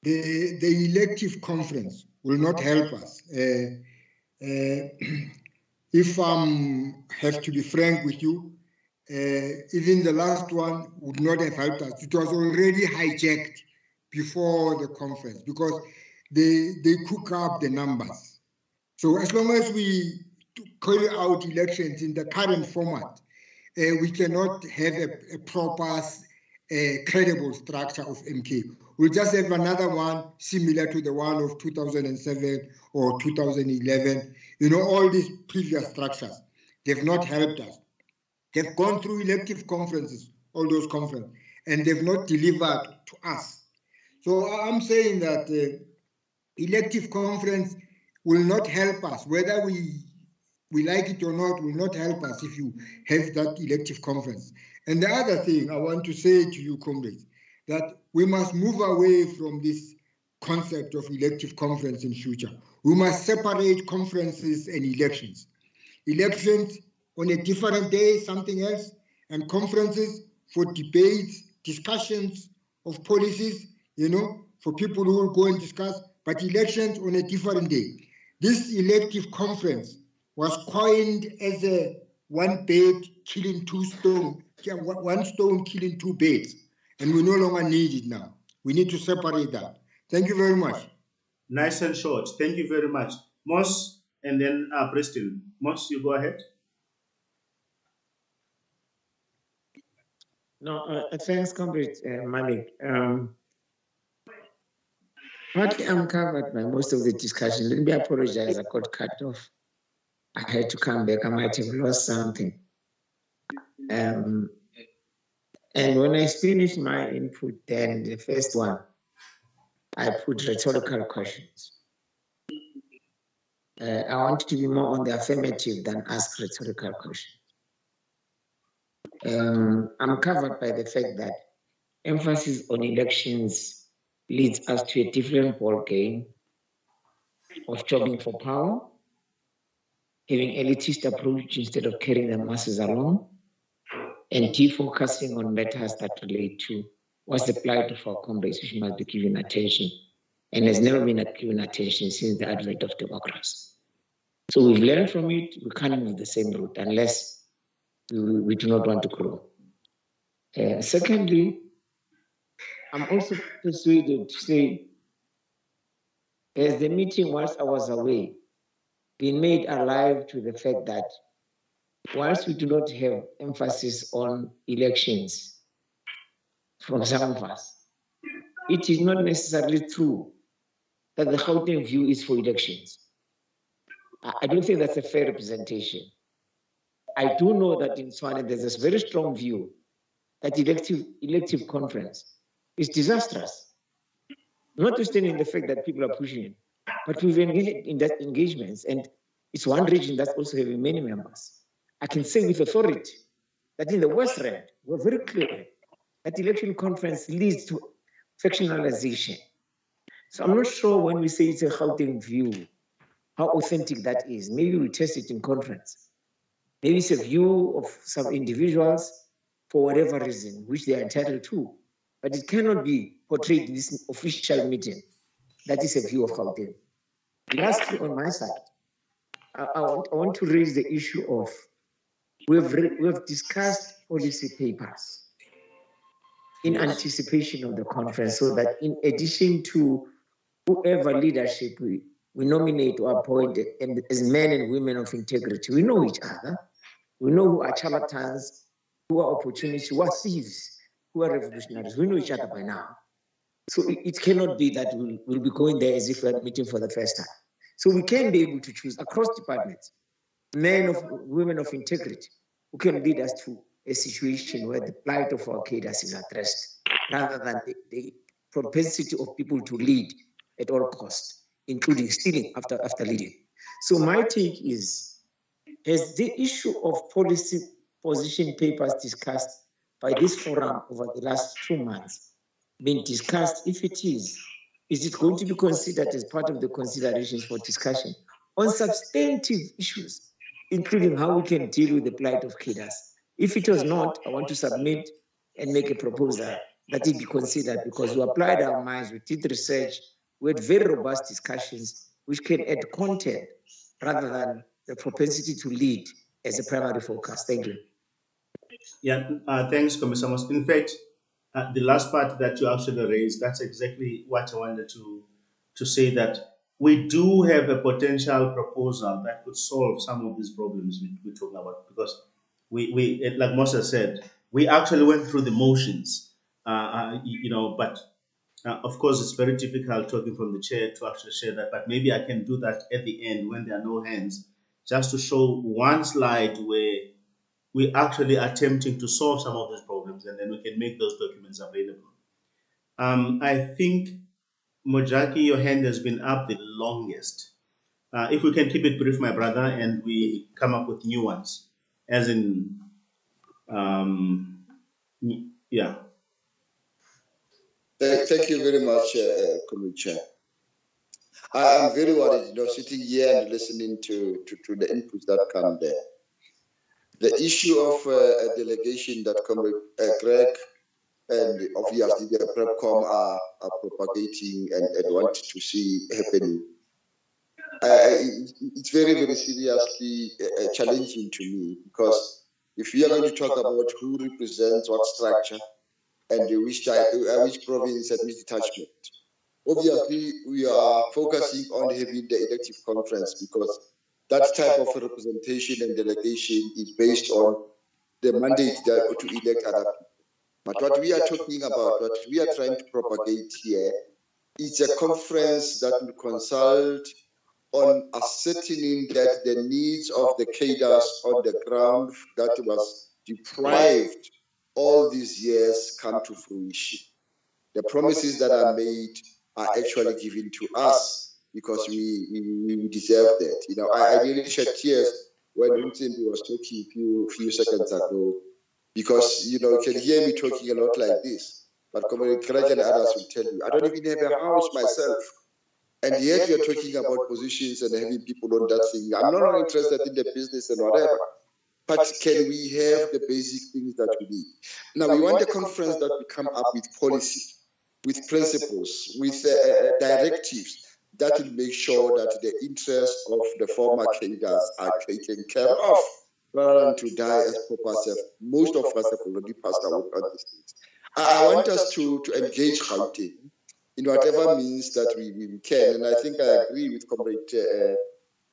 the elective conference will not help us. If I have to be frank with you, even the last one would not have helped us. It was already hijacked before the conference because they cook up the numbers. So as long as we carry out elections in the current format, we cannot have a proper, credible structure of MK. We'll just have another one similar to the one of 2007 or 2011. All these previous structures, they've not helped us. They've gone through elective conferences, all those conferences, and they've not delivered to us. So I'm saying that elective conference will not help us, whether we like it or not, will not help us if you have that elective conference. And the other thing I want to say to you, comrades, that we must move away from this concept of elective conference in future. We must separate conferences and elections. Elections on a different day, something else, and conferences for debates, discussions of policies, for people who will go and discuss, but elections on a different day. This elective conference was coined as a one stone killing two birds, and we no longer need it now. We need to separate that. Thank you very much. Nice and short. Thank you very much. Moss and then Preston. Moss, you go ahead. No, thanks, Comrade Malik. I'm covered by most of the discussion. Let me apologize, I got cut off. I had to come back, I might have lost something. And when I finished my input, then the first one, I put rhetorical questions. I want to be more on the affirmative than ask rhetorical questions. I'm covered by the fact that emphasis on elections leads us to a different ball game of jobbing for power, having elitist approach instead of carrying the masses along, and defocusing on matters that relate to what's the plight of our comrades, which must be given attention, and has never been given attention since the advent of democracy. So we've learned from it, we can't move the same route unless we do not want to grow. Secondly, I'm also persuaded to say, as the meeting whilst I was away, been made alive to the fact that whilst we do not have emphasis on elections from some of us, it is not necessarily true that the Gauteng view is for elections. I don't think that's a fair representation. I do know that in Swane there's this very strong view that elective conference is disastrous, notwithstanding the fact that people are pushing it. But we've engaged in that engagements, and it's one region that's also having many members. I can say with authority that in the West Rand, we're very clear that election conference leads to factionalization. So I'm not sure when we say it's a Gauteng view, how authentic that is. Maybe we test it in conference. Maybe it's a view of some individuals for whatever reason, which they are entitled to. But it cannot be portrayed in this official meeting. That is a view of Gauteng. Lastly, on my side, I want to raise the issue of, we've discussed policy papers in anticipation of the conference, so that in addition to whoever leadership we nominate or appoint as men and women of integrity, we know each other. We know who are charlatans, who are opportunists, who are thieves, who are revolutionaries. We know each other by now. So it cannot be that we'll be going there as if we're meeting for the first time. So we can be able to choose across departments, women of integrity, who can lead us to a situation where the plight of our cadres is addressed, rather than the propensity of people to lead at all costs, including stealing after leading. So my take is, has the issue of policy position papers discussed by this forum over the last 2 months been discussed? If it is it going to be considered as part of the considerations for discussion on substantive issues, including how we can deal with the plight of cadres? If it was not, I want to submit and make a proposal that it be considered, because we applied our minds, we did research, we had very robust discussions which can add content rather than the propensity to lead as a primary focus. Thank you. Yeah, thanks, Commissioner Moss. In fact, the last part that you actually raised, that's exactly what I wanted to say, that we do have a potential proposal that could solve some of these problems we're talking about, because we like Moses said, we actually went through the motions, but of course it's very difficult talking from the chair to actually share that, but maybe I can do that at the end when there are no hands, just to show one slide where we're actually attempting to solve some of these problems, and then we can make those documents available. I think, Mojaki, your hand has been up the longest. If we can keep it brief, my brother, and we come up with new ones, as in, yeah. Thank you very much, Comrade Chair. I'm very worried, sitting here and listening to the inputs that come there. The issue of a delegation that Comrade Greg and obviously the PrepCom are propagating and want to see happening. It's very, very seriously challenging to me, because if we are going to talk about who represents what structure and which province and which detachment, obviously we are focusing on having the elective conference, because that type of representation and delegation is based on the mandate that to elect other people. But what we are talking about, what we are trying to propagate here, is a conference that will consult on ascertaining that the needs of the cadres on the ground that was deprived all these years come to fruition. The promises that are made are actually given to us because we deserve that. I really shed tears when Mutsimbi was talking a few seconds ago, because you can hear me talking a lot like this, but Comrade Kraj and others will tell you, I don't even have a house myself. And yet you're talking about positions and having people on that thing. I'm not interested in the business and whatever, but can we have the basic things that we need? Now, we want a conference that will come up with policy, with principles, with directives that will make sure that the interests of the former cadres are taken care of, rather than to die as Papa. Most of us have already passed away on these things. I want us to engage Gauteng in whatever means that we can. And I think I agree with Comrade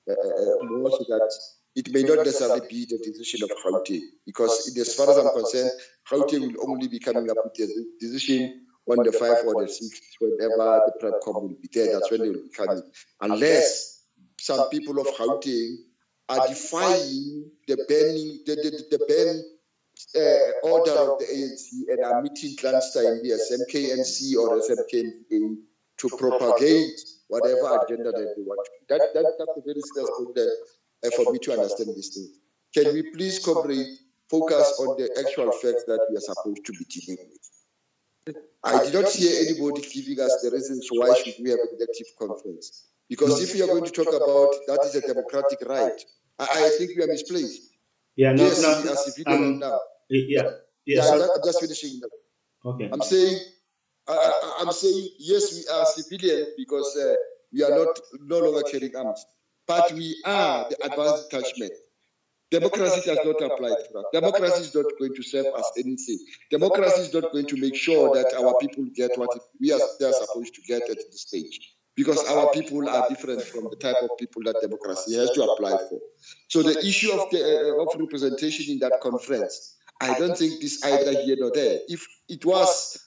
Mosi that it may not necessarily be the decision of Gauteng, because as far as I'm concerned, Gauteng will only be coming up with a decision on the 5th or the 6th, whenever the PrepCom will be there. That's when they will be coming. Unless some people of Gauteng are defying the ban order of the ANC and are meeting clandestine the SMKNC or SMKNA to propagate whatever agenda that they want. That's a very serious problem for me to understand these things. Can we please, comrade, focus on the actual facts that we are supposed to be dealing with? I did not hear anybody giving us the reasons why should we have an elective conference. Because if we are going to talk about that is a democratic right, I think we are misplaced. Yeah, no, yes, no, we are civilian now. I'm just finishing now. Okay. I'm saying yes, we are civilians because we are no longer carrying arms, but we are the advanced detachment. Democracy does not apply to us. Democracy is not going to serve us anything. Democracy is not going to make sure that our people get what they are supposed to get at this stage, because our people are different from the type of people that democracy has to apply for. So the issue of representation in that conference, I don't think this either here nor there. If it was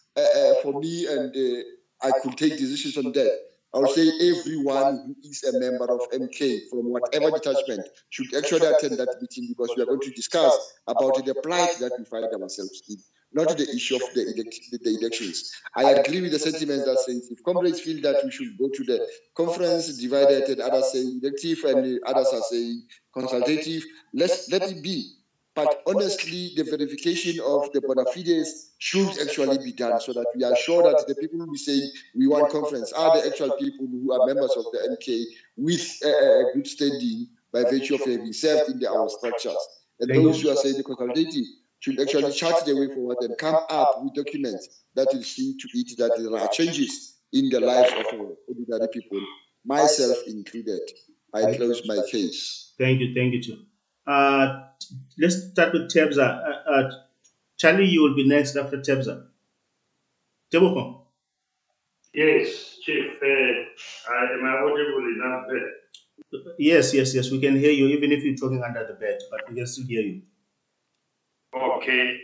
for me and I could take decisions on that, I would say everyone who is a member of MK from whatever detachment should actually attend that meeting, because we are going to discuss about the plight that we find ourselves in, not the issue of the elections. I agree with the sentiments that says if comrades feel that we should go to the conference divided and others saying elective and others are saying consultative, let it be. But honestly, the verification of the bona fides should actually be done so that we are sure that the people who say we want conference are the actual people who are members of the MK with a good standing by virtue of having served in our structures. And those who are saying the consultative should actually chart the way forward and come up with documents that will see to it that there are changes in the lives of ordinary people, myself included. I close my case. Thank you, Chief. Let's start with Tebza. Charlie, you will be next after Tebza. Teboko. Yes, Chief. Am I audible enough there? Yes, we can hear you, even if you're talking under the bed, but we can still hear you. Okay.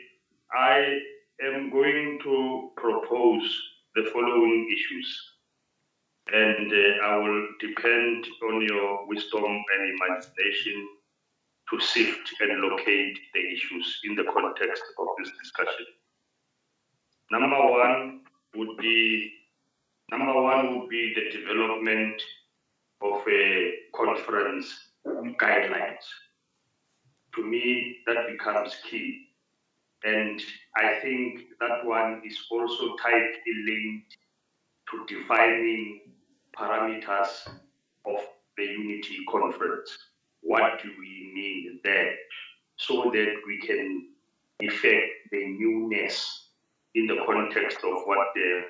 I am going to propose the following issues, and I will depend on your wisdom and imagination to sift and locate the issues in the context of this discussion. Number one would be the development of a conference guidelines. To me, that becomes key. And I think that one is also tightly linked to defining parameters of the Unity Conference. What do we mean there? So that we can effect the newness in the context of what the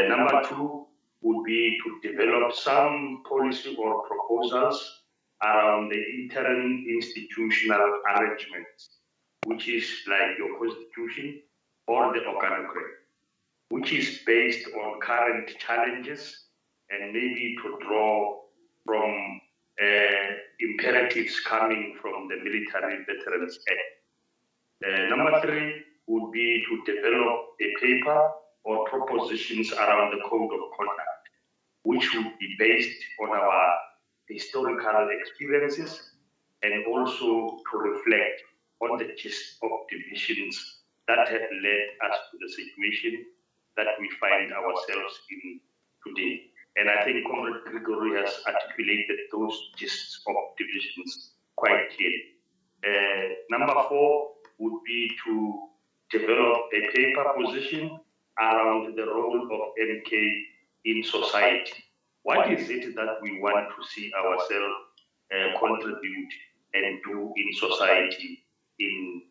number two would be to develop some policy or proposals around the interim institutional arrangements, which is like your constitution or the organogram, which is based on current challenges and maybe to draw from imperatives coming from the Military Veterans Act. Number three would be to develop a paper or propositions around the code of conduct, which would be based on our historical experiences and also to reflect on the gist of divisions that have led us to the situation that we find ourselves in today. And I think Comrade Gregory has articulated those gists of divisions quite clearly. Number four would be to develop a paper position around the role of MK in society. What is it that we want to see ourselves contribute and do in society in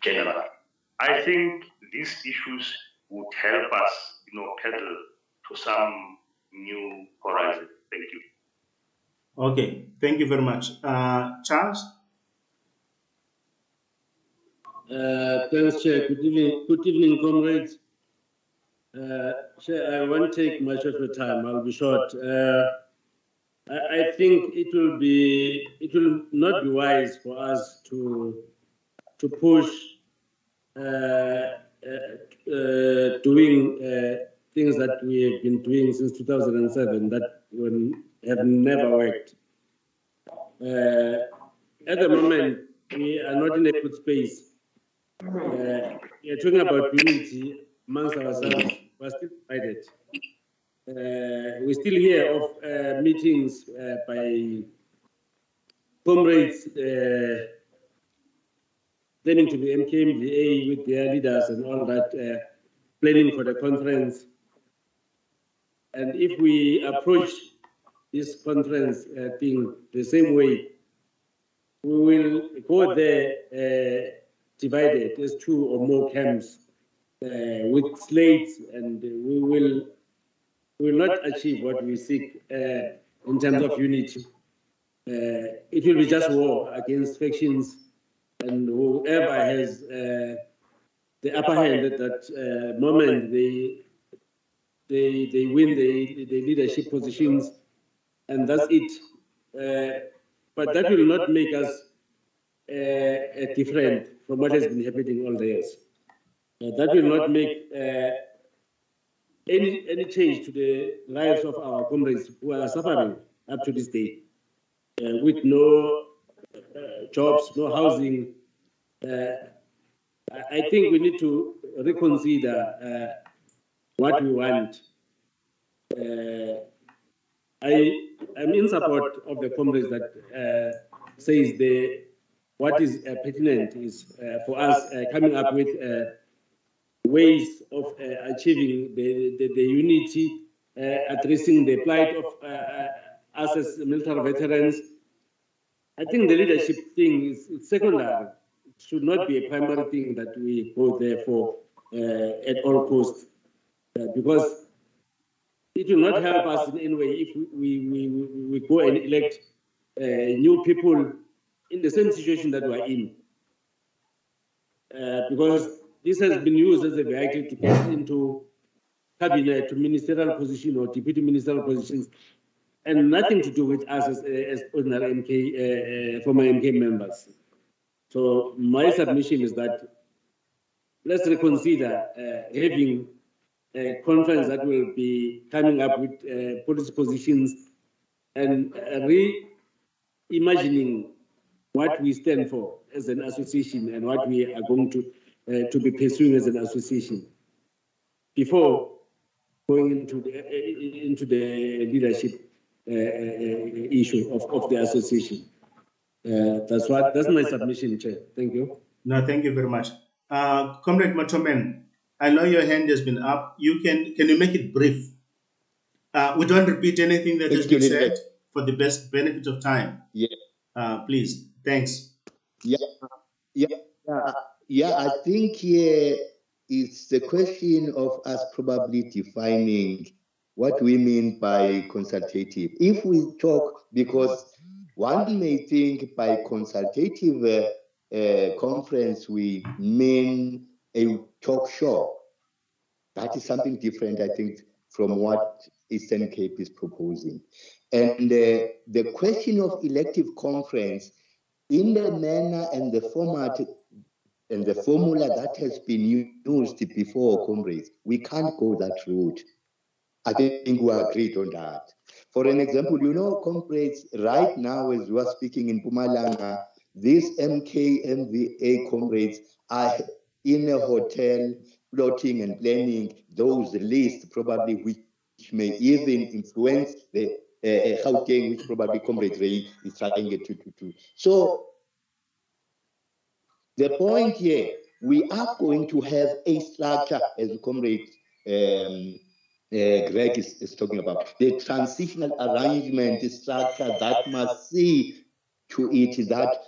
general? I think these issues would help us, pedal to some new horizon. Thank you. Okay, thank you very much. Charles? Thanks, Chair. Good evening, comrades. Chair, I won't take much of your time. I'll be short. I think it will not be wise for us to push doing things that we have been doing since 2007 that have never worked. At the moment, we are not in a good space. We are talking about unity amongst ourselves. We're still divided. We still hear of meetings by comrades planning to be MKMDA with their leaders and all that, planning for the conference. And if we approach this conference thing the same way, we will go there divided as two or more camps with slates, and we will not achieve what we seek in terms of unity. It will be just war against factions, and whoever has the upper hand at that moment, they win the leadership positions, and that's it. But that will not make us different from what has been happening all the years. That will not make any change to the lives of our comrades who are suffering up to this day, with no jobs, no housing. I think we need to reconsider what we want. I'm in support of the comrades that says what is pertinent is for us coming up with ways of achieving the unity, addressing the plight of us as military veterans. I think the leadership thing is secondary. It should not be a primary thing that we go there for at all costs, because it will not help us in any way if we go and elect new people in the same situation that we're in. Because this has been used as a vehicle to get into cabinet, to ministerial position or deputy ministerial positions, and nothing to do with us as ordinary MK, former MK members. So my submission is that let's reconsider having a conference that will be coming up with policy positions and reimagining what we stand for as an association and what we are going to be pursuing as an association before going into the leadership issue of the association. That's my submission, Chair. Thank you. No, thank you very much. Comrade Matomen, I know your hand has been up. Can you make it brief? We don't repeat anything that has been said for the best benefit of time. Yeah. Please, thanks. Yeah, I think here it's the question of us probably defining what we mean by consultative. If we talk, because one may think by consultative conference we mean a talk show. That is something different, I think, from what Eastern Cape is proposing. And the question of elective conference, in the manner and the format and the formula that has been used before, comrades, we can't go that route. I think we agreed on that. For an example, comrades, right now as we are speaking in Mpumalanga, these MKMVA comrades are in a hotel plotting and planning those lists probably which may even influence the Gauteng, which probably Comrade Ray is trying to do. So the point here, we are going to have a structure, as Comrade Greg is talking about, the transitional arrangement structure that must see to it that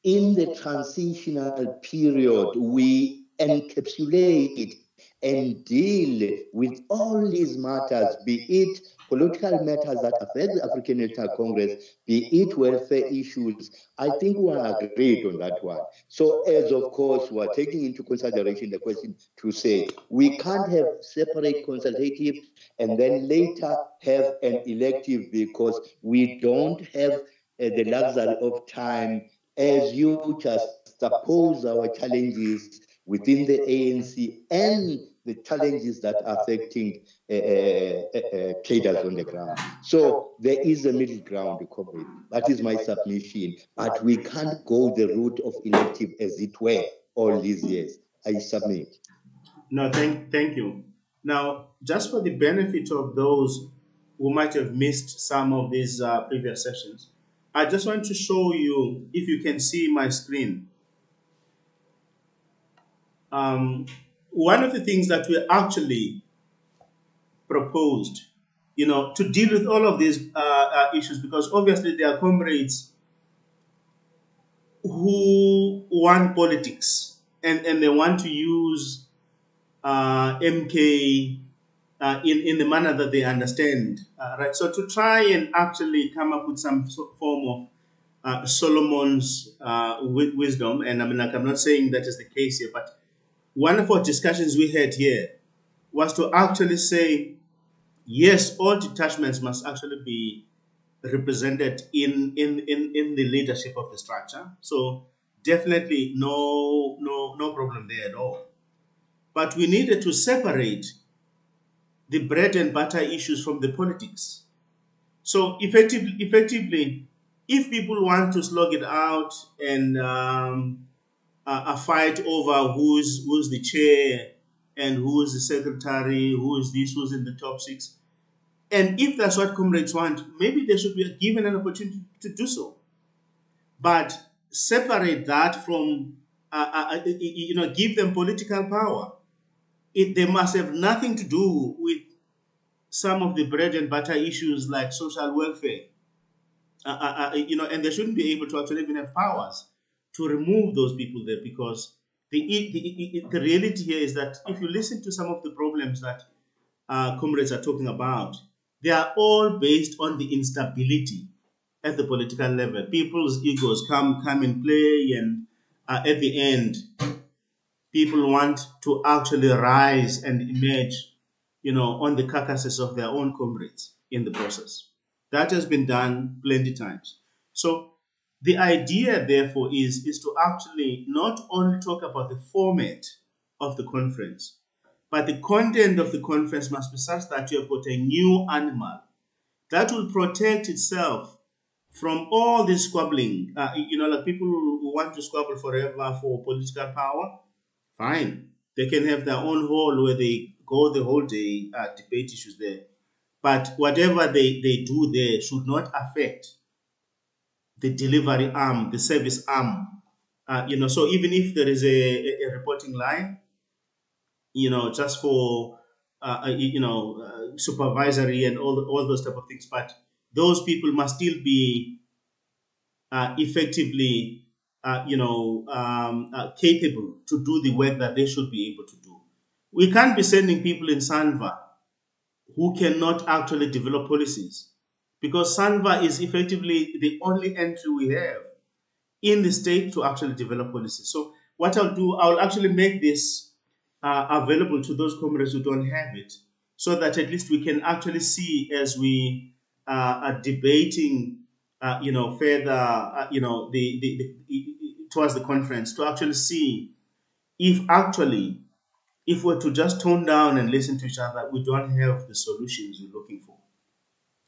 in the transitional period, we encapsulate and deal with all these matters, be it political matters that affect the African National Congress, be it welfare issues. I think we are agreed on that one. So as of course, we are taking into consideration the question to say, we can't have separate consultative and then later have an elective because we don't have the luxury of time as you just suppose our challenges within the ANC and the challenges that are affecting cadres on the ground. So there is a middle ground, comrade. That is my submission. But we can't go the route of elective as it were all these years. I submit. No, thank you. Now, just for the benefit of those who might have missed some of these previous sessions, I just want to show you, if you can see my screen. One of the things that we actually proposed, to deal with all of these issues, because obviously there are comrades who want politics and they want to use MK in the manner that they understand, right? So to try and actually come up with some form of Solomon's wisdom, and I mean, like, I'm not saying that is the case here, but one of our discussions we had here was to actually say, yes, all detachments must actually be represented in the leadership of the structure. So definitely no problem there at all. But we needed to separate the bread and butter issues from the politics. So effectively, if people want to slog it out and a fight over who's the chair and who's the secretary, who's this, who's in the top six, and if that's what comrades want, maybe they should be given an opportunity to do so. But separate that from, give them political power. They must have nothing to do with some of the bread and butter issues like social welfare. And they shouldn't be able to actually even have powers to remove those people there, because the reality here is that if you listen to some of the problems that comrades are talking about, they are all based on the instability at the political level. People's egos come in play, and at the end, people want to actually rise and emerge, on the carcasses of their own comrades in the process. That has been done plenty times. So the idea, therefore, is to actually not only talk about the format of the conference, but the content of the conference must be such that you have got a new animal, that will protect itself from all this squabbling. Like people who want to squabble forever for political power, fine. They can have their own hall where they go the whole day, debate issues there. But whatever they do there should not affect the delivery arm, the service arm. So even if there is a reporting line, just for supervisory and all those type of things, but those people must still be effectively, capable to do the work that they should be able to do. We can't be sending people in Sanva who cannot actually develop policies, because Sanva is effectively the only entry we have in the state to actually develop policies. So what I'll do, I'll actually make this available to those comrades who don't have it, so that at least we can actually see as we are debating, further, towards the conference, to actually see if we're to just tone down and listen to each other, we don't have the solutions we're looking for.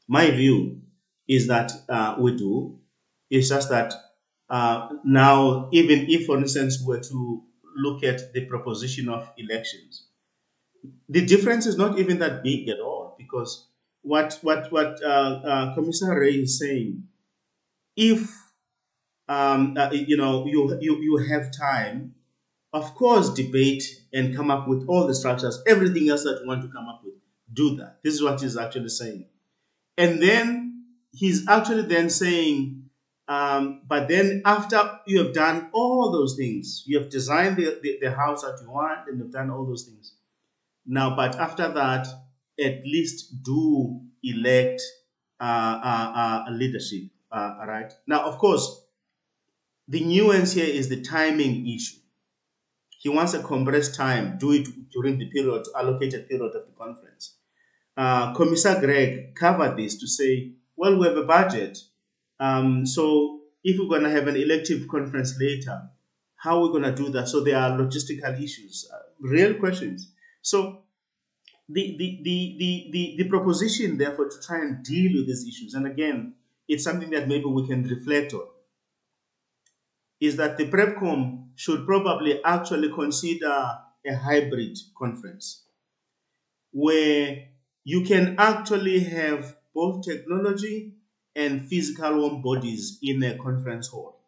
My view is that we do. It's just that now, even if, for instance, we're to look at the proposition of elections, the difference is not even that big at all, because what Commissioner Ray is saying, if you have time, of course, debate and come up with all the structures, everything else that you want to come up with, do that. This is what he's actually saying. And then he's actually then saying, but then after you have done all those things, you have designed the house that you want, and you've done all those things. Now, but after that, at least do elect a leadership, right? Now, of course, the nuance here is the timing issue. He wants a compressed time, do it during the allocated period of the conference. Commissar Greg covered this to say, well, we have a budget. So if we're going to have an elective conference later, how are we going to do that? So there are logistical issues, real questions. So the proposition, therefore, to try and deal with these issues, and again, it's something that maybe we can reflect on, is that the PrepCom should probably actually consider a hybrid conference where you can actually have both technology and physical warm bodies in a conference hall,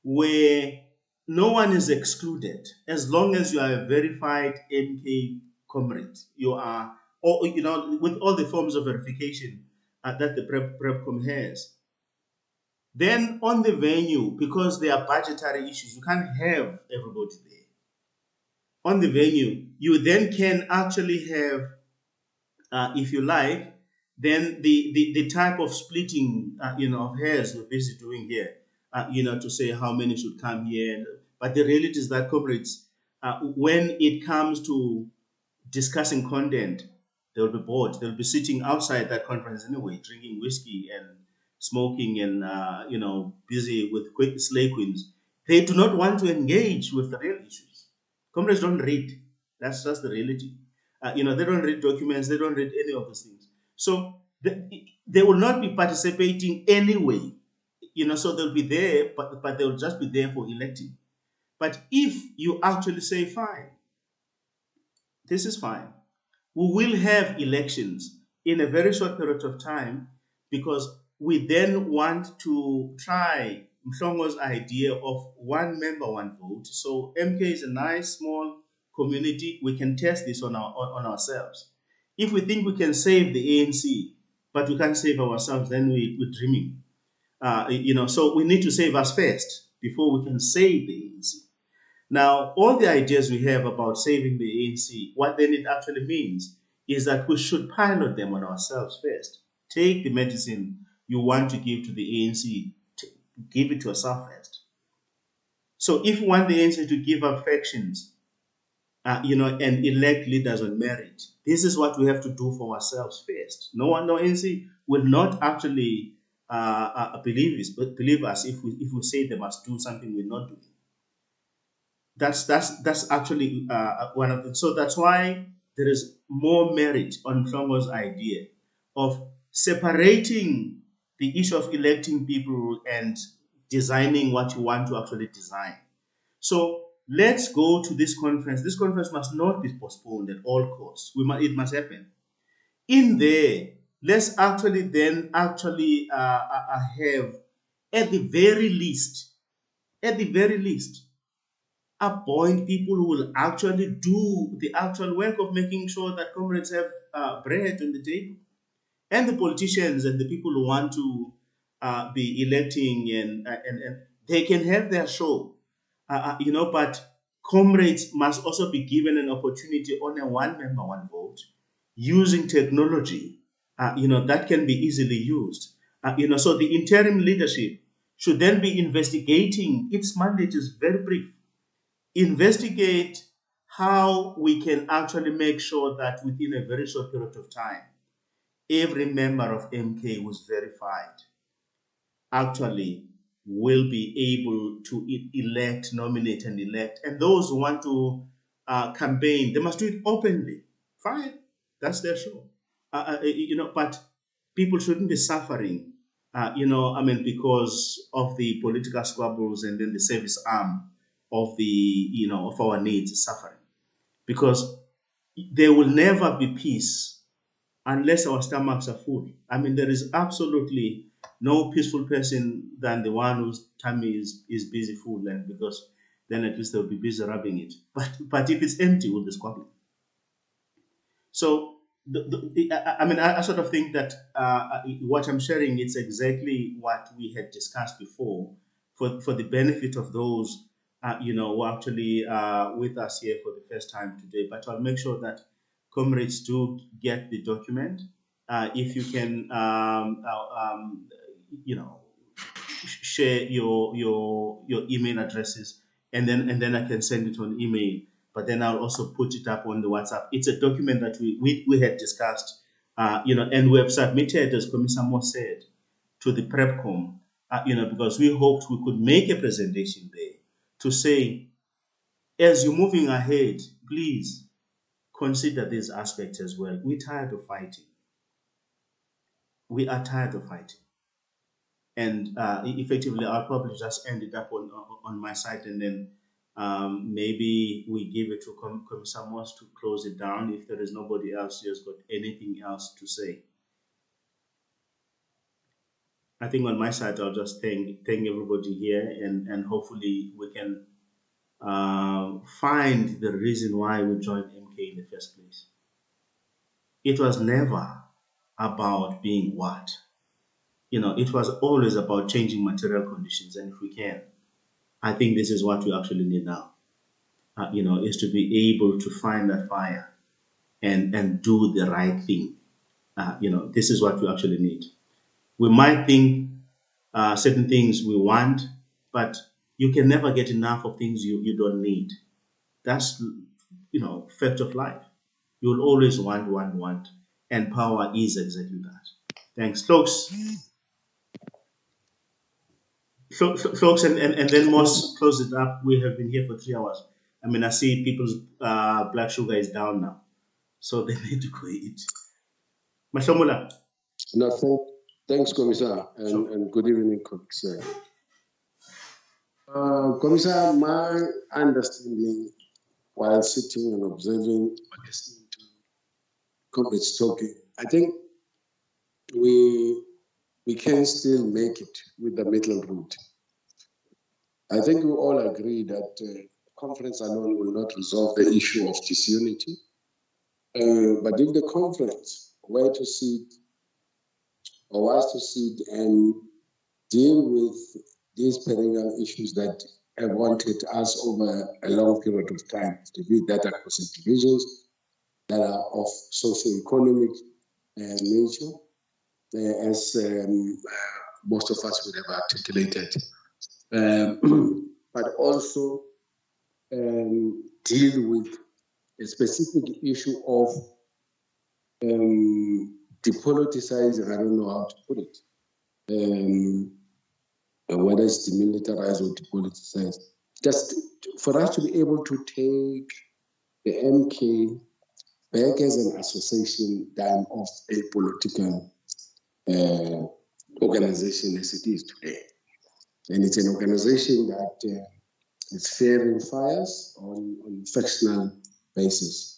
where no one is excluded as long as you are a verified MK comrade. You are, or with all the forms of verification that the PrepCom has. Then on the venue, because there are budgetary issues, you can't have everybody there. On the venue, you then can actually have, if you like, then the type of splitting, of hairs we're busy doing here, to say how many should come here. But the reality is that, comrades, when it comes to discussing content, they will be bored. They'll be sitting outside that conference anyway, drinking whiskey and smoking and, busy with quick slay queens. They do not want to engage with the real issues. Comrades don't read. That's just the reality. They don't read documents. They don't read any of those things. So they will not be participating anyway. So they'll be there, but they'll just be there for electing. But if you actually say, fine, this is fine, we will have elections in a very short period of time, because we then want to try Mhlongo's idea of one member, one vote. So MK is a nice small community. We can test this on ourselves. If we think we can save the ANC, but we can't save ourselves, then we're dreaming. So we need to save us first before we can save the ANC. Now, all the ideas we have about saving the ANC, what then it actually means is that we should pilot them on ourselves first. Take the medicine you want to give to the ANC, give it to yourself first. So if you want the ANC to give up factions, and elect leaders on merit, this is what we have to do for ourselves first. No ANC will not actually believe us if we say they must do something we're not doing. That's actually one of them. So that's why there is more merit on Mhlongo's idea of separating the issue of electing people and designing what you want to actually design. So let's go to this conference. This conference must not be postponed at all costs. It must happen. In there, let's actually then have, at the very least, appoint people who will actually do the actual work of making sure that comrades have bread on the table. And the politicians and the people who want to be electing and they can have their show, but comrades must also be given an opportunity on a one member, one vote using technology, that can be easily used. So the interim leadership should then be investigating. Its mandate is very brief. Investigate how we can actually make sure that within a very short period of time, every member of MK who's verified actually will be able to elect, nominate, and elect. And those who want to campaign, they must do it openly. Fine, that's their show. But people shouldn't be suffering, because of the political squabbles and then the service arm of of our needs suffering. Because there will never be peace unless our stomachs are full. There is absolutely no peaceful person than the one whose tummy is busy full, and because then at least they'll be busy rubbing it. But if it's empty, we'll be squabbling. So I sort of think that what I'm sharing is exactly what we had discussed before, for the benefit of those who are actually with us here for the first time today. But I'll make sure that comrades do get the document. If you can, share your email addresses, and then I can send it on email. But then I'll also put it up on the WhatsApp. It's a document that we had discussed, and we have submitted, as Commissioner Moss said, to the PrepCom, because we hoped we could make a presentation there to say, as you're moving ahead, please consider these aspects as well. We're tired of fighting. We are tired of fighting. And effectively, I'll probably just end it up on my side, and then maybe we give it to Commissioner Moss to close it down if there is nobody else who has got anything else to say. I think on my side, I'll just thank everybody here, and hopefully we can find the reason why we joined MK in the first place. It was never about being what. It was always about changing material conditions, and if we can, I think this is what we actually need now. Is to be able to find that fire and do the right thing. This is what we actually need. We might think certain things we want, but you can never get enough of things you don't need. That's fact of life. You'll always want, and power is exactly that. Thanks, folks. Folks, and then Moss close it up. We have been here for 3 hours. I see people's blood sugar is down now, so they need to go eat. Mashamula. No, thanks, Commissioner, and good evening, Commissioner. Commissioner, my understanding while sitting and observing, listening to comrades talking, I think we can still make it with the middle route. I think we all agree that conference alone will not resolve the issue of disunity. But if the conference were to sit or was to sit and deal with these perennial issues that have wanted us over a long period of time, that are cosmic divisions, that are of socio-economic nature, as most of us would have articulated, but also deal with a specific issue of depoliticizing, I don't know how to put it, whether it's demilitarized or depoliticized, just for us to be able to take the MK back as an association than of a political organization as it is today. And it's an organization that is faring fires on fractional basis.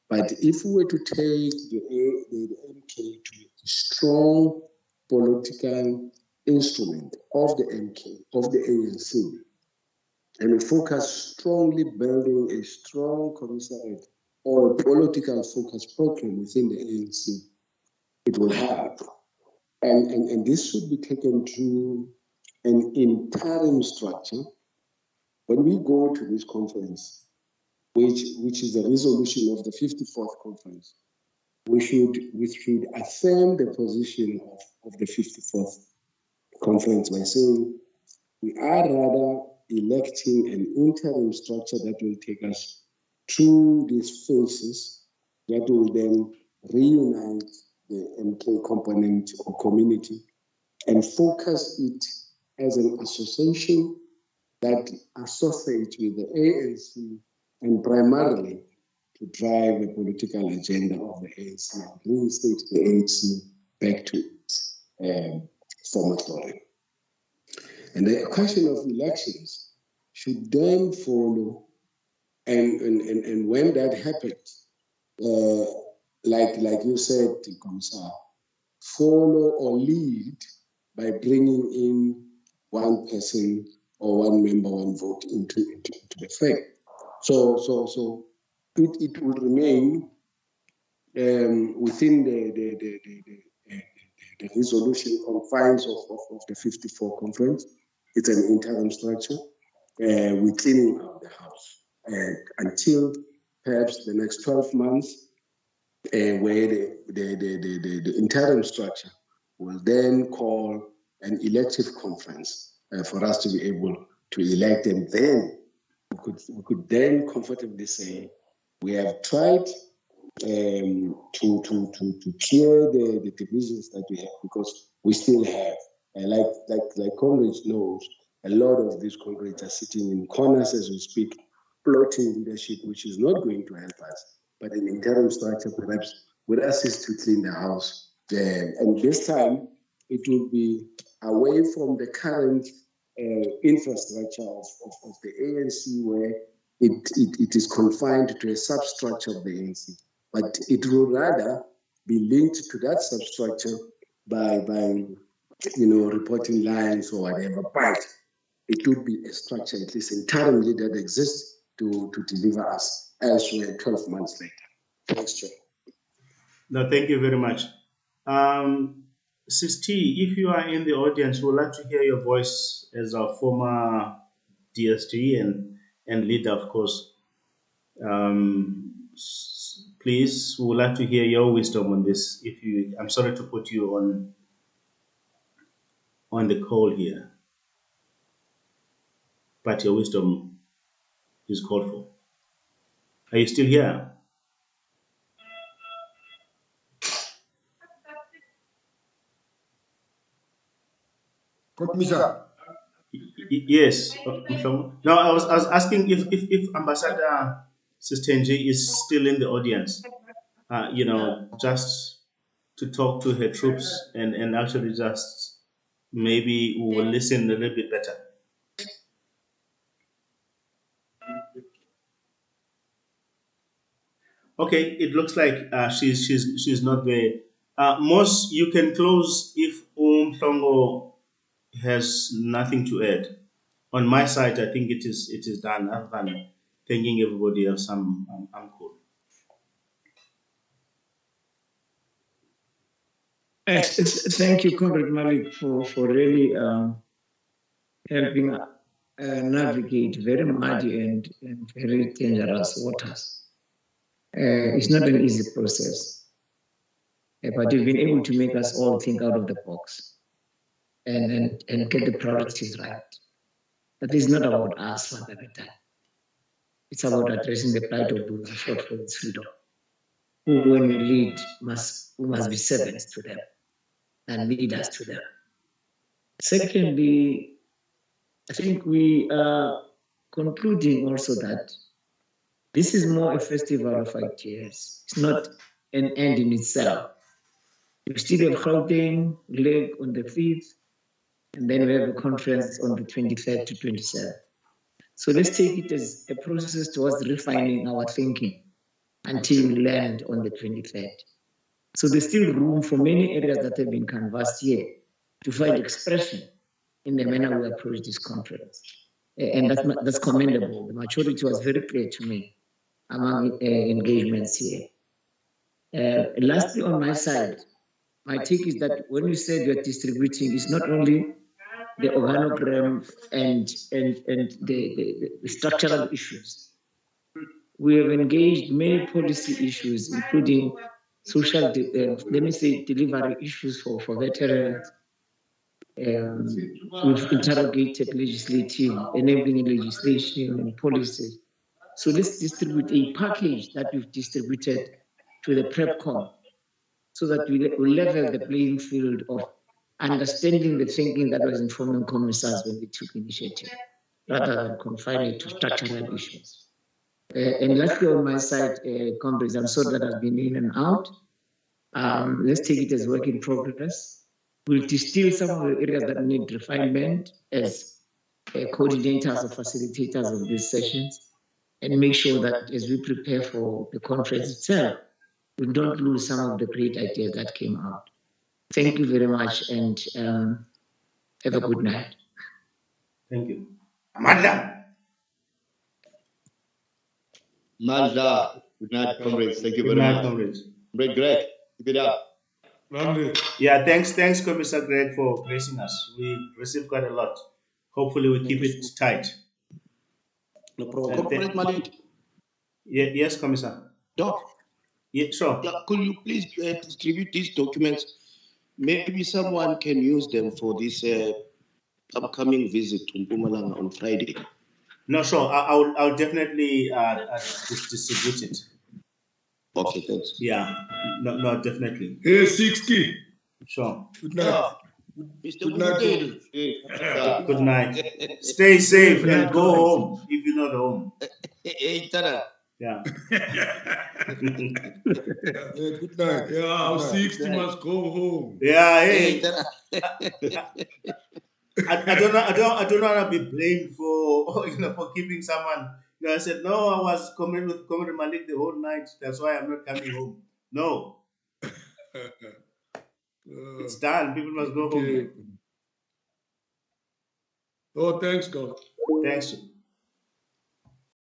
But if we were to take the MK to be a strong political instrument of the MK, of the ANC, and we focus strongly building a strong commissariat or a political focus program within the ANC, it will help. And this should be taken to an interim structure. When we go to this conference, which is a resolution of the 54th conference, we should affirm the position of the 54th conference by saying we are rather electing an interim structure that will take us through these phases that will then reunite the MK component or community and focus it as an association that associates with the ANC and primarily to drive the political agenda of the ANC and reinstate the ANC back to its former glory. And the question of elections should then follow, and when that happens, like you said, Commissar, follow or lead by bringing in one person or one member, one vote into the frame. So it will remain within the resolution confines of the 54 conference. It's an interim structure. We're cleaning up the house until perhaps the next 12 months, where the interim structure will then call an elective conference for us to be able to elect, and then we could then comfortably say we have tried to clear the divisions that we have, because we still have, like Congress knows, a lot of these comrades are sitting in corners as we speak, plotting leadership, which is not going to help us. But an interim structure perhaps would assist to clean the house. And this time, it will be away from the current infrastructure of the ANC, where it is confined to a substructure of the ANC. But it will rather be linked to that substructure by reporting lines or whatever. But it would be a structure, at least interimly, that exists to deliver us elsewhere 12 months later. Thanks, Chair. No, thank you very much. Sis T, if you are in the audience, we would like to hear your voice as our former DST and leader, of course. Please, we would like to hear your wisdom on this. I'm sorry to put you on the call here, but your wisdom is called for. Are you still here? Commissioner. Yes. No, I was asking if Ambassador Sistenji is still in the audience. Just to talk to her troops and actually just maybe we will listen a little bit better. Okay, it looks like she's not there. Most you can close if Tongo has nothing to add. On my side, I think it is done. Other than thanking everybody else, I'm cool. Thank you, Comrade Malik, for really helping navigate very muddy and very dangerous waters. It's not an easy process, but you've been able to make us all think out of the box and get the priorities right. That is not about us one at a time. It's about addressing the plight of those who fought for this freedom, who, when we lead, we must be servants to them and leaders to them. Secondly, I think we are concluding also that this is more a festival of ideas. It's not an end in itself. We still have Gauteng leg on the 5th, and then we have a conference on the 23rd to 27th. So let's take it as a process towards refining our thinking until we land on the 23rd. So there's still room for many areas that have been canvassed here to find expression in the manner we approach this conference. And that's commendable. The maturity was very clear to me among engagements here. Lastly, on my side, my take is that when you said you're distributing, it's not only the organogram and the structural issues. We have engaged many policy issues, including social, let me say, delivery issues for veterans. We've interrogated legislative, enabling legislation and policies. So let's distribute a package that we've distributed to the PrepCom so that we level the playing field of understanding the thinking that was informing commissars when they took initiative, rather than confine it to structural issues. And lastly, on my side, comrades, I'm sorry that I've been in and out. Let's take it as work in progress. We'll distill some of the areas that need refinement as coordinators or facilitators of these sessions, and make sure that as we prepare for the conference itself, we don't lose some of the great ideas that came out. Thank you very much, and have a good night. Thank you. Amanda. Mazda. Good night, comrades. Thank you Good very night, much. comrades. Great, Greg. Keep it up. Yeah, thanks, Commissar Greg, for gracing us. We received quite a lot. Hopefully, we keep it tight. No problem. Comrade Malik. Yes, Commissar. Doc. Yeah, sure. Could you please distribute these documents? Maybe someone can use them for this upcoming visit to Mpumalanga on Friday. No, sure. I'll definitely distribute it. Okay, thanks. Yeah, no, definitely. Hey, 60. Sure. Good night. Mr. Good night. Good night. Stay safe and go home if you're not home. Yeah. Good night. Yeah, our 60 must go home. Yeah, hey. I don't want to be blamed for for keeping someone. I said no. I was coming with Comrade Malik the whole night. That's why I'm not coming home. No, it's done. People must go home. Oh, thanks, God. Thanks.